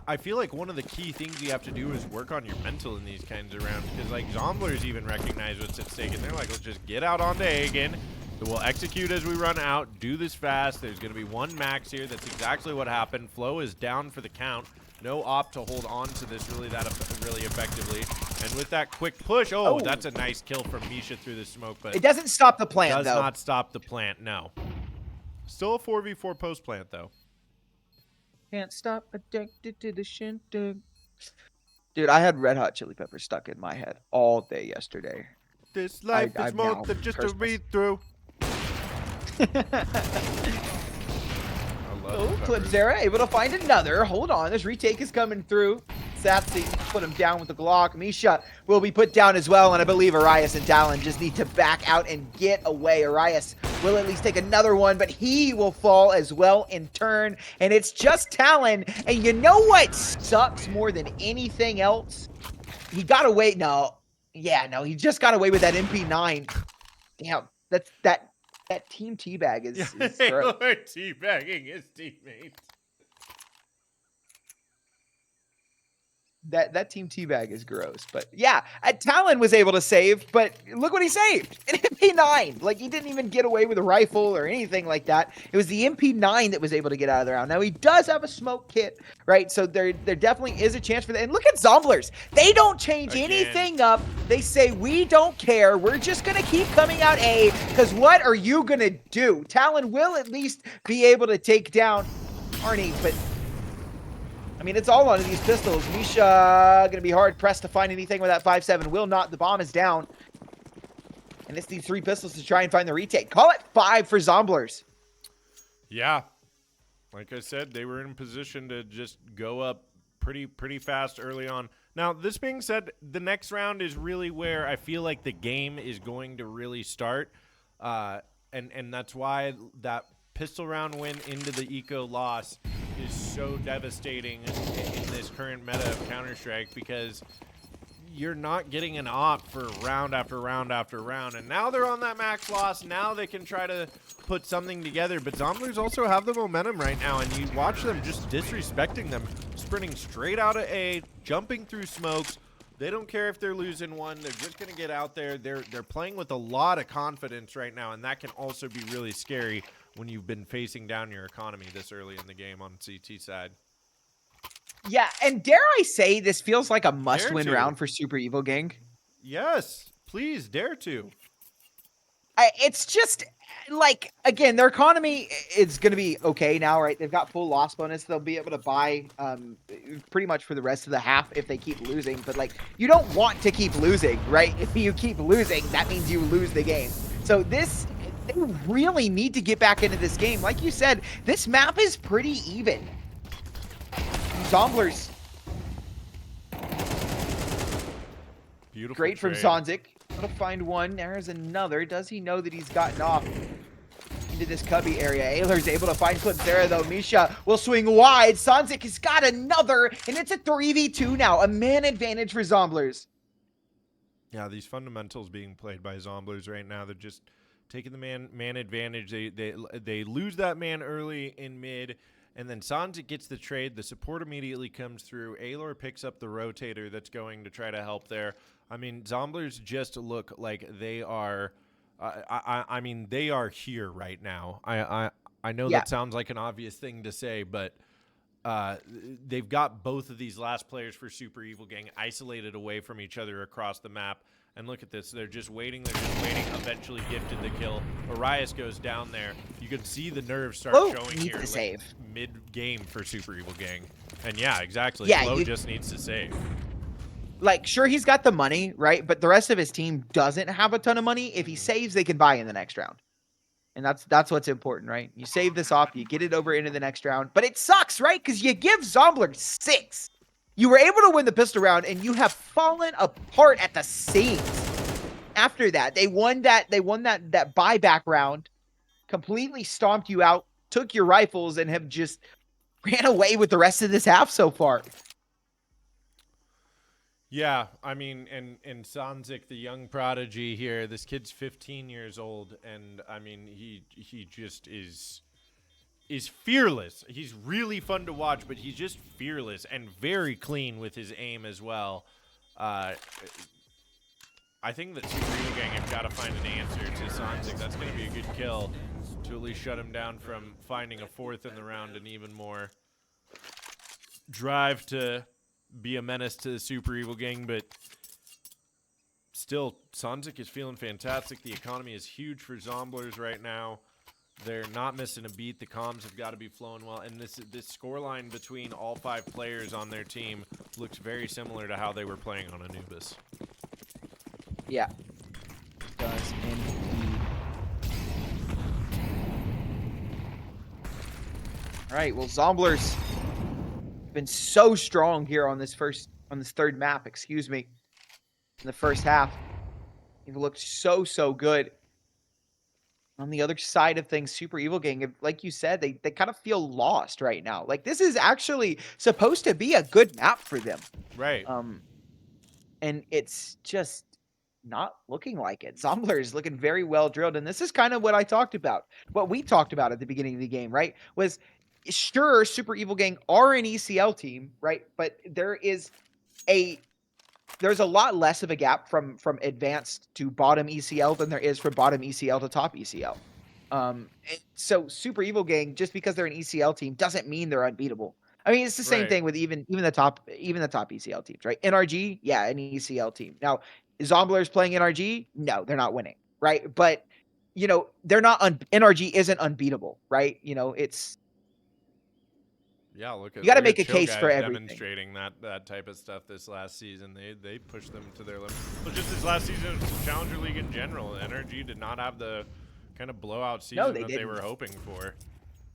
I feel like one of the key things you have to do is work on your mental in these kinds of rounds, because like Zomblers even recognize what's at stake, and they're like, let's just get out onto A again. So we'll execute as we run out, do this fast. There's going to be one max here. That's exactly what happened. Flow is down for the count. No op to hold on to this really effectively. And with that quick push, that's a nice kill from Misha through the smoke. But it doesn't stop the plant, does not stop the plant, no. Still a 4v4 post plant, though. Can't stop addicted to the shindig. Dude, I had Red Hot Chili Peppers stuck in my head all day yesterday. This life is more than just a read-through. Clipzera able to find another. Hold on, this retake is coming through. Satsy put him down with the Glock. Misha will be put down as well, and I believe Arias and Talon just need to back out and get away. Arias will at least take another one, but he will fall as well in turn, and it's just Talon. And you know what sucks more than anything else? He got away. He just got away with that MP9. Damn, that team teabag is gross. Teabagging his teammates. That team teabag is gross. But yeah, Talon was able to save, but look what he saved. An MP9. Like, he didn't even get away with a rifle or anything like that. It was the MP9 that was able to get out of the round. Now, he does have a smoke kit, right? So there definitely is a chance for that. And look at Zomblers. They don't change anything up. They say, we don't care. We're just going to keep coming out A, because what are you going to do? Talon will at least be able to take down Arnie, but I mean, it's all on these pistols. Misha going to be hard-pressed to find anything with that 5.7. Will not. The bomb is down. And it's these 3 pistols to try and find the retake. Call it 5 for Zomblers. Yeah. Like I said, they were in position to just go up pretty fast early on. Now, this being said, the next round is really where I feel like the game is going to really start. And that's why that pistol round win into the eco loss is so devastating in this current meta of Counter-Strike, because you're not getting an op for round after round after round. And now they're on that max loss. Now they can try to put something together. But Zomblers also have the momentum right now, and you watch them just disrespecting them, sprinting straight out of A, jumping through smokes. They don't care if they're losing one. They're just going to get out there. They're playing with a lot of confidence right now, and that can also be really scary when you've been facing down your economy this early in the game on CT side. Yeah, and dare I say this feels like a must-win round for Super Evil Gang? Yes, please, dare to. It's just, like, again, their economy is going to be okay now, right? They've got full loss bonus. They'll be able to buy pretty much for the rest of the half if they keep losing. But, like, you don't want to keep losing, right? If you keep losing, that means you lose the game. So they really need to get back into this game. Like you said, this map is pretty even. Zomblers. Beautiful. Great from trade. Zonzik. Able to find one. There's another. Does he know that he's gotten off into this cubby area? Ayler's able to find clips there, though. Misha will swing wide. Zonzik has got another, and it's a 3v2 now. A man advantage for Zomblers. Yeah, these fundamentals being played by Zomblers right now, they're just taking the man advantage. They lose that man early in mid, and then Zonzik gets the trade. The support immediately comes through. Aylor picks up the rotator that's going to try to help there. I mean, Zomblers just look like they are. I mean, they are here right now. I know that sounds like an obvious thing to say, but they've got both of these last players for Super Evil Gang isolated away from each other across the map. And look at this. They're just waiting. Eventually gifted the kill. Arias goes down there. You can see the nerves start showing here like mid-game for Super Evil Gang. And yeah, exactly. Yeah, Flo just needs to save. Like, sure, he's got the money, right? But the rest of his team doesn't have a ton of money. If he saves, they can buy in the next round. And that's what's important, right? You save this off, you get it over into the next round. But it sucks, right? Because you give Zombler 6. You were able to win the pistol round, and you have fallen apart at the seams. After that, they won that buyback round, completely stomped you out, took your rifles, and have just ran away with the rest of this half so far. Yeah, I mean, and Zonzik, the young prodigy here, this kid's 15 years old, and I mean, he just is fearless. He's really fun to watch, but he's just fearless and very clean with his aim as well. I think that Super Evil Gang have got to find an answer to Zonzik. That's going to be a good kill to at least shut him down from finding a fourth in the round and even more drive to be a menace to the Super Evil Gang. But still, Zonzik is feeling fantastic. The economy is huge for Zomblers right now. They're not missing a beat. The comms have got to be flowing well. And this scoreline between all 5 players on their team looks very similar to how they were playing on Anubis. Yeah. It does indeed. All right, well, Zomblers been so strong here on this third map, excuse me, in the first half. They've looked so good. On the other side of things, Super Evil Gang, like you said, they kind of feel lost right now. Like, this is actually supposed to be a good map for them. Right. And it's just not looking like it. Zombler is looking very well drilled, and this is kind of what I talked about. What we talked about at the beginning of the game, right? Was sure, Super Evil Gang are an ECL team, right? But there's a lot less of a gap from advanced to bottom ECL than there is from bottom ECL to top ECL. So Super Evil Gang, just because they're an ECL team, doesn't mean they're unbeatable. I mean, it's the same thing with even the top ECL teams, right? NRG, yeah, an ECL team. Now, Zomblers playing NRG, no, they're not winning, right? But you know, they're not NRG isn't unbeatable, right? You know, Yeah, look at You got to look at make a case Chill for Guys everything. demonstrating that type of stuff this last season. They pushed them to their limit. Well, just this last season of Challenger League in general, NRG did not have the kind of blowout No, season they that they didn't. were hoping for.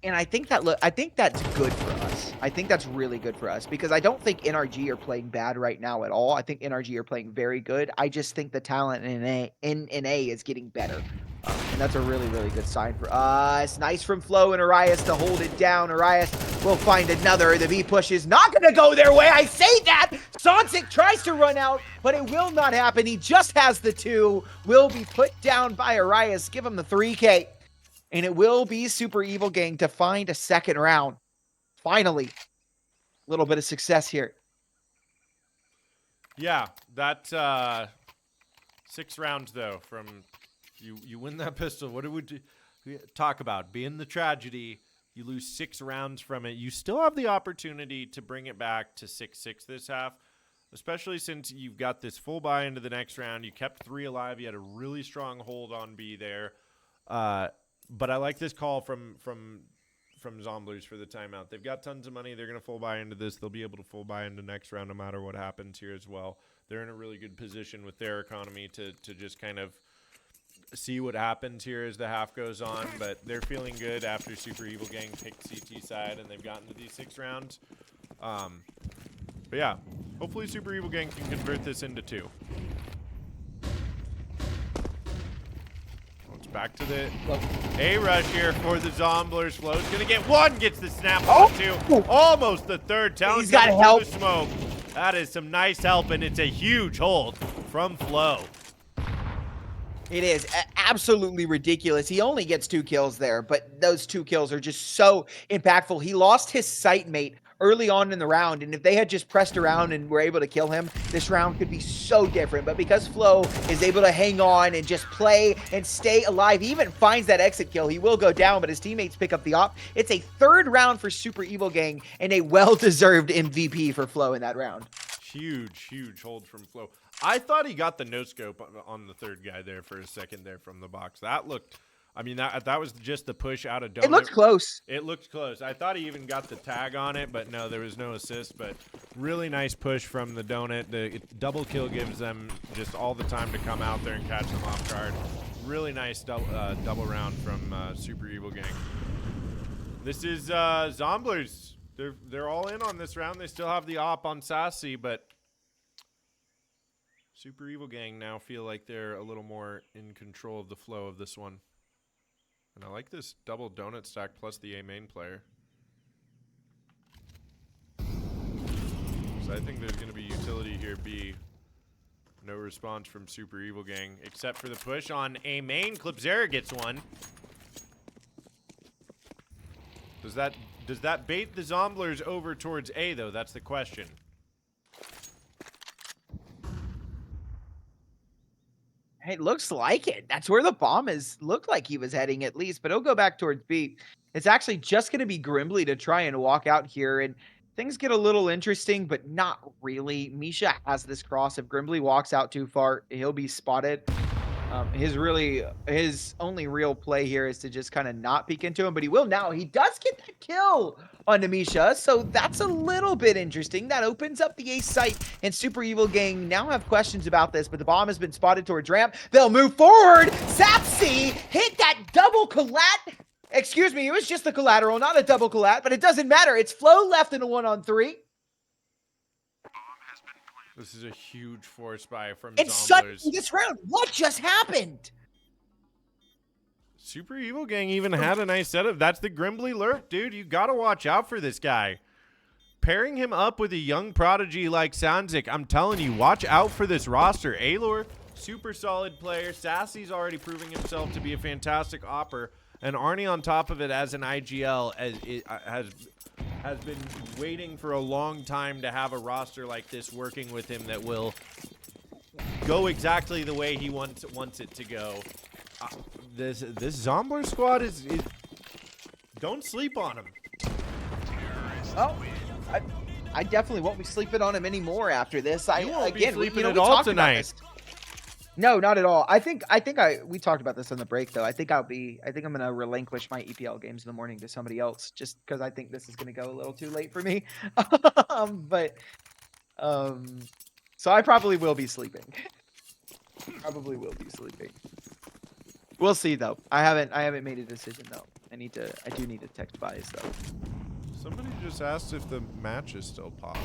And I think that's good for us. I think that's really good for us because I don't think NRG are playing bad right now at all. I think NRG are playing very good. I just think the talent in NA is getting better. And that's a really, really good sign for us. Nice from Flo and Arias to hold it down. Arias will find another. The B push is not going to go their way. I say that. Sonsic tries to run out, but it will not happen. He just has the 2. Will be put down by Arias. Give him the 3K. And it will be Super Evil Gang to find a second round. Finally, a little bit of success here. Yeah, that 6 rounds though from you win that pistol. What do we talk about? Being the tragedy, you lose 6 rounds from it. You still have the opportunity to bring it back to 6-6 this half, especially since you've got this full buy into the next round. You kept 3 alive. You had a really strong hold on B there. But I like this call from Zomblers for the timeout. They've got tons of money. They're going to full buy into this. They'll be able to full buy into next round no matter what happens here as well. They're in a really good position with their economy to just kind of see what happens here as the half goes on. But they're feeling good after Super Evil Gang picked CT side and they've gotten to these 6 rounds. But yeah, hopefully Super Evil Gang can convert this into 2. Back to the A rush here for the Zomblers. Flo's gonna get 1, gets the snap on 2, almost the 3rd. Talon He's got help. The smoke. That is some nice help, and it's a huge hold from Flo. It is absolutely ridiculous. He only gets 2 kills there, but those 2 kills are just so impactful. He lost his sight mate early on in the round, and if they had just pressed around and were able to kill him, this round could be so different. But because Flo is able to hang on and just play and stay alive, he even finds that exit kill. He will go down, but his teammates pick up the op. It's a 3rd round for Super Evil Gang and a well-deserved MVP for Flo in that round. Huge hold from Flo. I thought he got the no-scope on the 3rd guy there for a second there from the box. That looked... I mean, that was just the push out of donut. It looked close. It looked close. I thought he even got the tag on it, but no, there was no assist. But really nice push from the donut. The double kill gives them just all the time to come out there and catch them off guard. Really nice double round from Super Evil Gang. This is Zomblers. They're all in on this round. They still have the op on Sassy, but Super Evil Gang now feel like they're a little more in control of the flow of this one. And I like this double donut stack plus the A main player. So I think there's going to be utility here, B. No response from Super Evil Gang, except for the push on A main. Clipzera gets 1. Does that bait the Zomblers over towards A, though? That's the question. It looks like it. That's where the bomb looked like he was heading at least, but he'll go back towards B. It's actually just going to be Grimbly to try and walk out here, and things get a little interesting, but not really. Misha has this cross. If Grimbly walks out too far, he'll be spotted. His only real play here is to just kind of not peek into him, but he will now. He does get that kill on Misha, so that's a little bit interesting. That opens up the ace site, and Super Evil Gang now have questions about this, but the bomb has been spotted towards ramp. They'll move forward. Sapsy hit that double collat. Excuse me, it was just a collateral, not a double collat, but it doesn't matter. It's Flo left in a 1-on-3. This is a huge force buy from It's Zomblers. suddenly this round. What just happened? Super Evil Gang even had a nice setup. That's the Grimbly lurk, dude. You got to watch out for this guy. Pairing him up with a young prodigy like Sanzik, I'm telling you, watch out for this roster. Alor, super solid player. Sassy's already proving himself to be a fantastic opper. And Arnie on top of it as an IGL has been waiting for a long time to have a roster like this working with him that will go exactly the way he wants it to go. This Zombler squad is don't sleep on him. Oh, I definitely won't be sleeping on him anymore after this. You won't be sleeping at all tonight. No, not at all. We talked about this on the break though. I think I'm gonna relinquish my EPL games in the morning to somebody else just because I think this is gonna go a little too late for me. But so I probably will be sleeping. Probably will be sleeping. We'll see though. I haven't made a decision though. I do need to text buys though. Somebody just asked if the match is still paused.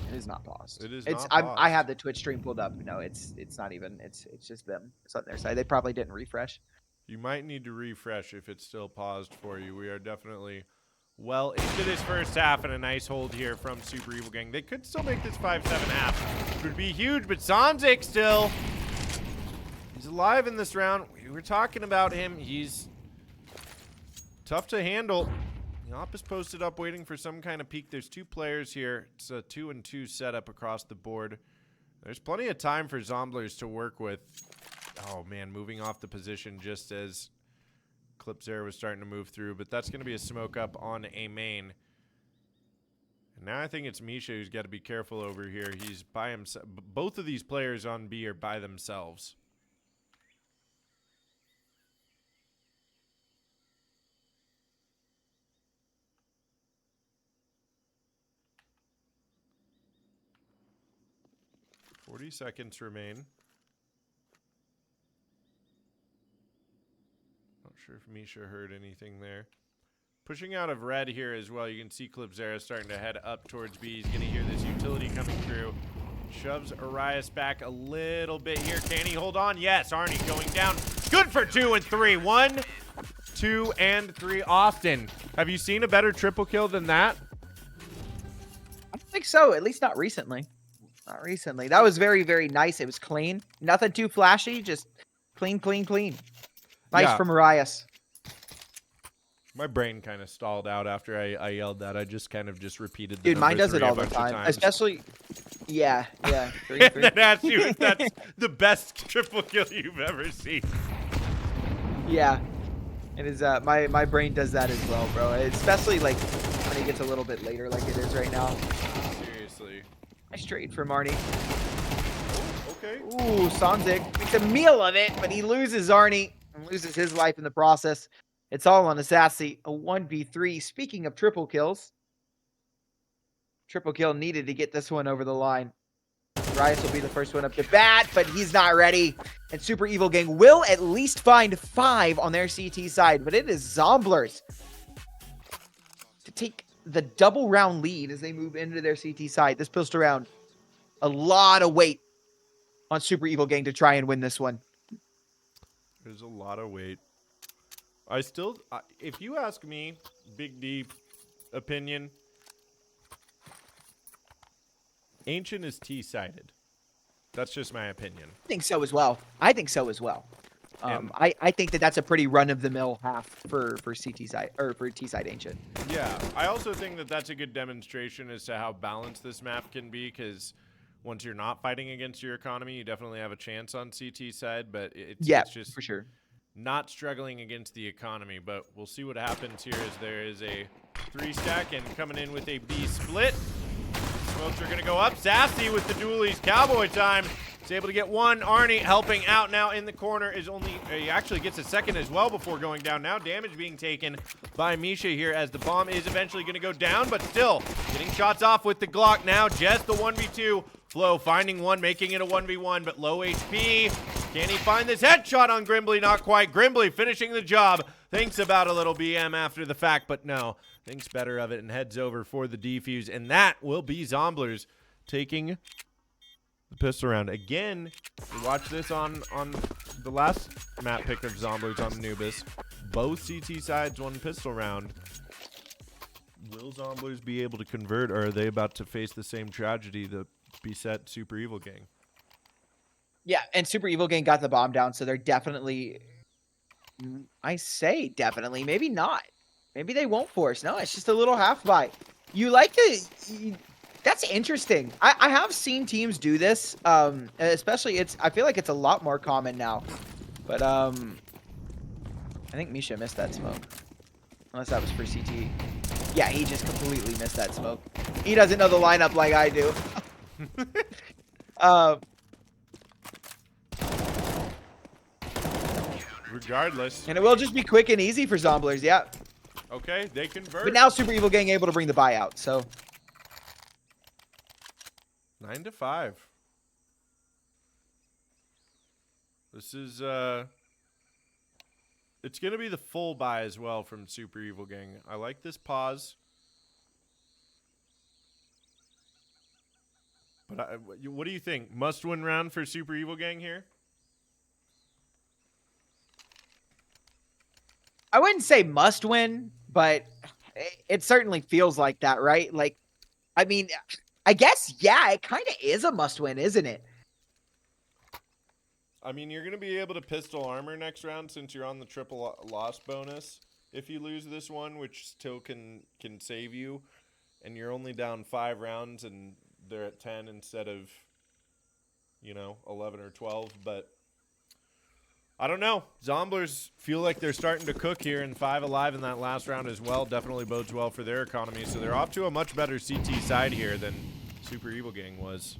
It is not paused. It is It's not paused. I have the Twitch stream pulled up. No, it's not even. It's just them. It's on their side. They probably didn't refresh. You might need to refresh if it's still paused for you. We are definitely well into this first half, and a nice hold here from Super Evil Gang. They could still make this 5-7 half. It would be huge, but Zonzik still. He's alive in this round. We were talking about him. He's tough to handle. The op is posted up waiting for some kind of peek. There's two players here. It's a 2-and-2 setup across the board. There's plenty of time for Zomblers to work with. Oh, man, moving off the position just as Clipzera was starting to move through. But that's going to be a smoke up on a main. And now I think it's Misha who's got to be careful over here. He's by himself. Both of these players on B are by themselves. Seconds remain. Not sure if Misha heard anything there. Pushing out of red here as well. You can see Clipzera starting to head up towards B. He's going to hear this utility coming through. Shoves Arias back a little bit here. Can he hold on? Yes, Arnie going down. Good for 2 and 3. 1, 2, and 3. Austin, have you seen a better triple kill than that? I don't think so. At least not recently. Not recently. That was very, very nice. It was clean. Nothing too flashy. Just clean, clean, clean. Nice from Arias. My brain kind of stalled out after I yelled that. I just kind of repeated the Dude, mine does it all the time. Especially, yeah. 3, 3. That's you. If that's the best triple kill you've ever seen. Yeah. It is, my brain does that as well, bro. Especially, like, when it gets a little bit later like it is right now. Seriously. Nice trade from Arnie. Okay. Ooh, Sanzik makes a meal of it, but he loses Arnie and loses his life in the process. It's all on Assassi, a 1v3. Speaking of triple kills, triple kill needed to get this one over the line. Riot will be the first one up to bat, but he's not ready. And Super Evil Gang will at least find 5 on their CT side, but it is Zomblers to take the double round lead as they move into their CT side. This pistol round, a lot of weight on Super Evil Gang to try and win this one. There's a lot of weight. If you ask me, Big D opinion, Ancient is T-sided. That's just my opinion. I think so as well. I think that that's a pretty run-of-the-mill half for CT side or for T side Ancient. Yeah, I also think that that's a good demonstration as to how balanced this map can be. Because once you're not fighting against your economy, you definitely have a chance on CT side. But it's just for sure not struggling against the economy. But we'll see what happens here as there is a 3-stack and coming in with a B split. Smokes are going to go up. Sassy with the dualies. Cowboy time. He's able to get one. Arnie helping out now in the corner. He actually gets a second as well before going down. Now damage being taken by Misha here as the bomb is eventually going to go down, but still getting shots off with the Glock now. Just the 1v2. Flow finding one, making it a 1v1, but low HP. Can he find this headshot on Grimbley? Not quite. Grimbley finishing the job. Thinks about a little BM after the fact, but no. Thinks better of it and heads over for the defuse, and that will be Zomblers taking the pistol round. Again, we watched this on the last map pick of Zomblers on Anubis. Both CT sides won pistol round. Will Zomblers be able to convert, or are they about to face the same tragedy that beset Super Evil Gang? Yeah, and Super Evil Gang got the bomb down, so they're definitely, I say definitely, maybe not. Maybe they won't force. No, it's just a little half buy. That's interesting. I have seen teams do this, especially I feel like it's a lot more common now. But I think Misha missed that smoke. Unless that was for CT. Yeah, he just completely missed that smoke. He doesn't know the lineup like I do. regardless. And it will just be quick and easy for Zomblers, yeah. Okay, they convert. But now Super Evil Gang able to bring the buyout, so. 9-5. This is it's gonna be the full buy as well from Super Evil Gang. I like this pause. But what do you think? Must win round for Super Evil Gang here? I wouldn't say must win, but it certainly feels like that, right? Like, I mean, I guess, yeah, it kind of is a must win, isn't it? I mean, you're going to be able to pistol armor next round since you're on the triple loss bonus if you lose this one, which still can save you. And you're only down 5 rounds, and they're at 10 instead of, 11 or 12. But I don't know. Zomblers feel like they're starting to cook here, and 5 alive in that last round as well definitely bodes well for their economy. So they're off to a much better CT side here than Super Evil Gang was.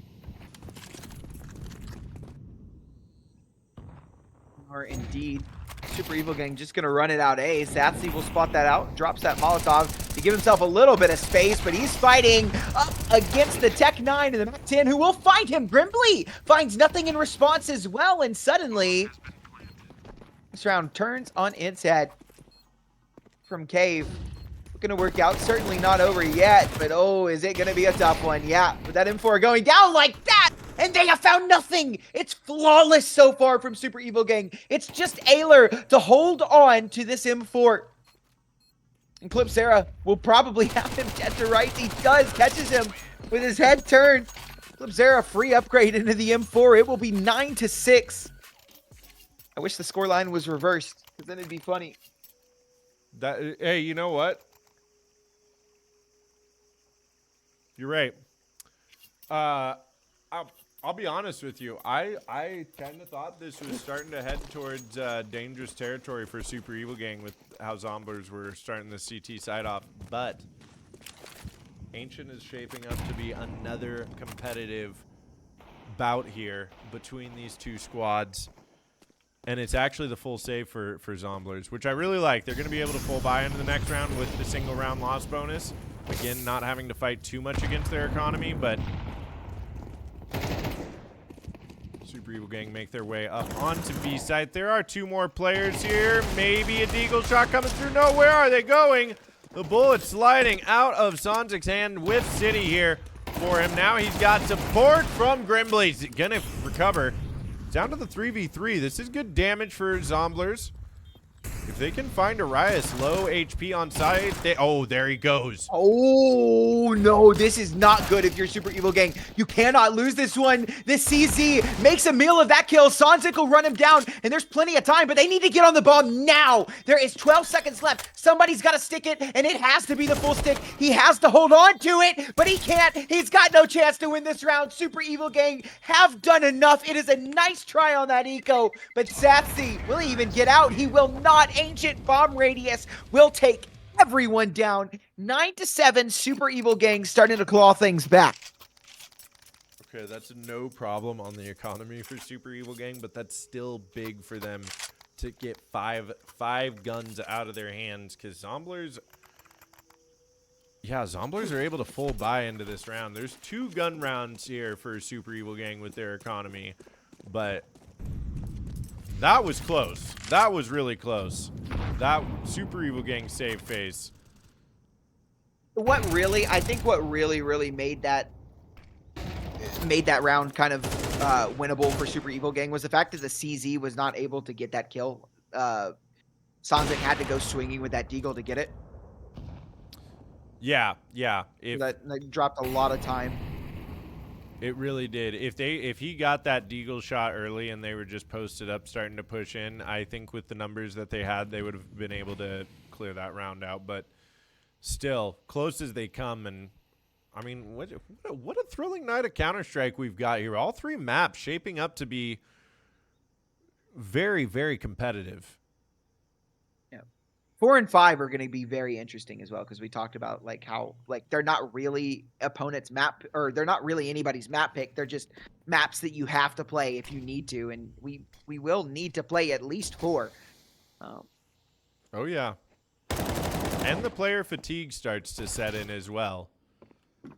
Or indeed. Super Evil Gang just going to run it out A. Satsy will spot that out, drops that Molotov to give himself a little bit of space, but he's fighting up against the Tech 9 and the Mac 10, who will find him. Grimbly finds nothing in response as well, and suddenly this round turns on its head from Cave. Going to work out, certainly not over yet, but oh, is it going to be a tough one? Yeah, with that M4 going down like that, and they have found nothing. It's flawless so far from Super Evil Gang. It's just Ayler to hold on to this M4. And Clipsera will probably have him dead to rights. He does, catches him with his head turned. Clipsera free upgrade into the M4. It will be 9-6. I wish the scoreline was reversed, because then it'd be funny. Hey, you know what? You're right. I'll be honest with you. I kind of thought this was starting to head towards dangerous territory for Super Evil Gang with how Zomblers were starting the CT side off. But Ancient is shaping up to be another competitive bout here between these two squads. And it's actually the full save for Zomblers, which I really like. They're going to be able to full buy into the next round with the single round loss bonus. Again, not having to fight too much against their economy, but Super Evil Gang make their way up onto B site. There are 2 more players here. Maybe a deagle shot coming through. No, where are they going? The bullet sliding out of Sonzic's hand with City here for him. Now he's got support from Grimbly. He's gonna recover. Down to the 3v3. This is good damage for Zomblers. If they can find Arias low HP on site, oh, there he goes. Oh, no, this is not good if you're Super Evil Gang. You cannot lose this one. The CZ makes a meal of that kill. Sonzic will run him down, and there's plenty of time, but they need to get on the ball now. There is 12 seconds left. Somebody's got to stick it, and it has to be the full stick. He has to hold on to it, but he can't. He's got no chance to win this round. Super Evil Gang have done enough. It is a nice try on that eco, but Satsy will even get out. He will not. Ancient bomb radius will take everyone down. 9-7, Super Evil Gang starting to claw things back. Okay, that's no problem on the economy for Super Evil Gang, but that's still big for them to get five guns out of their hands, because Zomblers are able to full buy into this round. There's 2 gun rounds here for Super Evil Gang with their economy, but that was close. That was really close. That Super Evil Gang save face. I think what really made that round kind of winnable for Super Evil Gang was the fact that the CZ was not able to get that kill. Sonzic had to go swinging with that deagle to get it. Yeah. That dropped a lot of time. It really did. If he got that deagle shot early and they were just posted up starting to push in, I think with the numbers that they had, they would have been able to clear that round out. But still, close as they come. And I mean, what a thrilling night of Counter-Strike we've got here. All 3 maps shaping up to be very, very competitive. 4 and 5 are going to be very interesting as well, because we talked about how they're not really opponent's map, or they're not really anybody's map pick. They're just maps that you have to play if you need to, and we will need to play at least 4. Um, Oh, yeah. And the player fatigue starts to set in as well.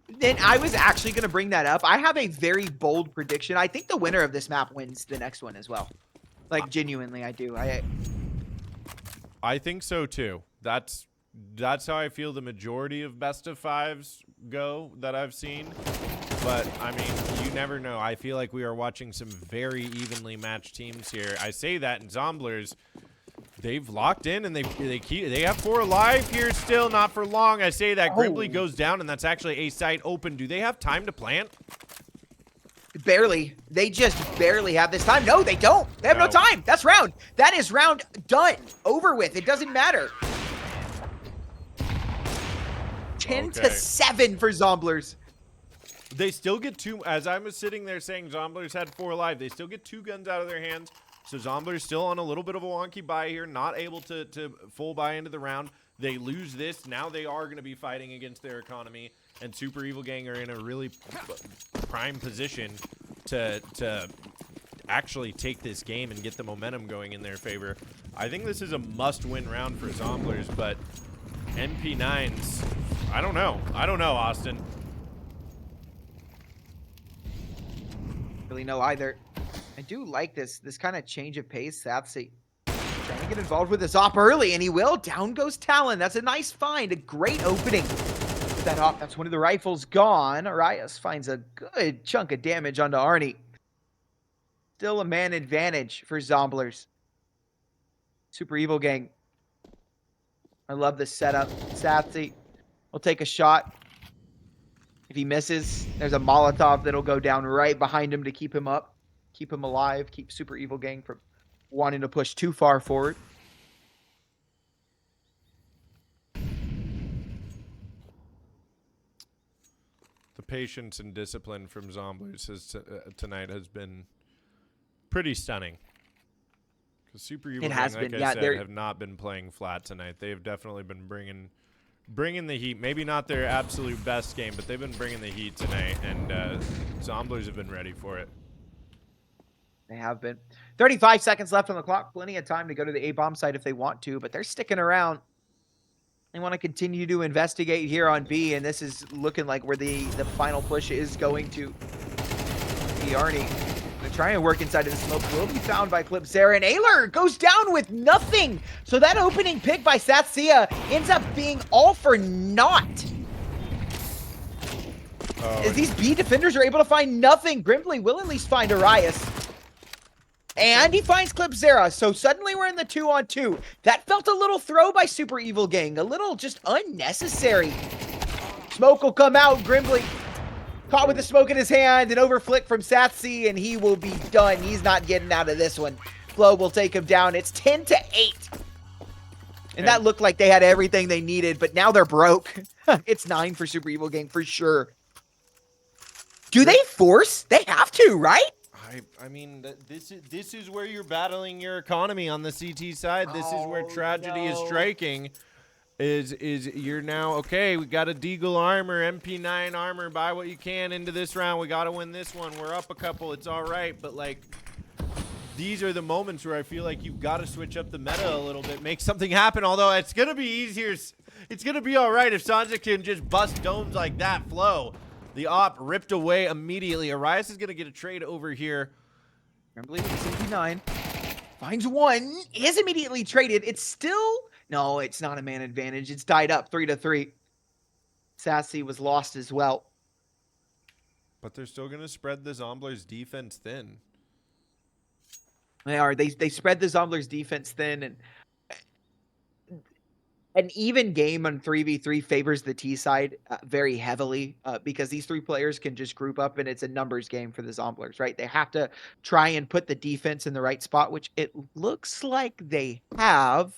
Then I was actually going to bring that up. I have a very bold prediction. I think the winner of this map wins the next one as well. Like, genuinely, I do. I think so too. That's how I feel the majority of best of fives go that I've seen. But I mean, you never know. I feel like we are watching some very evenly matched teams here. I say that in Zomblers, they've locked in and they have 4 alive here still, not for long. I say that Gribbly goes down and that's actually a site open. Do they have time to plant? Barely. They just barely have this time. No, they don't. They have no time. That's round. That is round done. Over with. It doesn't matter. 10-7 for Zomblers. They still get 2, as I was sitting there saying Zomblers had 4 alive, they still get 2 guns out of their hands. So Zomblers still on a little bit of a wonky buy here, not able to full buy into the round. They lose this. Now they are going to be fighting against their economy. And Super Evil Gang are in a really prime position to actually take this game and get the momentum going in their favor. I think this is a must-win round for Zomblers, but NP9s, I don't know. I don't know, Austin. Really know either. I do like this kind of change of pace. Satsy trying to get involved with this op early, and he will. Down goes Talon. That's a nice find. A great opening. That op, that's one of the rifles gone. Arias finds a good chunk of damage onto Arnie. Still a man advantage for Zomblers. Super Evil Gang. I love this setup. Satsy will take a shot. If he misses, there's a Molotov that'll go down right behind him to keep him up. Keep him alive. Keep Super Evil Gang from wanting to push too far forward. The patience and discipline from Zomblers tonight has been pretty stunning. Because Super Evil Gang, like I said, have not been playing flat tonight. They have definitely been bringing the heat. Maybe not their absolute best game, but they've been bringing the heat tonight, and Zomblers have been ready for it. They have been. 35 seconds left on the clock. Plenty of time to go to the A-bomb site if they want to, but they're sticking around. They want to continue to investigate here on B, and this is looking like where the final push is going to be. Arnie going to try and work inside of the smoke. Will be found by Clipzera, and Ayler goes down with nothing. So that opening pick by Satsia ends up being all for naught. As these B defenders are able to find nothing, Grimbly will at least find Arias. And he finds Clipzera, so suddenly we're in the 2-on-2. That felt a little throw by Super Evil Gang, a little just unnecessary. Smoke will come out, Grimbly caught with the smoke in his hand, an overflick from Satsy, and he will be done. He's not getting out of this one. Flow will take him down. It's 10-8. And that looked like they had everything they needed, but now they're broke. It's 9 for Super Evil Gang for sure. Do they force? They have to, right? I mean, this is where you're battling your economy on the CT side. This is where tragedy is striking. Is you're now, okay, we got a Deagle armor, MP9 armor, buy what you can into this round. We got to win this one. We're up a couple. It's all right. But, like, these are the moments where I feel like you've got to switch up the meta a little bit, make something happen. Although it's going to be easier. It's going to be all right if Sansa can just bust domes like that. Flow. The op ripped away immediately. Arias is going to get a trade over here. Remember, it's MP9. Finds one. Is immediately traded. It's still... No, it's not a man advantage. It's died up 3-3. Sassy was lost as well. But they're still going to spread the Zomblers defense thin. They are. They spread the Zomblers defense thin, and an even game on 3v3 favors the T side very heavily because these 3 players can just group up, and it's a numbers game for the Zomblers, right? They have to try and put the defense in the right spot, which it looks like they have.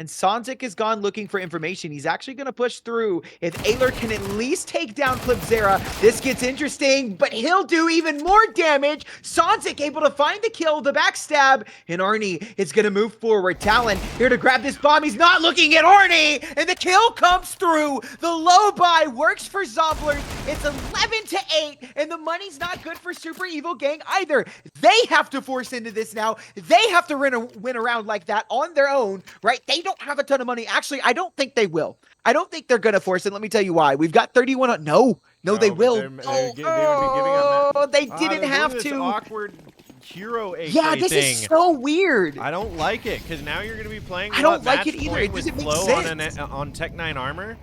And Sanzik has gone looking for information. He's actually going to push through. If Ayler can at least take down Clipzera, this gets interesting, but he'll do even more damage. Sanzik able to find the kill, the backstab, and Arnie is going to move forward. Talon here to grab this bomb. He's not looking at Arnie, and the kill comes through. The low buy works for Zomblers. It's 11-8, and the money's not good for Super Evil Gang either. They have to force into this now. They have to win around like that on their own, right? They don't have a ton of money. Actually, I don't think they will. I don't think they're going to force it. Let me tell you why. We've got 31 on. No, they will. They would be giving up that. They didn't have this to. Awkward hero AK Yeah, this thing. is so weird. I don't like it because now you're going to be playing. I don't like match it either. point It with doesn't make Flo sense. on Tech 9 armor.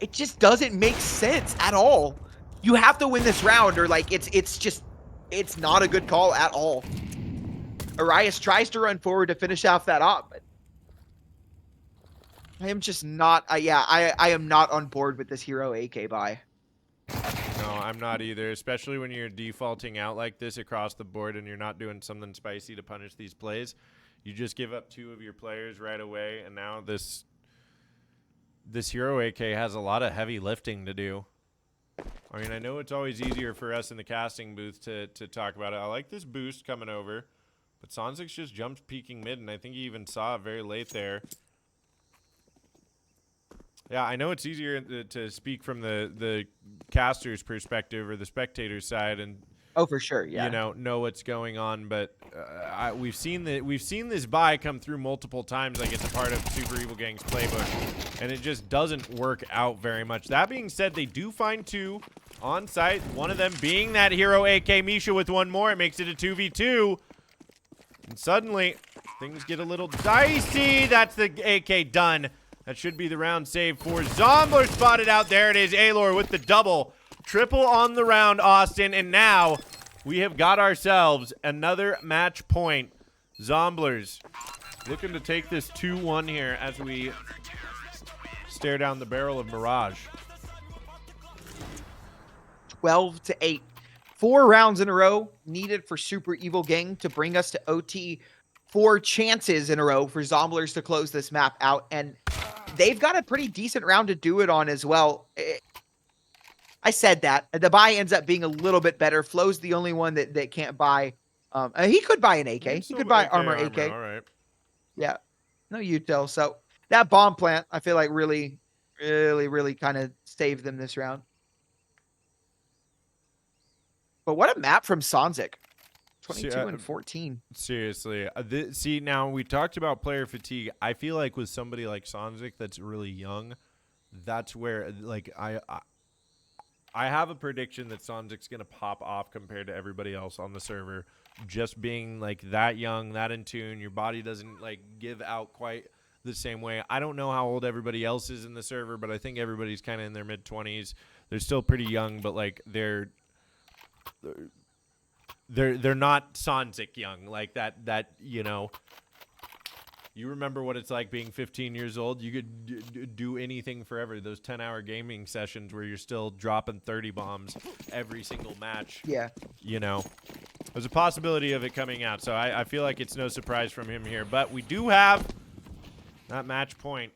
It just doesn't make sense at all. You have to win this round, or like it's not a good call at all. Arias tries to run forward to finish off that op, but I am just not. I am not on board with this hero AK buy. No, I'm not either, especially when you're defaulting out like this across the board and you're not doing something spicy to punish these plays. You just give up 2 of your players right away, and now this hero AK has a lot of heavy lifting to do. I mean, I know it's always easier for us in the casting booth to talk about it. I like this boost coming over, but Sanzik just jumps peeking mid, and I think he even saw it very late there. Yeah, I know it's easier to speak from the caster's perspective or the spectator's side, and Oh, for sure, yeah. know what's going on. But we've seen this buy come through multiple times, like it's a part of Super Evil Gang's playbook, and it just doesn't work out very much. That being said, they do find 2 on site. One of them being that hero AK Misha with 1 more. It makes it a 2v2, and suddenly things get a little dicey. That's the AK done. That should be the round save for Zombler. Spotted out. There it is. Aylor with the double. Triple on the round, Austin. And now we have got ourselves another match point. Zomblers looking to take this 2-1 here as we stare down the barrel of Mirage. 12-8. 4 rounds in a row needed for Super Evil Gang to bring us to OT. 4 chances in a row for Zomblers to close this map out, and they've got a pretty decent round to do it on as well. I said that. The buy ends up being a little bit better. Flo's the only one that can't buy. He could buy an AK. He could buy armor AK. All right. Yeah. No util. So that bomb plant, I feel like really kind of saved them this round. But what a map from Sanzik. 22 and 14. Seriously. See, now we talked about player fatigue. I feel like with somebody like Sanzik that's really young, that's where, like, I have a prediction that Sanzik's going to pop off compared to everybody else on the server. Just being, like, that young, that in tune, your body doesn't, like, give out quite the same way. I don't know how old everybody else is in the server, but I think everybody's kind of in their mid-20s. They're still pretty young, but, like, they're not Sanzik young, like that you remember what it's like being 15 years old. You could do anything forever. Those 10-hour gaming sessions where you're still dropping 30 bombs every single match. Yeah. There's a possibility of it coming out, so I feel like it's no surprise from him here. But we do have that match point.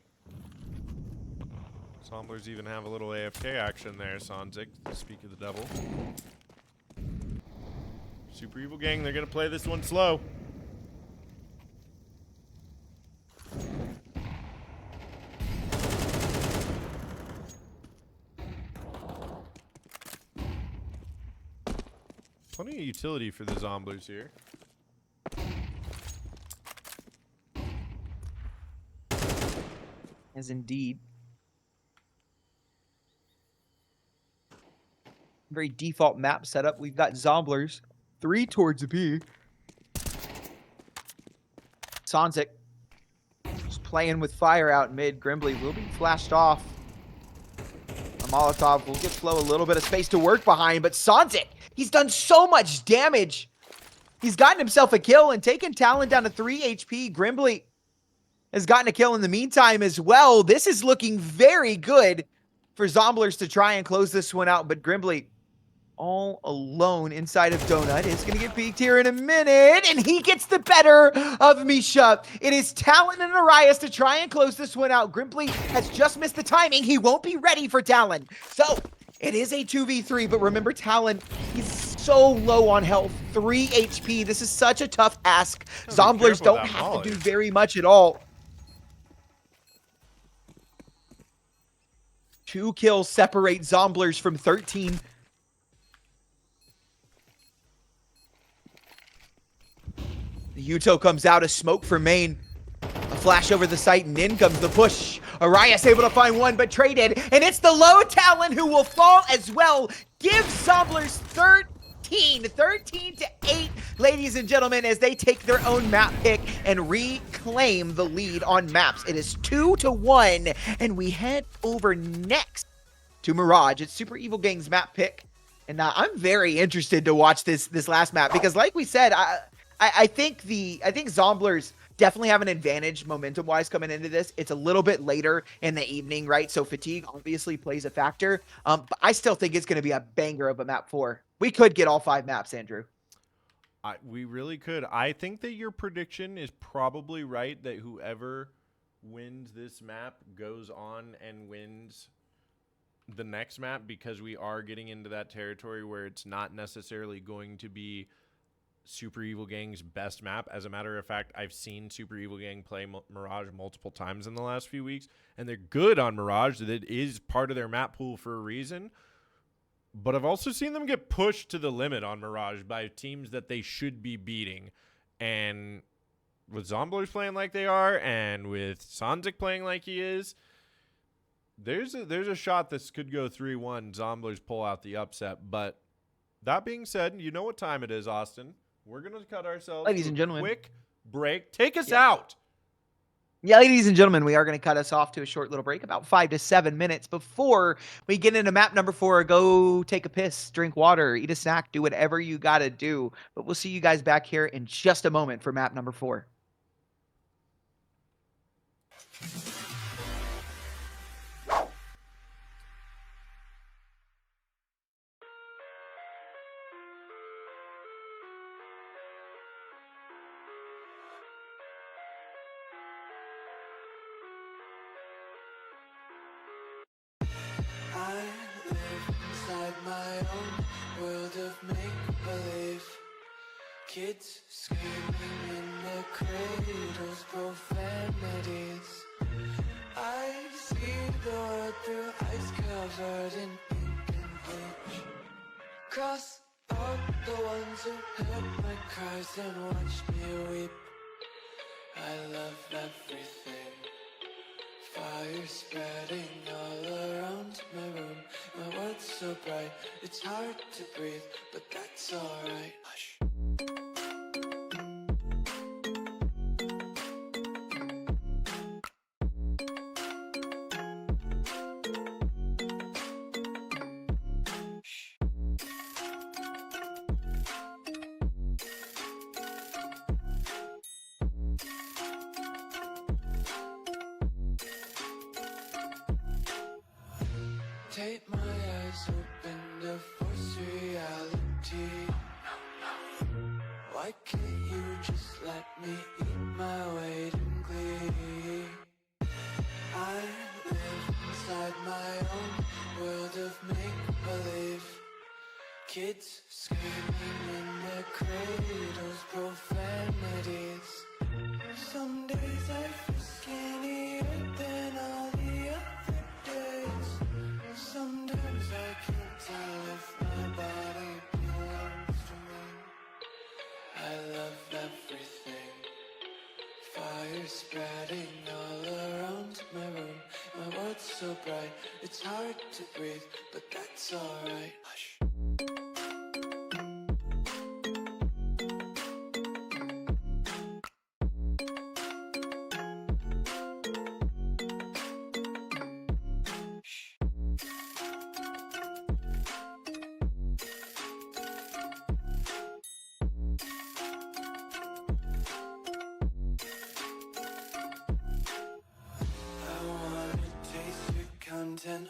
Zomblers even have a little AFK action there, Sanzik, to speak of the devil. Super Evil Gang, they're going to play this one slow. Plenty of utility for the Zomblers here. As indeed. Very default map setup. We've got Zomblers. 3 towards the B. Sanzik just playing with fire out mid. Grimbley will be flashed off. A Molotov will give Flo a little bit of space to work behind, but Sanzik, he's done so much damage. He's gotten himself a kill and taken Talon down to 3 HP. Grimbley has gotten a kill in the meantime as well. This is looking very good for Zomblers to try and close this one out, but Grimbley all alone inside of Donut. It's going to get peeked here in a minute, and he gets the better of Misha. It is Talon and Arias to try and close this one out. Grimpley has just missed the timing. He won't be ready for Talon. So it is a 2v3, but remember Talon, he's so low on health, 3 HP. This is such a tough ask. Zomblers don't have to do very much at all. 2 kills separate Zomblers from 13. The Uto comes out, a smoke for main. A flash over the site, and in comes the push. Arias able to find one, but traded. And it's the low Talon who will fall as well. Give Zomblers 13 to 8, ladies and gentlemen, as they take their own map pick and reclaim the lead on maps. It is 2-1, and we head over next to Mirage. It's Super Evil Gang's map pick. And I'm very interested to watch this last map, because like we said, I think Zomblers definitely have an advantage momentum-wise coming into this. It's a little bit later in the evening, right? So fatigue obviously plays a factor. But I still think it's going to be a banger of a map 4. We could get all 5 maps, Andrew. We really could. I think that your prediction is probably right, that whoever wins this map goes on and wins the next map, because we are getting into that territory where it's not necessarily going to be Super Evil Gang's best map. As a matter of fact, I've seen Super Evil Gang play Mirage multiple times in the last few weeks, and they're good on Mirage. That is part of their map pool for a reason. But I've also seen them get pushed to the limit on Mirage by teams that they should be beating. And with Zomblers playing like they are, and with Sanzik playing like he is, there's a shot this could go 3-1. Zomblers pull out the upset. But that being said, you know what time it is, Austin. We're going to cut ourselves Ladies and gentlemen, quick break. Take us out. Yeah, ladies and gentlemen, we are going to cut us off to a short little break, about 5 to 7 minutes before we get into map number 4. Go take a piss, drink water, eat a snack, do whatever you got to do. But we'll see you guys back here in just a moment for map number 4. I live inside my own world of make-believe. Kids screaming in their cradles, profanities. I see the world through ice covered in ink and bleach. Cross out the ones who heard my cries and watched me weep. I love everything. Fire spreading all around my room. My world's so bright, it's hard to breathe, but that's alright. Hush. Take my eyes open to force reality. Why can't you just let me eat my weight in glee? I live inside my own world of make-believe. Kids screaming in their cradles, profanities. Some days I feel skinnier than all the other days. Sometimes I can't tell if my body belongs to me. I love everything. Fire spreading all around my room. My world's so bright, it's hard to breathe, but that's alright. Hush.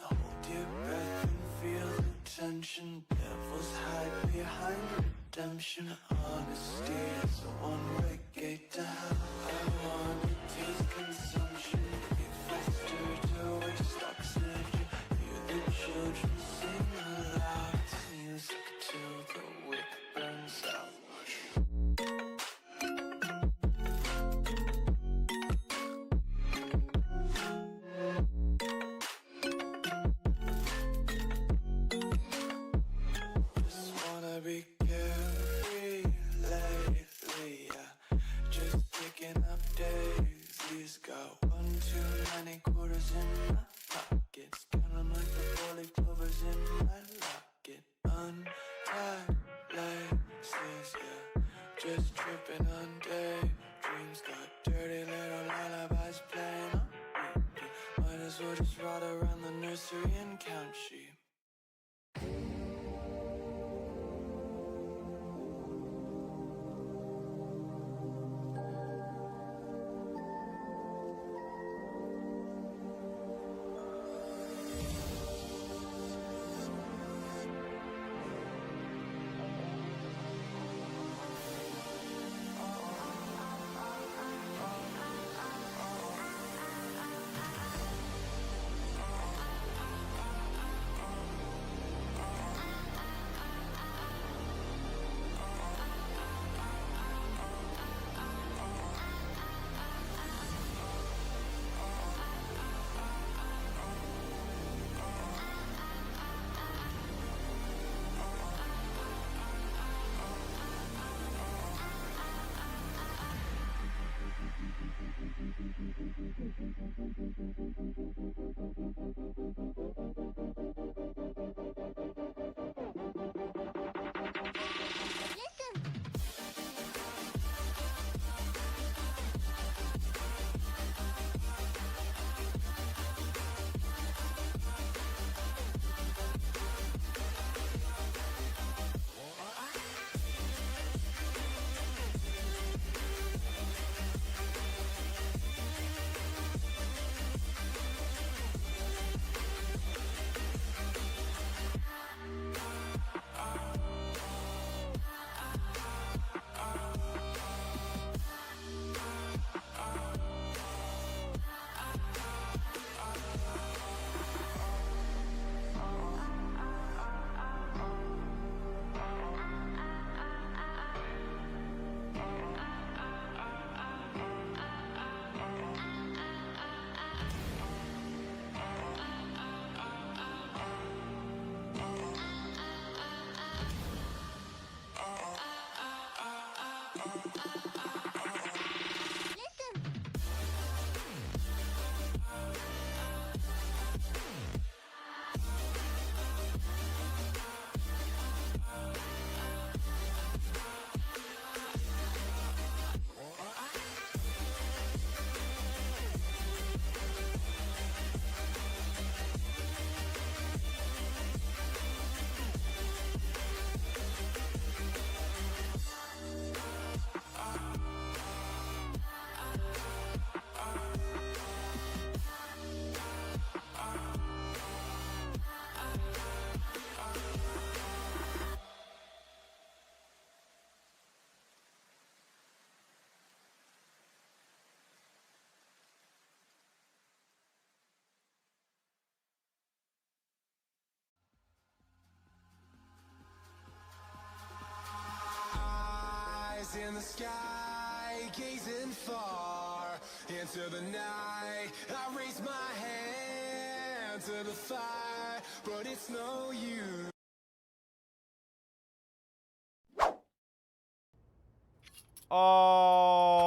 Hold your breath and feel the tension. Devils behind redemption. Honesty is a one-way gate to hell. I want to taste consumption. Be faster to waste oxygen. Hear the children sing aloud. It's music till the wick burns out. Just wanna be carefree lately, yeah. Just picking up daisies. Got 1 too many quarters in my pockets. Count 'em like the 4-leaf clovers in my locket. Untied laces, yeah. Just tripping on daydreams. Got dirty little lullabies playing on repeat. Might as well just ride around the nursery and count sheep. In the sky, gazing far into the night, I raise my hand to the fire, but it's no use.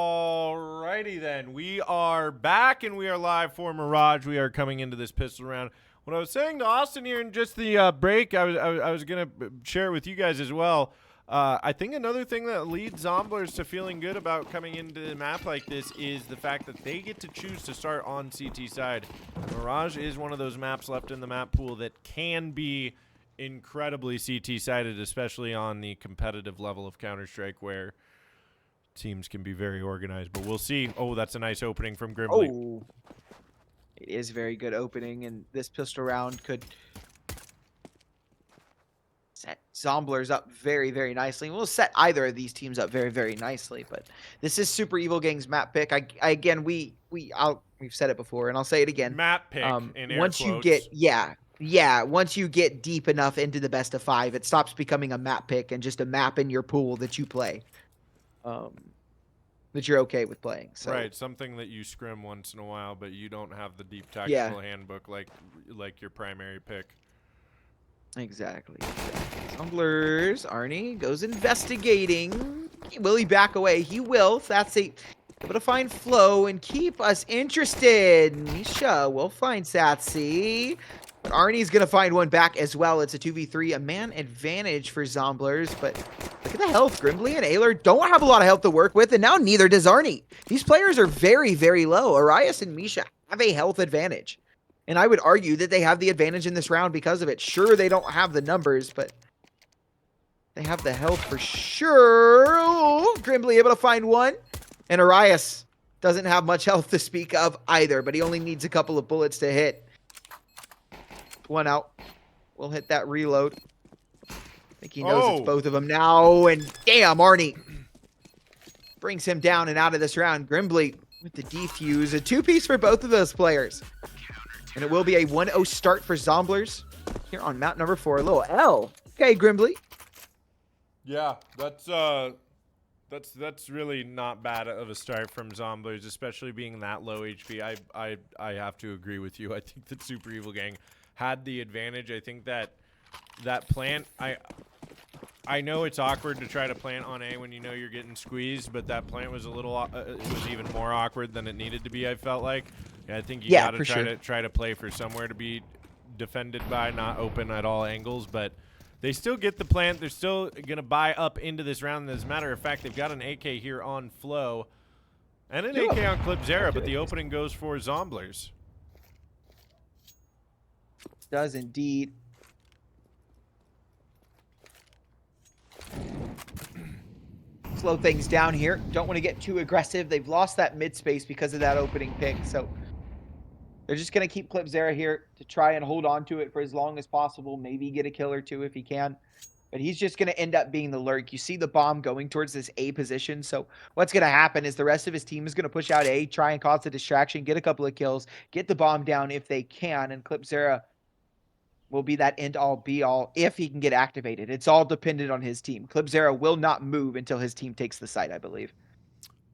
Alrighty then, we are back and we are live for Mirage. We are coming into this pistol round. What I was saying to Austin here in just the break, I was gonna share it with you guys as well. I think another thing that leads Zomblers to feeling good about coming into a map like this is the fact that they get to choose to start on CT side. Mirage is one of those maps left in the map pool that can be incredibly CT sided, especially on the competitive level of Counter-Strike where teams can be very organized. But we'll see. Oh, that's a nice opening from Grimley. Oh, it is very good opening, and this pistol round could set Zomblers up very, very nicely. We'll set either of these teams up very, very nicely. But this is Super Evil Gang's map pick. Again, we've said it before, and I'll say it again. Map pick in air Once you quotes. get once you get deep enough into the best of 5, it stops becoming a map pick and just a map in your pool that you play. That you're okay with playing. So. Right, something that you scrim once in a while, but you don't have the deep tactical handbook like your primary pick. Exactly. Zomblers. Arnie goes investigating. Will he back away? He will. That's able to find Flo and keep us interested. Nisha will find Satsy. But Arnie's going to find one back as well. It's a 2v3, a man advantage for Zomblers. But look at the health. Grimbly and Ayler don't have a lot of health to work with, and now neither does Arnie. These players are very, very low. Arias and Misha have a health advantage. And I would argue that they have the advantage in this round because of it. Sure, they don't have the numbers, but they have the health for sure. Oh, Grimbly able to find one. And Arias doesn't have much health to speak of either, but he only needs a couple of bullets to hit. One out. We'll hit that reload. I think he knows it's both of them now. And damn, Arnie brings him down and out of this round. Grimbly with the defuse. A 2-piece for both of those players. And it will be a 1-0 start for Zomblers here on map number 4. A little L. Okay, Grimbly. Yeah, that's really not bad of a start from Zomblers, especially being that low HP. I have to agree with you. I think that Super Evil Gang had the advantage. I think that plant, I know it's awkward to try to plant on A when you know you're getting squeezed, but that plant was a little it was even more awkward than it needed to be, I felt like. I think you got to try to play for somewhere to be defended by, not open at all angles, but they still get the plant. They're still going to buy up into this round. As a matter of fact, they've got an AK here on Flo and an AK on Clipzera, but the opening goes for Zomblers. Does indeed. Slow things down here. Don't want to get too aggressive. They've lost that mid space because of that opening pick, so they're just going to keep Clipzera here to try and hold on to it for as long as possible. Maybe get a kill or two if he can. But he's just going to end up being the lurk. You see the bomb going towards this A position. So what's going to happen is the rest of his team is going to push out A, try and cause a distraction, get a couple of kills, get the bomb down if they can. And Clipzera will be that end-all, be-all if he can get activated. It's all dependent on his team. Clipzera will not move until his team takes the site, I believe.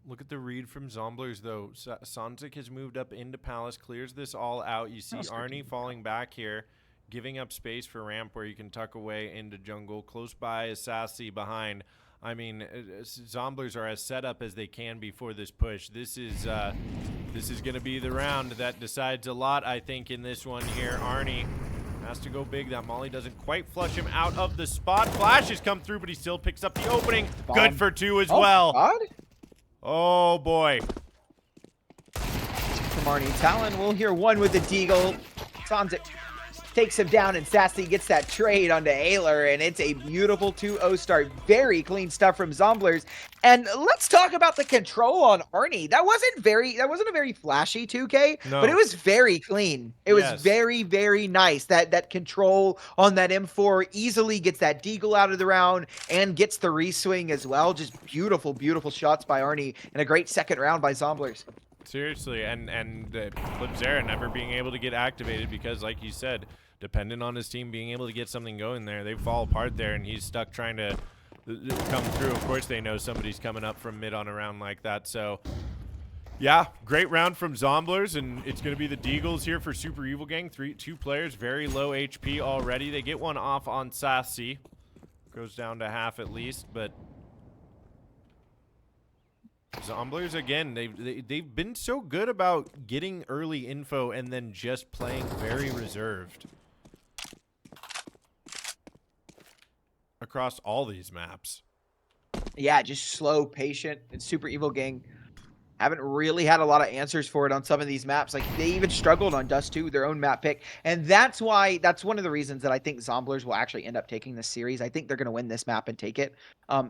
Look at the read from Zomblers, though. Sanzik has moved up into Palace, clears this all out. You see Arnie falling back here, giving up space for ramp where you can tuck away into jungle. Close by is Sassy behind. I mean, Zomblers are as set up as they can be for this push. This is going to be the round that decides a lot, I think, in this one here. Arnie has to go big. That molly doesn't quite flush him out of the spot. Flashes come through, but he still picks up the opening. Bomb. Good for 2 as well. God. Oh, boy. From Arnie. Talon will hear one with the deagle. Sanzik takes him down, and Sassy gets that trade onto Ayler, and it's a beautiful 2-0 start. Very clean stuff from Zomblers. And let's talk about the control on Arnie. That wasn't a very flashy 2K, but it was very clean. It was very, very nice. That control on that M4 easily gets that deagle out of the round and gets the reswing as well. Just beautiful, beautiful shots by Arnie, and a great second round by Zomblers. Seriously, and Clipzera never being able to get activated because, like you said, dependent on his team being able to get something going there. They fall apart there, and he's stuck trying to come through. Of course, they know somebody's coming up from mid on a round like that. So, yeah, great round from Zomblers, and it's going to be the Deagles here for Super Evil Gang. 2 players, very low HP already. They get one off on Sassy. Goes down to half at least, but Zomblers, again, they've been so good about getting early info and then just playing very reserved across all these maps. Yeah, just slow, patient. And Super Evil Gang haven't really had a lot of answers for it on some of these maps. Like they even struggled on Dust 2, their own map pick. And that's one of the reasons that I think Zomblers will actually end up taking this series. I think they're going to win this map and take it.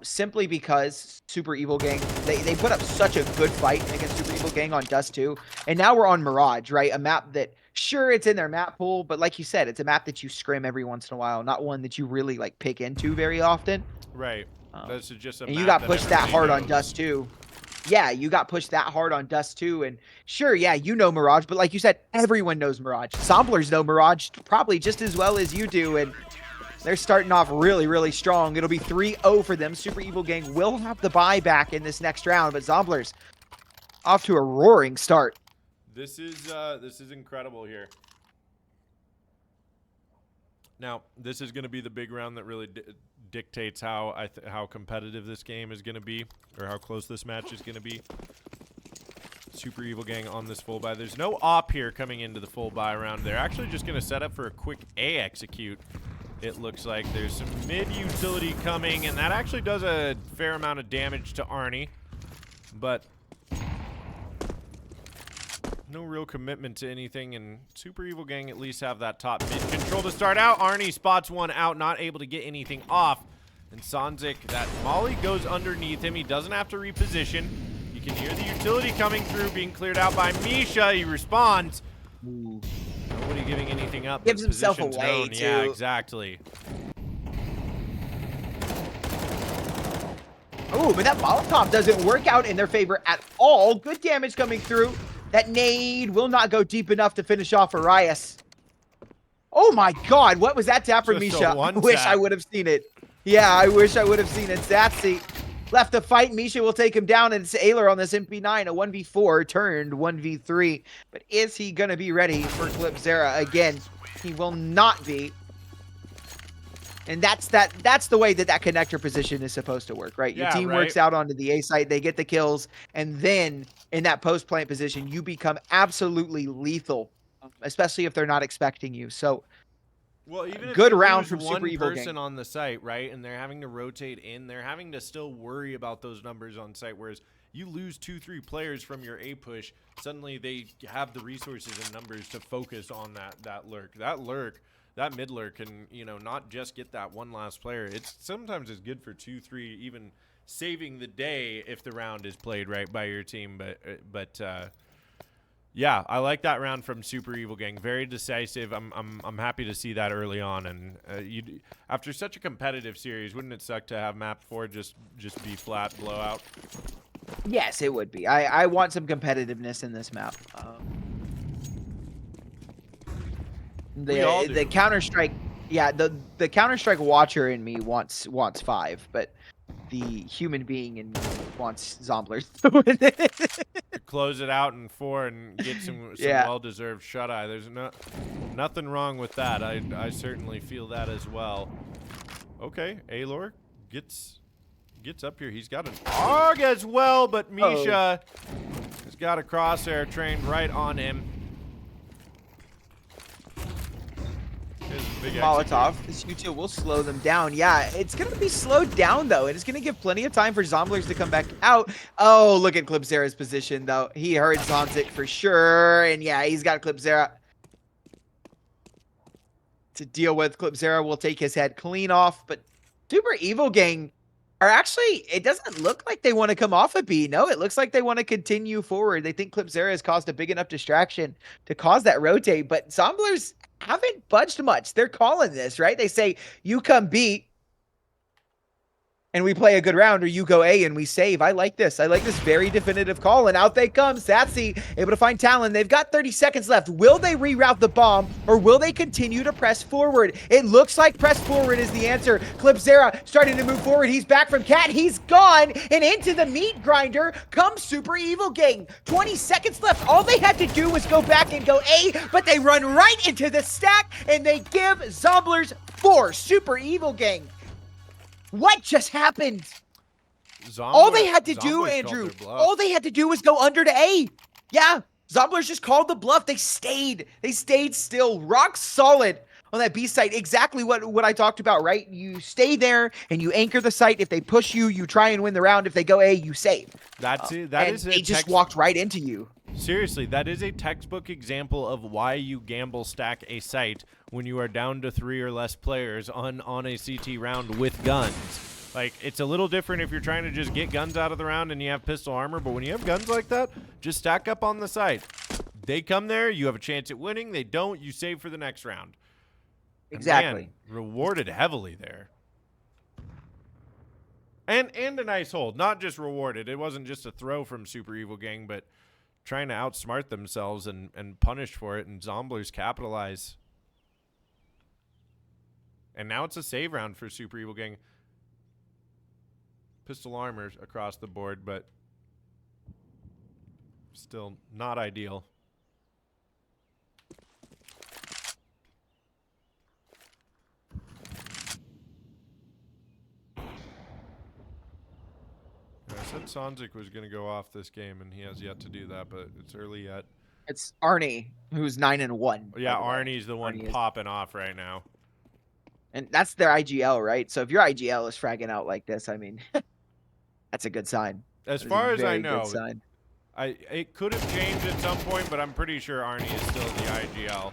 Simply because Super Evil Gang, they put up such a good fight against Super Evil Gang on Dust 2. And now we're on Mirage, right? A map that, sure, it's in their map pool, but like you said, it's a map that you scrim every once in a while, not one that you really like pick into very often. Right. This is just a and map you got pushed that hard on knows. Dust 2. Yeah, you got pushed that hard on Dust 2, and sure, yeah, you know Mirage, but like you said, everyone knows Mirage. Zomblers know Mirage probably just as well as you do, and they're starting off really, really strong. It'll be 3-0 for them. Super Evil Gang will have the bye back in this next round, but Zomblers off to a roaring start. This is incredible here. Now, this is going to be the big round that really dictates how competitive this game is going to be, or how close this match is going to be. Super Evil Gang on this full buy. There's no op here coming into the full buy round. They're actually just going to set up for a quick A execute. It looks like there's some mid utility coming, and that actually does a fair amount of damage to Arnie, but no real commitment to anything, and Super Evil Gang at least have that top mid control to start out. Arnie spots one out, not able to get anything off. And Sanzik, that molly goes underneath him. He doesn't have to reposition. You can hear the utility coming through, being cleared out by Misha. He responds. Ooh. Nobody giving anything up. Gives himself Position's away, known. too. Yeah, exactly. Oh, but that Molotov doesn't work out in their favor at all. Good damage coming through. That nade will not go deep enough to finish off Arias. Oh my god, what was that tap from Just a Misha? I one wish tap. I would have seen it. Yeah, I wish I would have seen it. Zatsy left the fight. Misha will take him down, and it's Ayler on this MP9. A 1v4 turned 1v3. But is he going to be ready for Clipzera again? He will not be. And that's the way that connector position is supposed to work, right? Your Yeah, team right. works out onto the A site, they get the kills, and then in that post plant position, you become absolutely lethal, especially if they're not expecting you. So, Well, even if good you round lose from one Super Evil person Gang. on the site, right, and they're having to rotate in, they're having to still worry about those numbers on site, whereas you lose 2-3 players from your A push, suddenly they have the resources and numbers to focus on that lurk. That mid lurk can, not just get that one last player. It's sometimes it's good for 2-3, even saving the day if the round is played right by your team. But yeah, I like that round from Super Evil Gang. Very decisive. I'm happy to see that early on. And after such a competitive series, wouldn't it suck to have map 4 just be flat blowout? Yes, it would be. I want some competitiveness in this map. We all do. The Counter-Strike, yeah, the Counter-Strike watcher in me wants 5, but the human being in me wants Zomblers to win it. Close it out in 4 and get some Yeah. well-deserved shut-eye. There's nothing wrong with that. I certainly feel that as well. Okay, Alor gets up here. He's got an AUG as well, but Misha has got a crosshair trained right on him. Here's a big Molotov. execute. This U2 will slow them down. Yeah, it's going to be slowed down, though. And it's going to give plenty of time for Zomblers to come back out. Oh, look at Clipzera's position, though. He heard Zonzik for sure. And yeah, he's got Clipzera to deal with. Clipzera will take his head clean off. But Super Evil Gang are actually, it doesn't look like they want to come off a B. No, it looks like they want to continue forward. They think Clipzera has caused a big enough distraction to cause that rotate. But Zomblers haven't budged much. They're calling this, right? They say, you come B and we play a good round, or you go A and we save. I like this. I like this very definitive call. And out they come. Satsy able to find Talon. They've got 30 seconds left. Will they reroute the bomb, or will they continue to press forward? It looks like press forward is the answer. Clipzera starting to move forward. He's back from Cat. He's gone. And into the meat grinder comes Super Evil Gang. 20 seconds left. All they had to do was go back and go A, but they run right into the stack and they give Zomblers 4. Super Evil Gang. What just happened? All they had to do, Andrew, all they had to do was go under to A. Yeah, Zomblers just called the bluff. They stayed still, rock solid on that B site, exactly what I talked about, right? You stay there and you anchor the site. If they push you, you try and win the round. If they go A, you save. That's it. And they just walked right into you. Seriously, that is a textbook example of why you gamble stack a site when you are down to 3 or less players on a CT round with guns. Like, it's a little different if you're trying to just get guns out of the round and you have pistol armor, but when you have guns like that, just stack up on the site. They come there, you have a chance at winning. They don't, you save for the next round. Exactly. Man, rewarded heavily there. And a nice hold. Not just rewarded. It wasn't just a throw from Super Evil Gang, but trying to outsmart themselves and punish for it, and Zomblers capitalize. And now it's a save round for Super Evil Gang. Pistol armors across the board, but still not ideal. I said Sanzik was going to go off this game, and he has yet to do that, but it's early yet. It's Arnie, who's 9-1. Yeah, Arnie's the one popping off right now. And that's their IGL, right? So if your IGL is fragging out like this, I mean, that's a good sign. As far as I know, sign. It could have changed at some point, but I'm pretty sure Arnie is still the IGL.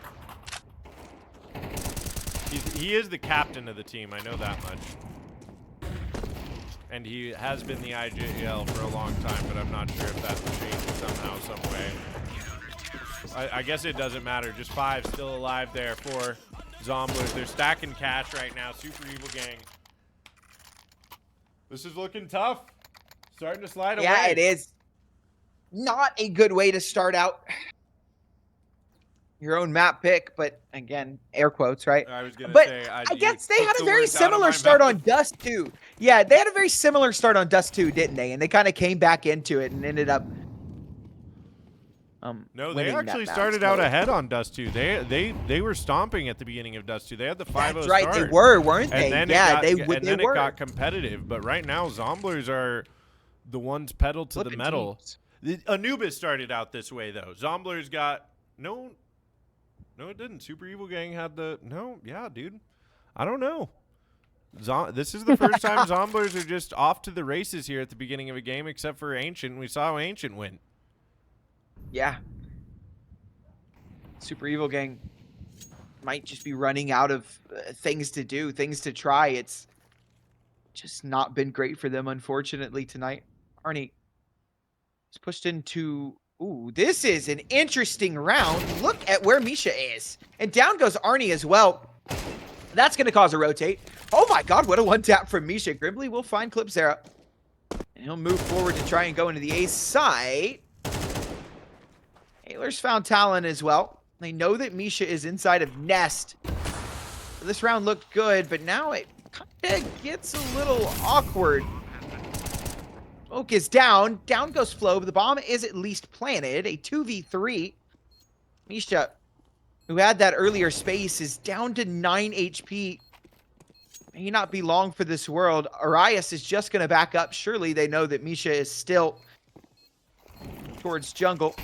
He is the captain of the team, I know that much. And he has been the IGL for a long time, but I'm not sure if that's changed somehow, some way. I guess it doesn't matter. Just 5 still alive there for Zomblers. They're stacking cash right now. Super Evil Gang. This is looking tough. Starting to slide away. Yeah, it is. Not a good way to start out your own map pick, but again, air quotes, right? I was going to but say, I guess they had a very similar start on Dust 2. Yeah, they had a very similar start on Dust 2, didn't they? And they kind of came back into it and ended up no, they actually started out ahead on Dust 2. They were stomping at the beginning of Dust 2. They had the 5-0 start. That's right, they were, weren't they? And then it got competitive. But right now, Zomblers are the ones pedal to the metal. Anubis started out this way, though. Zomblers got no, it didn't. Super Evil Gang had yeah, dude. I don't know. This is the first time Zomblers are just off to the races here at the beginning of a game, except for Ancient. We saw how Ancient win. Yeah. Super Evil Gang might just be running out of things to do, things to try. It's just not been great for them, unfortunately, tonight. Arnie is pushed into... Ooh, this is an interesting round. Look at where Misha is. And down goes Arnie as well. That's going to cause a rotate. Oh my god, what a one-tap from Misha. Grimbly will find Clipzera. And he'll move forward to try and go into the A site. Ayler's found Talon as well. They know that Misha is inside of Nest. This round looked good, but now it kind of gets a little awkward. Smoke is down. Down goes Flo, but the bomb is at least planted. A 2v3. Misha, who had that earlier space, is down to 9 HP. May not be long for this world. Arias is just going to back up. Surely they know that Misha is still towards jungle.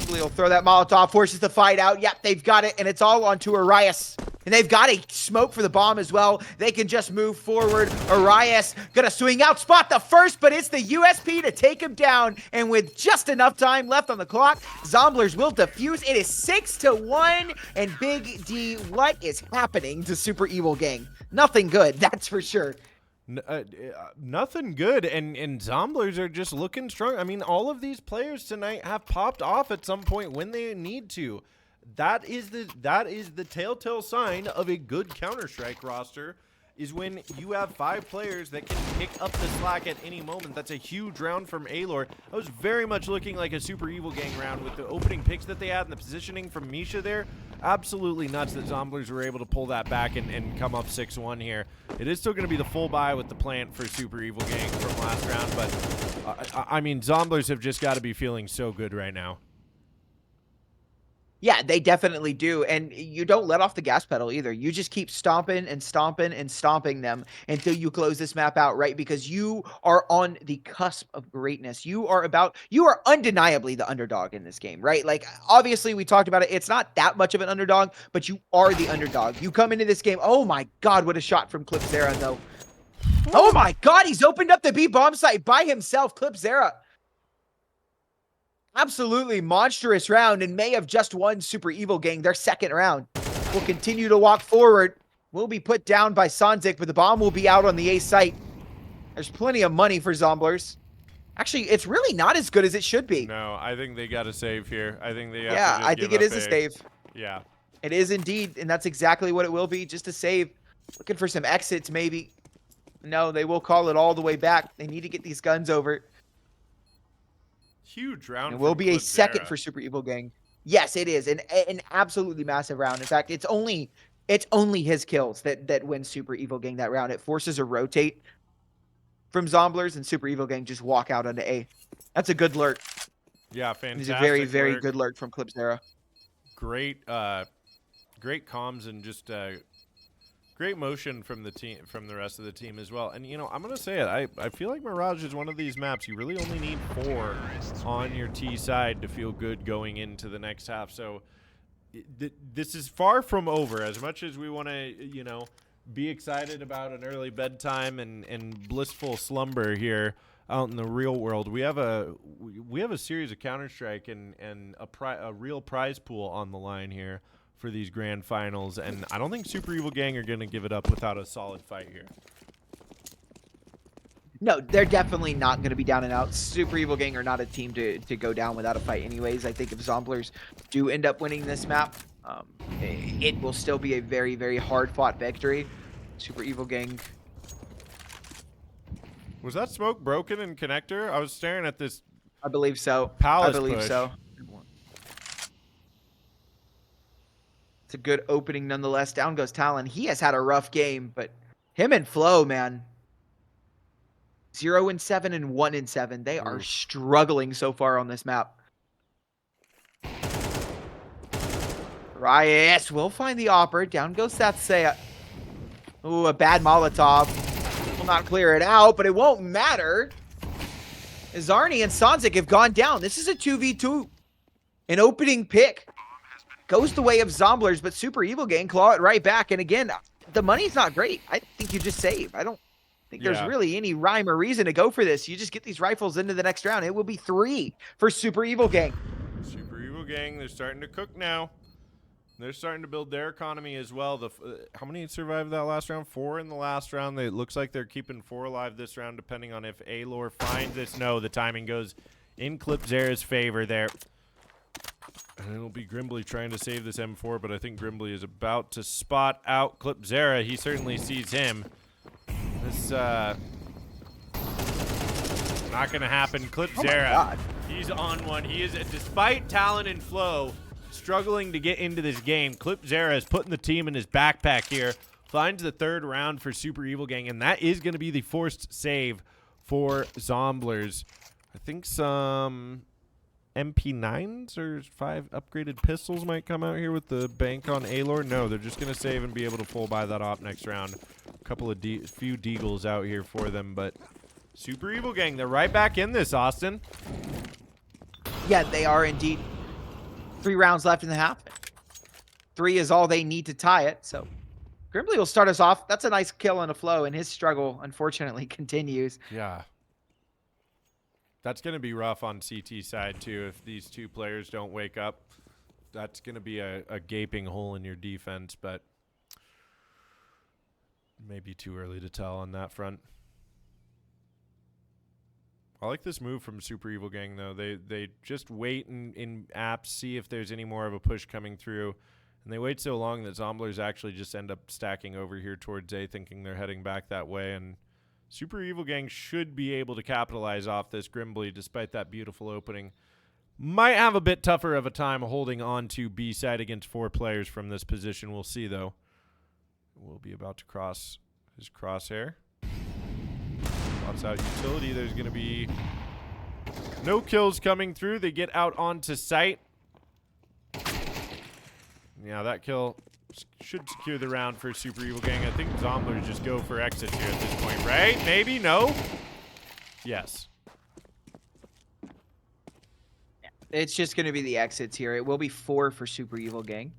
He'll throw that Molotov, forces the fight out. Yep, they've got it, and it's all onto Arias. And they've got a smoke for the bomb as well. They can just move forward. Arias gonna swing out, spot the first, but it's the USP to take him down. And with just enough time left on the clock, Zomblers will defuse. It is 6-1, and Big D, what is happening to Super Evil Gang? Nothing good, that's for sure. Nothing good, and Zomblers are just looking strong. I mean, all of these players tonight have popped off at some point when they need to. That is the telltale sign of a good Counter-Strike roster, is when you have 5 players that can pick up the slack at any moment. That's a huge round from Alor. That was very much looking like a Super Evil Gang round with the opening picks that they had and the positioning from Misha there. Absolutely nuts that Zomblers were able to pull that back and come up 6-1 here. It is still going to be the full buy with the plant for Super Evil Gang from last round, but I mean, Zomblers have just got to be feeling so good right now. Yeah, they definitely do, and you don't let off the gas pedal either. You just keep stomping and stomping and stomping them until you close this map out, right? Because you are on the cusp of greatness. You are undeniably the underdog in this game, right? Like, obviously, we talked about it. It's not that much of an underdog, but you are the underdog. You come into this game. Oh my God, what a shot from Clipzera, though. Oh my God, he's opened up the B bomb site by himself, Clipzera. Absolutely monstrous round, and may have just won Super Evil Gang their second round. Will continue to walk forward. Will be put down by Sanzik, but the bomb will be out on the A site. There's plenty of money for Zomblers. Actually, it's really not as good as it should be. No, I think they got to save here. I think they have to Yeah, just I give think it up is a save. Yeah. It is indeed, and that's exactly what it will be, just a save. Looking for some exits, maybe. No, they will call it all the way back. They need to get these guns over. Huge round. It will be a Clipzera. second for Super Evil Gang. Yes, it is an absolutely massive round. In fact, it's only his kills that win Super Evil Gang that round. It forces a rotate from Zomblers, and Super Evil Gang just walk out onto A. That's a good lurk. Yeah, fantastic. It's a very, very lurk. good lurk from Clipzera. Great, great comms and just great motion from the team, from the rest of the team as well. And you know, I'm gonna say it. I feel like Mirage is one of these maps you really only need 4 on your T side to feel good going into the next half. So this is far from over. As much as we want to, you know, be excited about an early bedtime and blissful slumber here out in the real world, we have a series of Counter-Strike and a real prize pool on the line here for these grand finals, and I don't think Super Evil Gang are going to give it up without a solid fight here. No, they're definitely not going to be down and out. Super Evil Gang are not a team to go down without a fight anyways. I think if Zomblers do end up winning this map, it will still be a very, very hard-fought victory. Super Evil Gang. Was that smoke broken in connector? I was staring at this. I believe so. Palace I believe push. so. It's a good opening nonetheless. Down goes Talon. He has had a rough game, but him and Flo, man. 0-7 and 1-7. They are struggling so far on this map. Ryas will find the Opera. Down goes Satsaya. Ooh, a bad Molotov. Will not clear it out, but it won't matter. Zarni and Sanzik have gone down. This is a 2v2. An opening pick. Goes the way of Zomblers, but Super Evil Gang claw it right back. And again, the money's not great. I think you just save. I don't think there's really any rhyme or reason to go for this. You just get these rifles into the next round. It will be 3 for Super Evil Gang. Super Evil Gang, they're starting to cook now. They're starting to build their economy as well. How many survived that last round? 4 in the last round. It looks like they're keeping 4 alive this round, depending on if Alor finds this. No, the timing goes in Clipzera's favor there. And it'll be Grimbly trying to save this M4, but I think Grimbly is about to spot out Clipzera. He certainly sees him. This, not going to happen. Clipzera, he's on one. He is, despite Talon and Flo struggling to get into this game, Clipzera is putting the team in his backpack here. Finds the 3rd round for Super Evil Gang, and that is going to be the forced save for Zomblers. I think some MP9s or 5 upgraded pistols might come out here with the bank on Alor. No, they're just going to save and be able to pull by that op next round. A couple of few deagles out here for them, but Super Evil Gang, they're right back in this, Austin. Yeah, they are indeed. 3 rounds left in the half. 3 is all they need to tie it, so Grimbly will start us off. That's a nice kill and a flow, and his struggle, unfortunately, continues. Yeah. That's going to be rough on CT side, too, if these 2 players don't wake up. That's going to be a gaping hole in your defense, but maybe too early to tell on that front. I like this move from Super Evil Gang, though. They just wait in apps, see if there's any more of a push coming through, and they wait so long that Zomblers actually just end up stacking over here towards A, thinking they're heading back that way, and Super Evil Gang should be able to capitalize off this Grimbly despite that beautiful opening. Might have a bit tougher of a time holding on to B side against 4 players from this position. We'll see, though. We'll be about to cross his crosshair. Lots out utility. There's going to be no kills coming through. They get out onto site. Yeah, that kill should secure the round for Super Evil Gang. I think Zomblers just go for exits here at this point, right? Maybe? No? Yes. It's just going to be the exits here. It will be 4 for Super Evil Gang.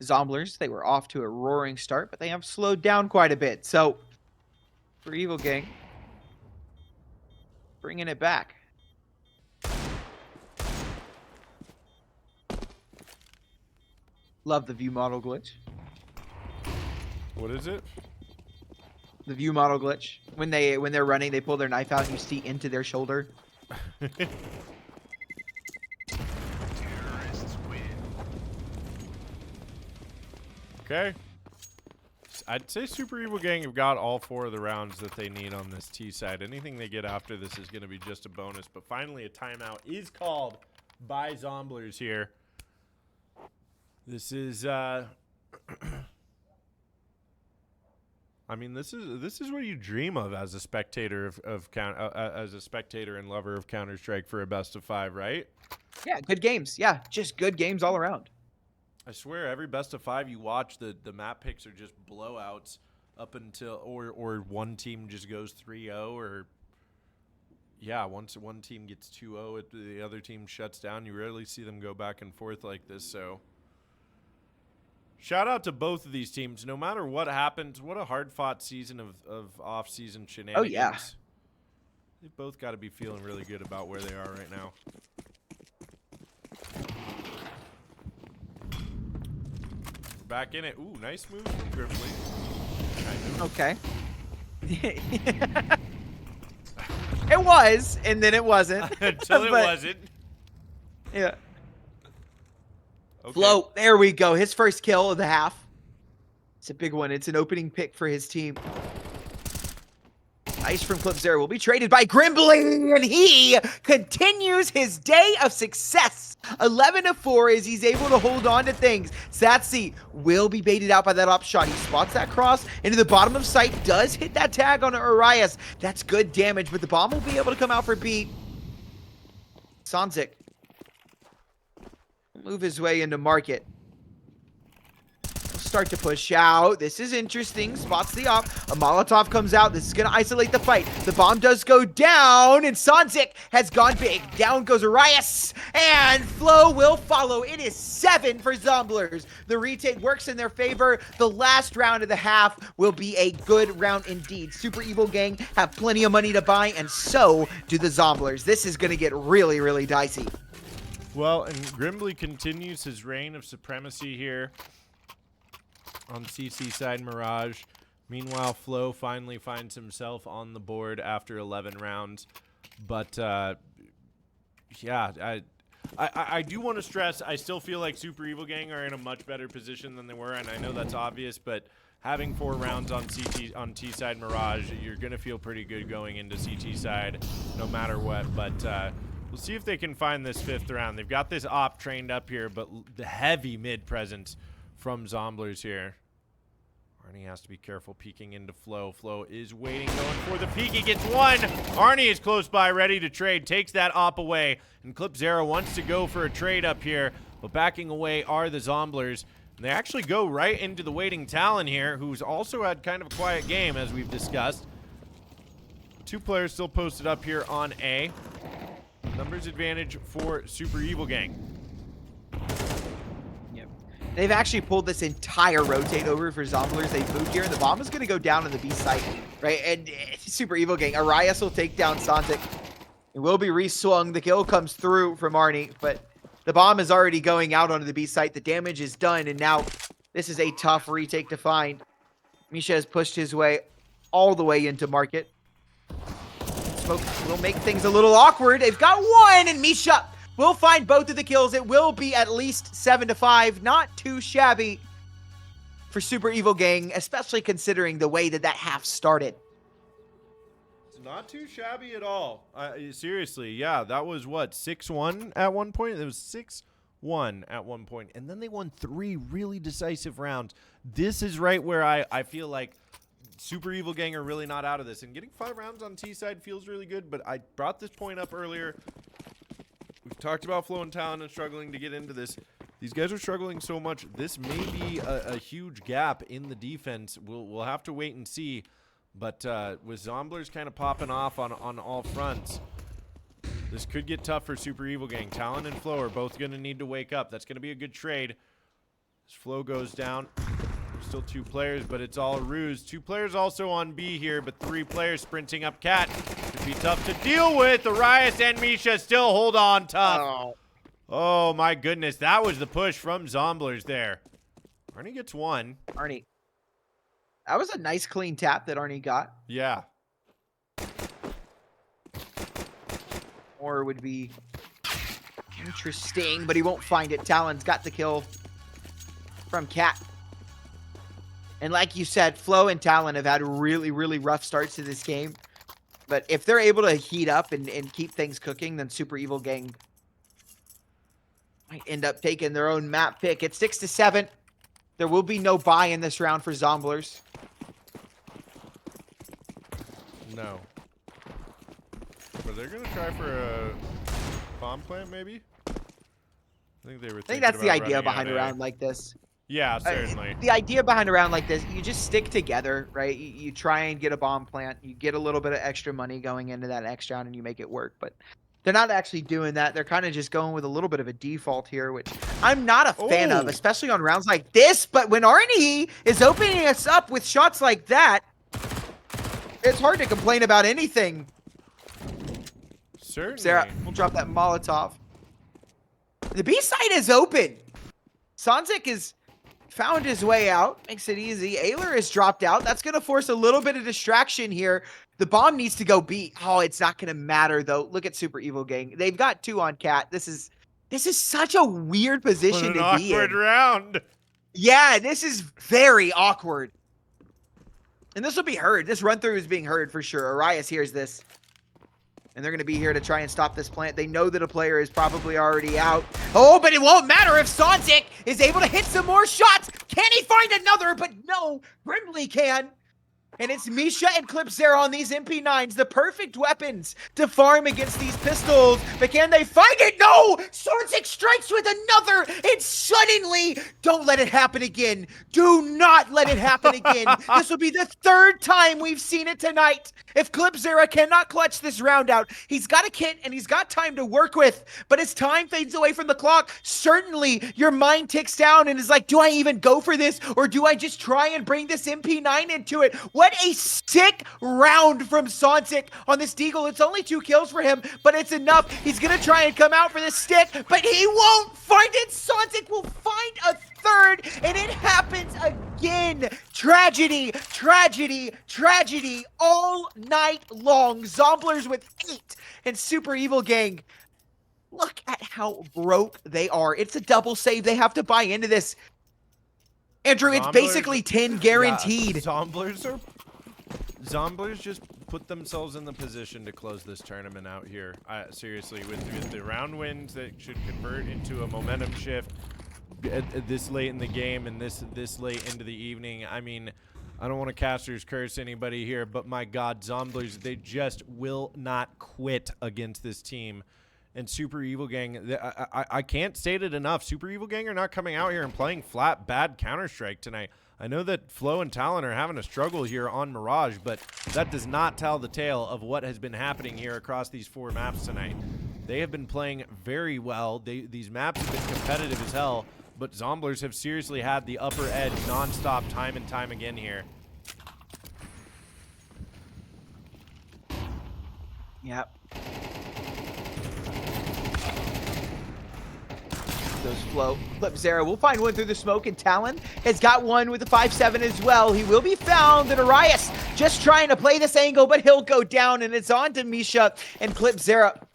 Zomblers, they were off to a roaring start, but they have slowed down quite a bit. So, for Evil Gang, bringing it back. Love the view model glitch. What is it? The view model glitch. When they're running, they pull their knife out and you see into their shoulder. Okay. I'd say Super Evil Gang have got all 4 of the rounds that they need on this T side. Anything they get after this is going to be just a bonus. But finally, a timeout is called by Zomblers here. This is, I mean, this is what you dream of as a spectator as a spectator and lover of Counter-Strike for a best of 5, right? Yeah, good games. Yeah, just good games all around. I swear, every best of 5 you watch, the map picks are just blowouts up until or one team just goes 3-0 or yeah, once one team gets 2-0, the other team shuts down. You rarely see them go back and forth like this. So shout out to both of these teams. No matter what happens, what a hard-fought season of off-season shenanigans. Oh yeah, they've both got to be feeling really good about where they are right now. Back in it. Ooh, nice move from Griffley. okay. It was, and then it wasn't. Until it wasn't. Yeah. Okay. Flo, there we go. His first kill of the half. It's a big one. It's an opening pick for his team. Ice from Clip Zero will be traded by Grimbly, and he continues his day of success. 11-4 as he's able to hold on to things. Satsi will be baited out by that op shot. He spots that cross into the bottom of sight, does hit that tag on Arias. That's good damage, but the bomb will be able to come out for B. Sanzik will move his way into market. Start to push out. This is interesting. Spots the op. A Molotov comes out. This is going to isolate the fight. The bomb does go down, and Sanzik has gone big. Down goes Arias, and Flo will follow. It is 7 for Zomblers. The retake works in their favor. The last round of the half will be a good round indeed. Super Evil Gang have plenty of money to buy, and so do the Zomblers. This is going to get really, really dicey. Well, and Grimbly continues his reign of supremacy here on CC side Mirage. Meanwhile, Flo finally finds himself on the board after 11 rounds. But, yeah, I do want to stress, I still feel like Super Evil Gang are in a much better position than they were, and I know that's obvious, but having 4 rounds on T side Mirage, you're going to feel pretty good going into CT side no matter what. But we'll see if they can find this 5th round. They've got this op trained up here, but the heavy mid presence from Zomblers here. Arnie has to be careful peeking into Flo. Flo is waiting, going for the peek. He gets one. Arnie is close by, ready to trade. Takes that op away. And Clip Zero wants to go for a trade up here. But backing away are the Zomblers. And they actually go right into the waiting Talon here, who's also had kind of a quiet game, as we've discussed. 2 players still posted up here on A. Numbers advantage for Super Evil Gang. They've actually pulled this entire rotate over for Zomblers. They've moved here, and the bomb is going to go down on the B site, right? And Super Evil Gang. Arias will take down Santik. It will be reswung. The kill comes through from Arnie, but the bomb is already going out onto the B site. The damage is done, and now this is a tough retake to find. Misha has pushed his way all the way into market. Smoke will make things a little awkward. They've got one, and Misha will find both of the kills. It will be at least 7-5. Not too shabby for Super Evil Gang, especially considering the way that half started. It's not too shabby at all. Seriously, yeah, that was what, 6-1 at one point? It was 6-1 at one point, and then they won 3 really decisive rounds. This is right where I feel like Super Evil Gang are really not out of this, and getting 5 rounds on T side feels really good, but I brought this point up earlier. We've talked about Flo and Talon and struggling to get into this. These guys are struggling so much. This may be a huge gap in the defense. We'll have to wait and see. But with Zomblers kind of popping off on all fronts, this could get tough for Super Evil Gang. Talon and Flo are both going to need to wake up. That's going to be a good trade. As Flo goes down, there's still 2 players, but it's all a ruse. 2 players also on B here, but 3 players sprinting up Cat. Could be tough to deal with. Arias and Misha still hold on tough. Oh, my goodness. That was the push from Zomblers there. Arnie gets 1. Arnie. That was a nice clean tap that Arnie got. Yeah. Or would be interesting, but he won't find it. Talon's got the kill from Cat. And like you said, Flo and Talon have had really, really rough starts to this game. But if they're able to heat up and keep things cooking, then Super Evil Gang might end up taking their own map pick. It's 6-7. There will be no buy in this round for Zomblers. No. But they're going to try for a bomb plant, maybe? I think they were I think that's the idea running behind out a round like this. Yeah, certainly. The idea behind a round like this, you just stick together, right? You try and get a bomb plant. You get a little bit of extra money going into that next round, and you make it work. But they're not actually doing that. They're kind of just going with a little bit of a default here, which I'm not a fan of, especially on rounds like this. But when Arnie is opening us up with shots like that, it's hard to complain about anything. Certainly. Sarah, we'll drop that Molotov. The B side is open. Sonzik has found his way out. Makes it easy. Ayler has dropped out. That's going to force a little bit of distraction here. The bomb needs to go B. Oh, it's not going to matter, though. Look at Super Evil Gang. They've got 2 on Cat. This is such a weird position to be in. Awkward round. Yeah, this is very awkward. And this will be heard. This run-through is being heard for sure. Arias hears this. And they're going to be here to try and stop this plant. They know that a player is probably already out. Oh, but it won't matter if Sonzik is able to hit some more shots. Can he find another? But no, Brimley can. And it's Misha and Clipzera on these MP9s, the perfect weapons to farm against these pistols. But can they find it? No! Sonzik strikes with another, and suddenly, don't let it happen again. Do not let it happen again. This will be the 3rd time we've seen it tonight. If Clipzera cannot clutch this round out, he's got a kit and he's got time to work with. But as time fades away from the clock, certainly your mind ticks down and is like, do I even go for this? Or do I just try and bring this MP9 into it? What a sick round from Sonzik on this Deagle. It's only 2 kills for him, but it's enough. He's going to try and come out for this stick, but he won't find it. Sonzik will find a 3rd, and it happens again. Tragedy, tragedy, tragedy all night long. Zomblers with 8 and Super Evil Gang. Look at how broke they are. It's a double save. They have to buy into this. Andrew, it's basically 10 guaranteed. Yeah, Zomblers just put themselves in the position to close this tournament out here. Seriously, with the round wins that should convert into a momentum shift this late in the game and this late into the evening. I mean, I don't want to caster's curse anybody here, but my God, Zomblers, they just will not quit against this team. And Super Evil Gang, I can't state it enough. Super Evil Gang are not coming out here and playing flat, bad Counter-Strike tonight. I know that Flo and Talon are having a struggle here on Mirage, but that does not tell the tale of what has been happening here across these 4 maps tonight. They have been playing very well. These maps have been competitive as hell, but Zomblers have seriously had the upper edge nonstop time and time again here. Yep. Those Flo. Clipzera will find one through the smoke, and Talon has got one with the 5-7 as well. He will be found, and Arias just trying to play this angle, but he'll go down, and it's on to Misha and Clipzera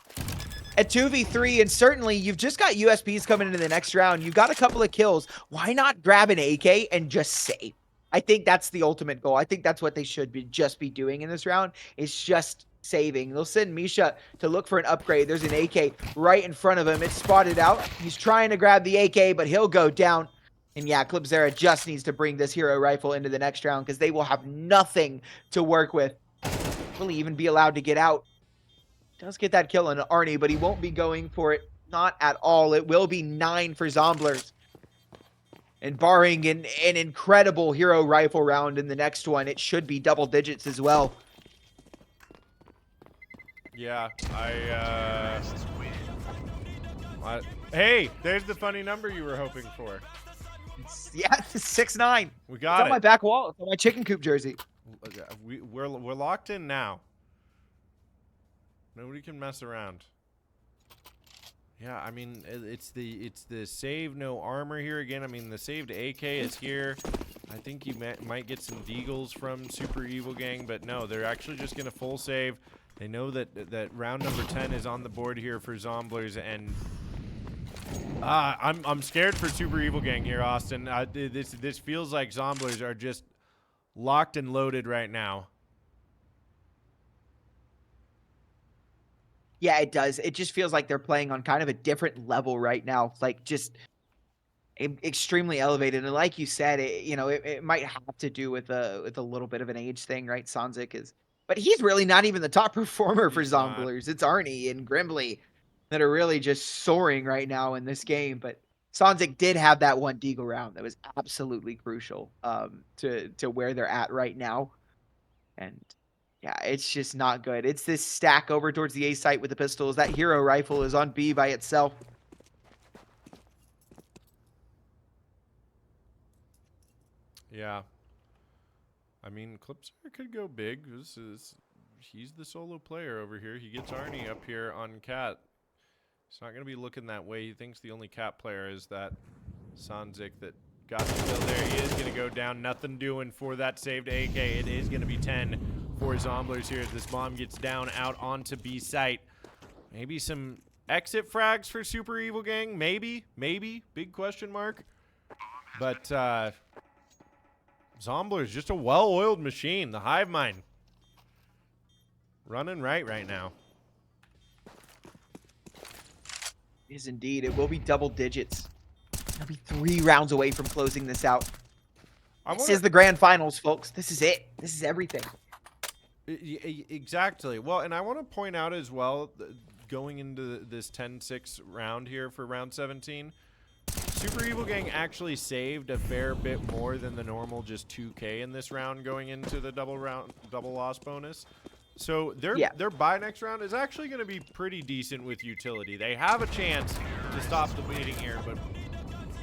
at 2v3, and certainly you've just got USPs coming into the next round. You got a couple of kills. Why not grab an AK and just save? I think that's the ultimate goal. I think that's what they should be doing in this round, is just saving. They'll send Misha to look for an upgrade. There's an AK right in front of him. It's spotted out. He's trying to grab the AK, but he'll go down. And yeah, Clipzera just needs to bring this hero rifle into the next round because they will have nothing to work with. Will he even be allowed to get out? Does get that kill on Arnie, but he won't be going for it. Not at all. It will be 9 for Zomblers. And barring an incredible hero rifle round in the next one, it should be double digits as well. Yeah, hey, there's the funny number you were hoping for. Yeah, 6'9". We It's got on my it. back wall. It's on my chicken coop jersey. We're locked in now. Nobody can mess around. Yeah, I mean it's the save no armor here again. I mean the saved AK is here. I think you might get some deagles from Super Evil Gang, but no, they're actually just gonna full save. They know that round number 10 is on the board here for Zomblers, and I'm scared for Super Evil Gang here, Austin. This feels like Zomblers are just locked and loaded right now. Yeah, it does. It just feels like they're playing on kind of a different level right now. Like just extremely elevated. And like you said, it might have to do with a little bit of an age thing, right? Sanzik is, but he's really not even the top performer for He's not. Zomblers. It's Arnie and Grimbley that are really just soaring right now in this game. But Sanzik did have that one deagle round that was absolutely crucial to where they're at right now. And yeah, it's just not good. It's this stack over towards the A site with the pistols. That hero rifle is on B by itself. Yeah. I mean, Clipser could go big. He's the solo player over here. He gets Arnie up here on Cat. He's not going to be looking that way. He thinks the only Cat player is that Sanzik that got the kill there. He is going to go down. Nothing doing for that saved AK. It is going to be 10 for Zomblers here as this bomb gets down out onto B site. Maybe some exit frags for Super Evil Gang. Maybe. Big question mark. But Zomblers, just a well-oiled machine. The hive mind running right now. It is indeed. It will be double digits. It'll be 3 rounds away from closing this out. This is the grand finals, folks. This is it. This is everything. Exactly. Well, and I want to point out as well, going into this 10-6 round here for round 17, Super Evil Gang actually saved a fair bit more than the normal just 2K in this round going into the double loss bonus. So their buy next round is actually going to be pretty decent with utility. They have a chance to stop the bleeding here, but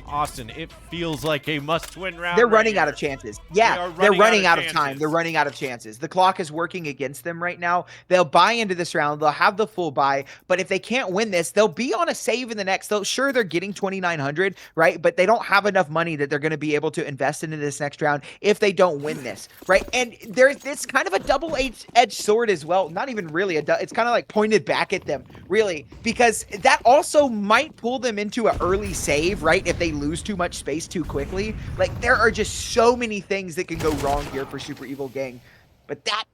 Austin, it feels like a must-win round. They're running out of chances. Yeah, they're running out of time. chances. They're running out of chances. The clock is working against them right now. They'll buy into this round. They'll have the full buy. But if they can't win this, they'll be on a save in the next. Sure, they're getting 2,900, right? But they don't have enough money that they're going to be able to invest into this next round if they don't win this, right? And there's this kind of a double-edged sword as well. Not even really. It's kind of like pointed back at them, really, because that also might pull them into an early save, right? If they lose too much space too quickly. Like, there are just so many things that can go wrong here for Super Evil Gang. But that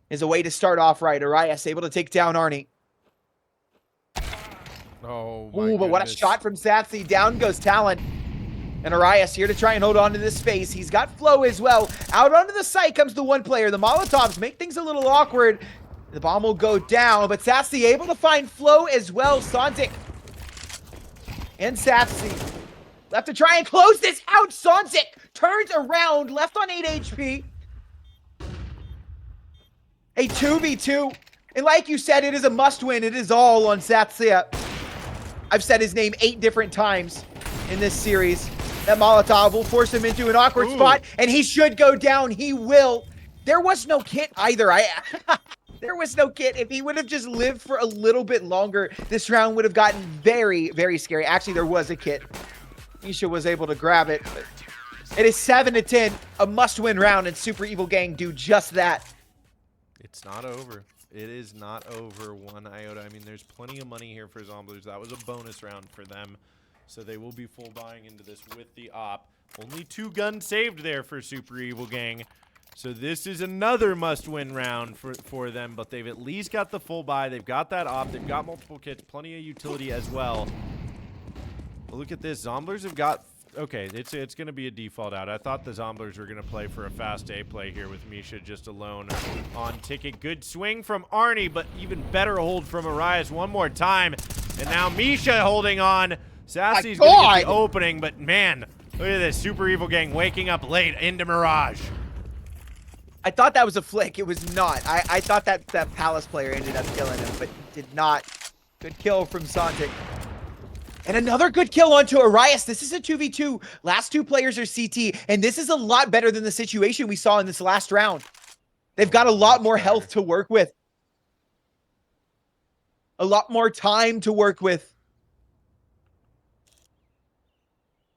is a way to start off right. Arias able to take down Arnie. Oh, But what a shot from Satsy. Down goes Talon. And Arias here to try and hold on to this space. He's got Flow as well. Out onto the site comes the one player. The Molotovs make things a little awkward. The bomb will go down, but Satsy able to find Flow as well. Sanzik and Satsy left to try and close this out. Sanzik turns around, left on 8 HP. A 2v2. And like you said, it is a must-win. It is all on Satsia. I've said his name 8 different times in this series. That Molotov will force him into an awkward spot, and he should go down. He will. There was no kit either. There was no kit. If he would have just lived for a little bit longer, this round would have gotten very, very scary. Actually, there was a kit. Misha was able to grab it. But it is 7-10, a must-win round, and Super Evil Gang do just that. It's not over. It is not over one iota. I mean, there's plenty of money here for Zomblers. That was a bonus round for them. So they will be full buying into this with the op. Only 2 guns saved there for Super Evil Gang. So this is another must-win round for them, but they've at least got the full buy. They've got that op. They've got multiple kits, plenty of utility as well. But look at this. Zomblers have got... Okay, it's going to be a default out. I thought the Zomblers were going to play for a fast A play here with Misha just alone on ticket. Good swing from Arnie, but even better hold from Arias one more time. And now Misha holding on. Sassy's going to get the opening, but man, Look at this. Super Evil Gang waking up late into Mirage. I thought that was a flick. It was not. I thought that Palace player ended up killing him, but did not. Good kill from Santic. And another good kill onto Arias. This is a 2v2. Last two players are CT, and this is a lot better than the situation we saw in this last round. They've got a lot more health to work with. A lot more time to work with.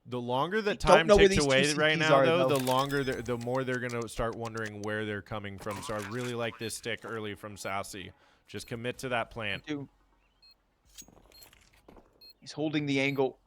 The longer that time know where ticks these away two right CTs now, are, though, though. the more they're going to start wondering where they're coming from. So I really like this stick early from Sassy. Just commit to that plan. He's holding the angle.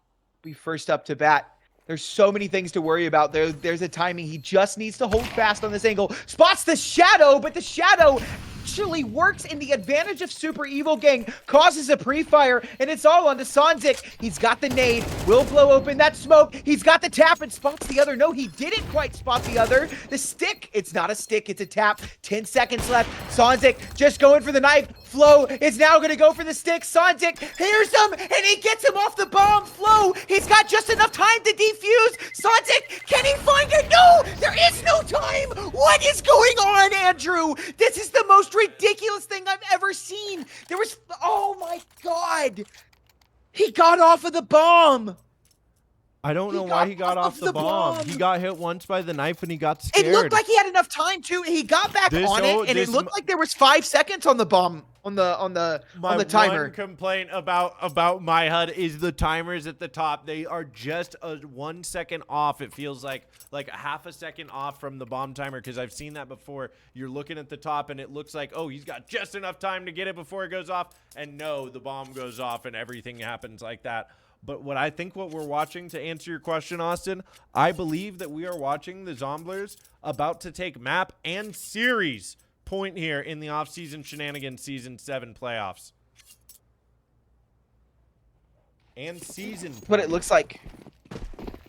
Be first up to bat. There's so many things to worry about. There's a timing. He just needs to hold fast on this angle. Spots the shadow, but the shadow actually works in the advantage of Super Evil Gang. Causes a pre-fire, and it's all onto Sanzik. He's got the nade. Will blow open that smoke. He's got the tap and spots the other. No, he didn't quite spot the other. The stick. It's not a stick. It's a tap. 10 seconds left. Sanzik just going for the knife. Flo is now going to go for the stick. Sanzik hears him, and he gets him off the bomb. Flo, he's got just enough time to defuse. Sanzik, can he find it? No, there is no time. What is going on, Andrew? This is the most ridiculous thing I've ever seen. There was, oh my God. He got off of the bomb. I don't know why he got off the bomb. He got hit once by the knife and he got scared. It looked like he had enough time to. He got back on it, and it looked like there was 5 seconds on the bomb on the timer. One complaint about my HUD is the timers at the top. They are just a 1 second off. It feels like a half a second off from the bomb timer, because I've seen that before. You're looking at the top and it looks like, oh, he's got just enough time to get it before it goes off, and no, the bomb goes off and everything happens like that. But what we're watching, to answer your question, Austin, I believe that we are watching the Zomblers about to take map and series point here in the off-season shenanigans Season 7 playoffs. And season. What it looks like.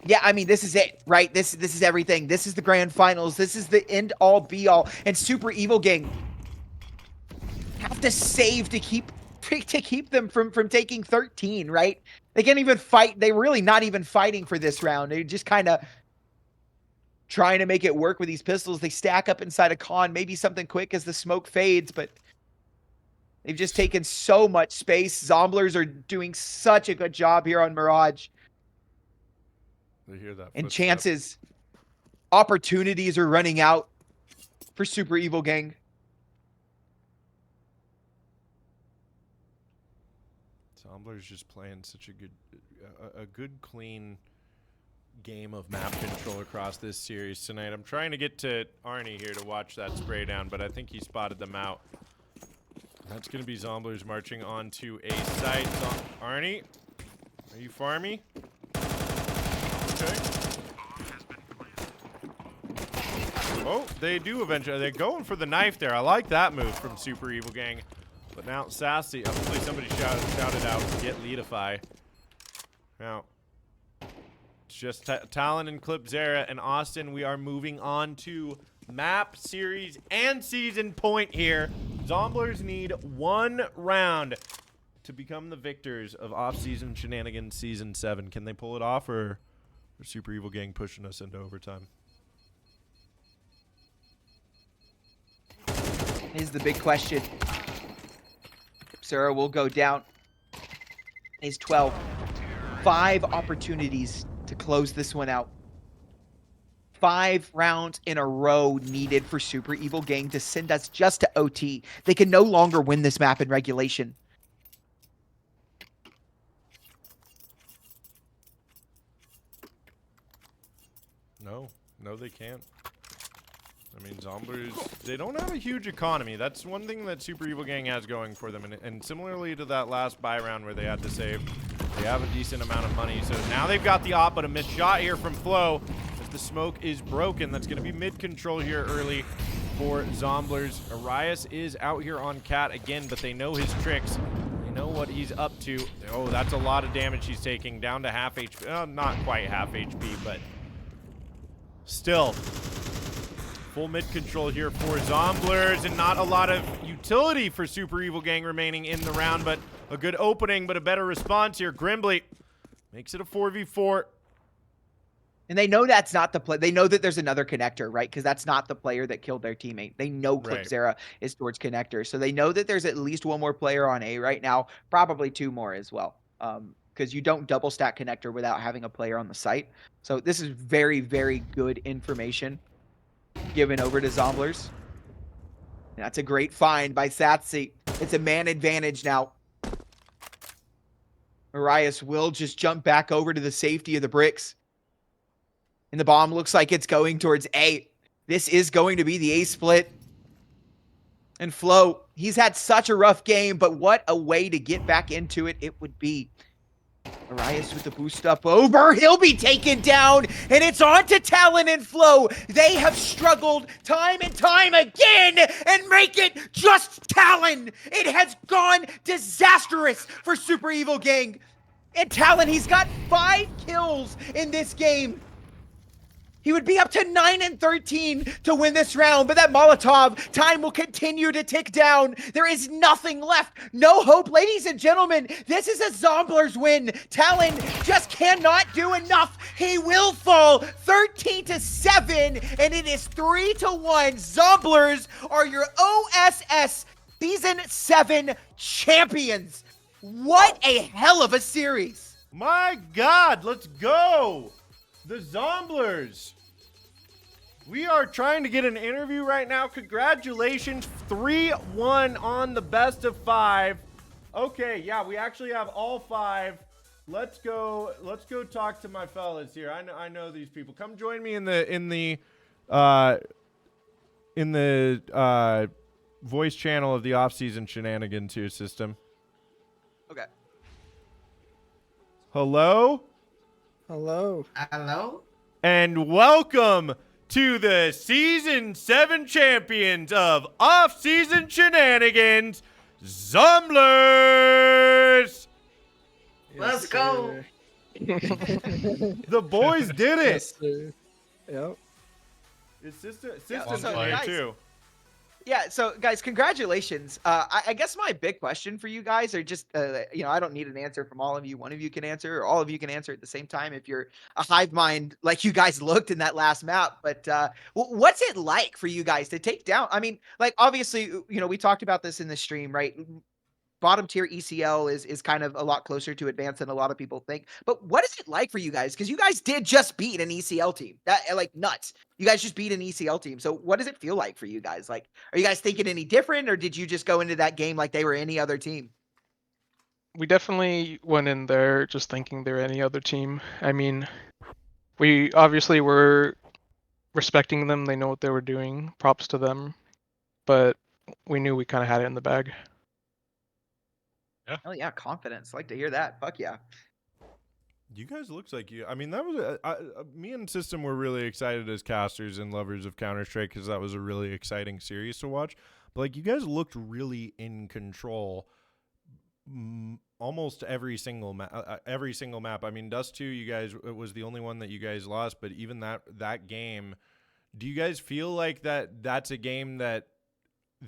Yeah, I mean, this is it, right? This is everything. This is the grand finals. This is the end-all, be-all. And Super Evil Gang have to save to keep them from taking 13, right? They can't even fight. They're really not even fighting for this round. They're just kind of trying to make it work with these pistols. They stack up inside a con, maybe something quick as the smoke fades, but they've just taken so much space. Zomblers are doing such a good job here on Mirage. They hear that And footstep. chances, opportunities are running out for Super Evil Gang. Zomblers just playing such a good, clean game of map control across this series tonight. I'm trying to get to Arnie here to watch that spray down, but I think he spotted them out. That's going to be Zomblers marching onto a site. Arnie, are you farmy? Okay. Oh, they do eventually. They're going for the knife there. I like that move from Super Evil Gang. But now Sassy, hopefully somebody shouted out to get Leadify. Now, it's just Talon and Clip Zera and Austin. We are moving on to map, series, and season point here. Zomblers need 1 round to become the victors of off-season shenanigans Season 7. Can they pull it off, or Super Evil Gang pushing us into overtime? Is the big question. Sarah will go down. He's 12. 5 opportunities to close this one out. 5 rounds in a row needed for Super Evil Gang to send us just to OT. They can no longer win this map in regulation. No, they can't. I mean, Zomblers, they don't have a huge economy. That's one thing that Super Evil Gang has going for them. And similarly to that last buy round where they had to save, they have a decent amount of money. So now they've got the op, but a missed shot here from Flo as the smoke is broken. That's going to be mid-control here early for Zomblers. Arias is out here on Cat again, but they know his tricks. They know what he's up to. Oh, that's a lot of damage he's taking, down to half HP. Not quite half HP, but still. Full mid-control here for Zomblers, and not a lot of utility for Super Evil Gang remaining in the round, but a good opening, but a better response here. Grimbley makes it a 4v4. And they know that's not the play. They know that there's another connector, right? Because that's not the player that killed their teammate. They know Right. Clickzera is towards connector. So they know that there's at least one more player on A right now, probably two more as well. Because you don't double stack connector without having a player on the site. So this is very, very good information given over to Zomblers. That's a great find by Satsi. It's a man advantage now. Marias will just jump back over to the safety of the bricks. And the bomb looks like it's going towards A. This is going to be the A split. And Flo, he's had such a rough game, but what a way to get back into it would be. Arias with the boost up over. He'll be taken down, and it's on to Talon and Flo. They have struggled time and time again and make it just Talon. It has gone disastrous for Super Evil Gang. And Talon, he's got 5 kills in this game. He would be up to 9 and 13 to win this round, but that Molotov time will continue to tick down. There is nothing left. No hope. Ladies and gentlemen, this is a Zomblers win. Talon just cannot do enough. He will fall 13-7, and it is 3-1. Zomblers are your OSS Season 7 champions. What a hell of a series. My God, let's go. The Zomblers. We are trying to get an interview right now. Congratulations. 3-1 on the best of 5. Okay, yeah, we actually have all 5. Let's go talk to my fellas here. I know these people. Come join me in the voice channel of the off-season shenanigans here, system. Okay. Hello? Hello. Hello? And welcome to the Season 7 champions of Off-Season Shenanigans, Zomblers! Let's go. The boys did it! Yes, sir. Yep. It's System's so in here guys- too. Yeah, so guys, congratulations. I guess my big question for you guys are just, I don't need an answer from all of you. One of you can answer, or all of you can answer at the same time if you're a hive mind like you guys looked in that last map. But what's it like for you guys to take down? I mean, like, obviously, we talked about this in the stream, right? Bottom tier ECL is kind of a lot closer to advanced than a lot of people think. But what is it like for you guys? Because you guys did just beat an ECL team. That, like, nuts. You guys just beat an ECL team. So what does it feel like for you guys? Like, are you guys thinking any different, or did you just go into that game like they were any other team? We definitely went in there just thinking they're any other team. I mean, we obviously were respecting them. They know what they were doing. Props to them. But we knew we kind of had it in the bag. Oh yeah, confidence. Like to hear that. Fuck yeah. You guys looks like you. I mean, that was me and System were really excited as casters and lovers of Counter-Strike because that was a really exciting series to watch. But like, you guys looked really in control almost every single map. I mean, Dust 2, you guys, it was the only one that you guys lost. But even that game, do you guys feel like that's a game that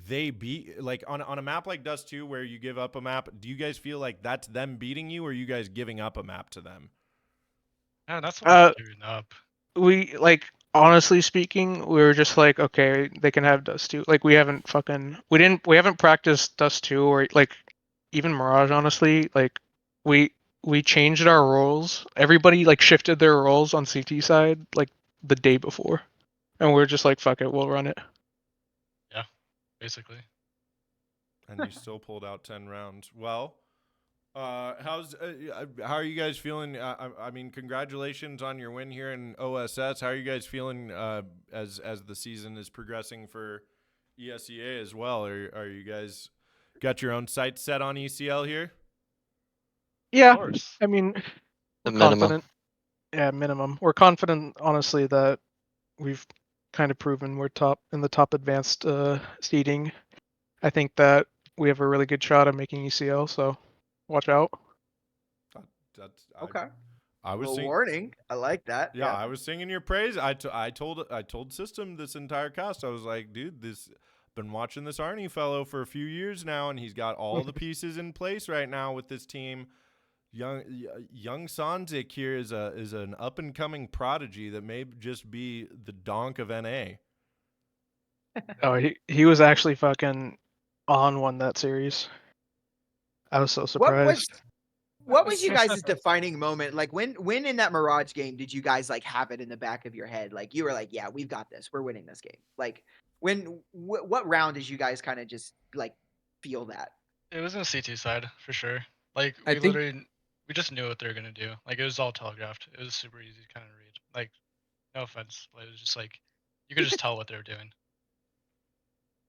they beat, like on a map like Dust 2 where you give up a map? Do you guys feel like that's them beating you, or are you guys giving up a map to them? Yeah, that's what I'm giving up. We, like, honestly speaking, we were just like, okay, they can have Dust 2. Like, we haven't practiced Dust 2 or like even Mirage, honestly. Like, we changed our roles. Everybody like shifted their roles on CT side like the day before. And we're just like, fuck it, we'll run it. Basically. And you still pulled out 10 rounds. Well, how are you guys feeling? I mean, congratulations on your win here in OSS. How are you guys feeling as the season is progressing for ESEA as well? Are you guys got your own sights set on ECL here? Yeah, Of course. I mean, The we're minimum. confident. Yeah, minimum. We're confident, honestly, that we've kind of proven we're top in the top advanced seeding. I think that we have a really good shot at making ECL, so watch out. Okay. I was Well, singing, warning. I like that. yeah, I was singing your praise. I told System this entire cast. I was like, dude, been watching this Arnie fellow for a few years now, and he's got all the pieces in place right now with this team. young Sanzik here is an up and coming prodigy that may just be the donk of NA. Oh, he was actually fucking on one that series. I was so What was surprised. what was you guys' defining moment? Like when in that Mirage game did you guys like have it in the back of your head? Like you were like, yeah, we've got this. We're winning this game. Like what round did you guys kind of just like feel that? It was in the CT side for sure. Like I we think- literally we just knew what they were gonna do. Like it was all telegraphed. It was super easy to kind of read. Like no offense, but it was just like you could just tell what they were doing.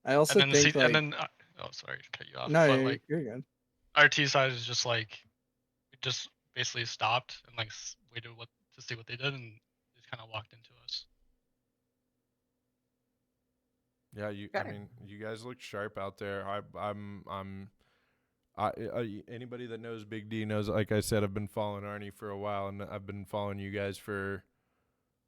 I also And then think like and then oh sorry to cut you off. no, But like you're good. our T side is just like we just basically stopped and like waited to see what they did and just kind of walked into us. Yeah, I mean, you guys look sharp out there. Anybody that knows Big D knows. Like I said, I've been following Arnie for a while, and I've been following you guys for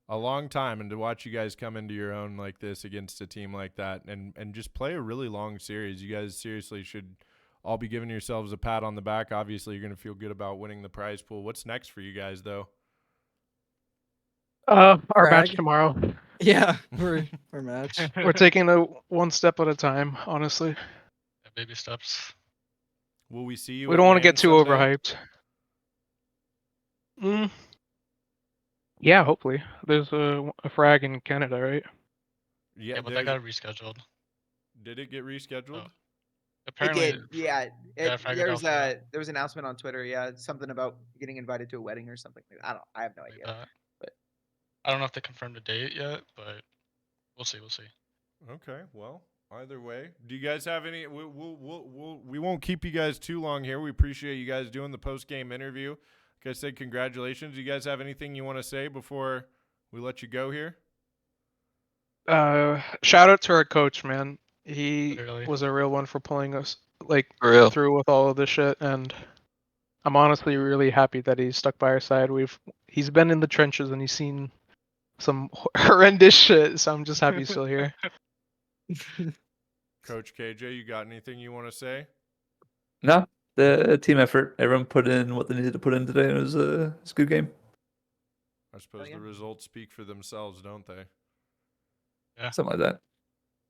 a long time. And to watch you guys come into your own like this against a team like that, and just play a really long series, you guys seriously should all be giving yourselves a pat on the back. Obviously, you're going to feel good about winning the prize pool. What's next for you guys, though? Our match Brag. tomorrow. Yeah, we're match. We're taking it one step at a time, honestly. Yeah, baby steps. Will we see you? We at don't want to LAN get too someday? overhyped. Yeah, hopefully. There's a frag in Canada, right? Yeah, but that got rescheduled. Did it get rescheduled? Oh. It Apparently, did, yeah. yeah, There was an announcement on Twitter, yeah, something about getting invited to a wedding or something. I have no idea. But I don't know if they confirmed a date yet, but we'll see. We'll see. Okay, well, either way, do you guys have any? We won't keep you guys too long here. We appreciate you guys doing the post game interview. Like I said, congratulations. Do you guys have anything you want to say before we let you go here? Shout out to our coach, man. He Literally. was a real one for pulling us like For real. through with all of this shit, and I'm honestly really happy that he's stuck by our side. He's been in the trenches and he's seen some horrendous shit, so I'm just happy he's still here. Coach KJ, you got anything you want to say? No, the team effort. Everyone put in what they needed to put in today, and it was a good game. I suppose the results speak for themselves, don't they? Yeah. Something like that.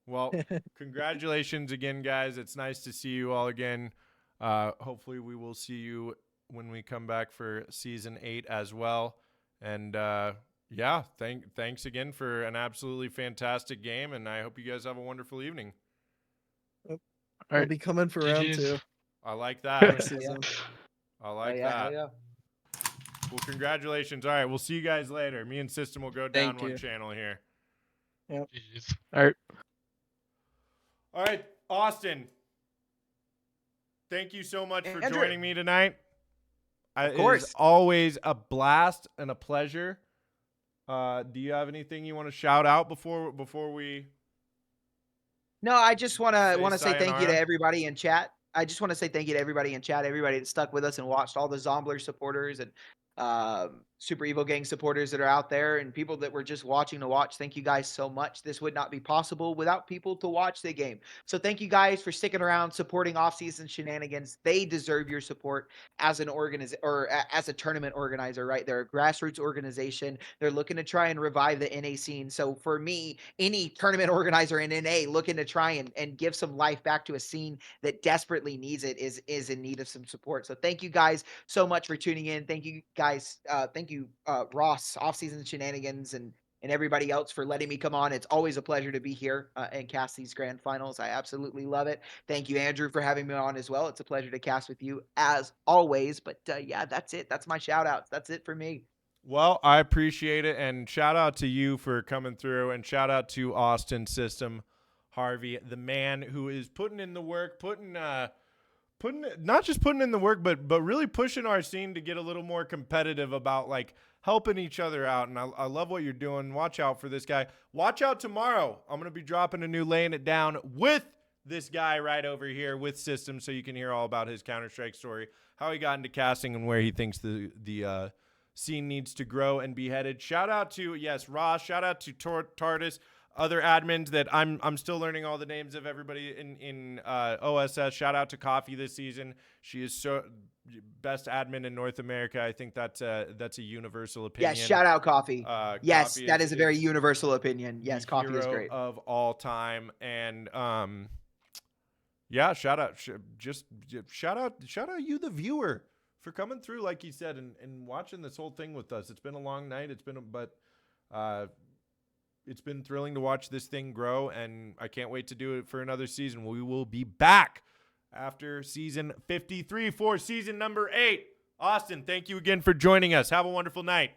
Well, congratulations again, guys. It's nice to see you all again. Hopefully we will see you when we come back for season 8 as well. And yeah, thanks again for an absolutely fantastic game, and I hope you guys have a wonderful evening. I'll be coming for round GGs. 2. I like that. Season. I like yeah, that. yeah. Well, congratulations. All right, we'll see you guys later. Me and System will go down Thank one you. channel here. GGs. All right, Austin. Thank you so much for Andrew. joining me tonight. Of course. It is always a blast and a pleasure. Do you have anything you want to shout out before we? No, I just want to say thank you to sayonara? everybody in chat. I just want to say thank you to everybody in chat, everybody that stuck with us and watched, all the Zomblers supporters and Super Evil Gang supporters that are out there, and people that were just watching to watch. Thank you guys so much. This would not be possible without people to watch the game. So thank you guys for sticking around, supporting off-season shenanigans. They deserve your support as an as a tournament organizer, right? They're a grassroots organization. They're looking to try and revive the NA scene. So for me, any tournament organizer in NA looking to try and give some life back to a scene that desperately needs it is in need of some support. So thank you guys so much for tuning in. Thank you guys. Thank you, Ross, off-season shenanigans, and everybody else for letting me come on. It's always a pleasure to be here and cast these grand finals. I absolutely love it. Thank you, Andrew, for having me on as well. It's a pleasure to cast with you as always. But yeah, that's it. That's my shout outs. That's it for me. Well, I appreciate it, and shout out to you for coming through, and shout out to Austin System, Harvey, the man who is putting in the work, not just putting in the work, but really pushing our scene to get a little more competitive about like helping each other out. And I love what you're doing. Watch out for this guy. Watch out tomorrow. I'm going to be dropping a new Laying It Down with this guy right over here with System, so you can hear all about his Counter-Strike story, how he got into casting, and where he thinks the scene needs to grow and be headed. Shout out to, yes, Ross. Shout out to Tardis. other admins that I'm still learning all the names of everybody in OSS. Shout out to Coffee this season. She is so best admin in North America. I think that's a universal opinion. Yes, shout out Coffee. Yes, Coffee that is a very universal opinion. Yes, the Coffee is hero great. of all time. And yeah, shout out shout out you, the viewer, for coming through, like you said, and watching this whole thing with us. It's been a long night. It's been thrilling to watch this thing grow, and I can't wait to do it for another season. We will be back after season 53 for season number 8. Austin, thank you again for joining us. Have a wonderful night.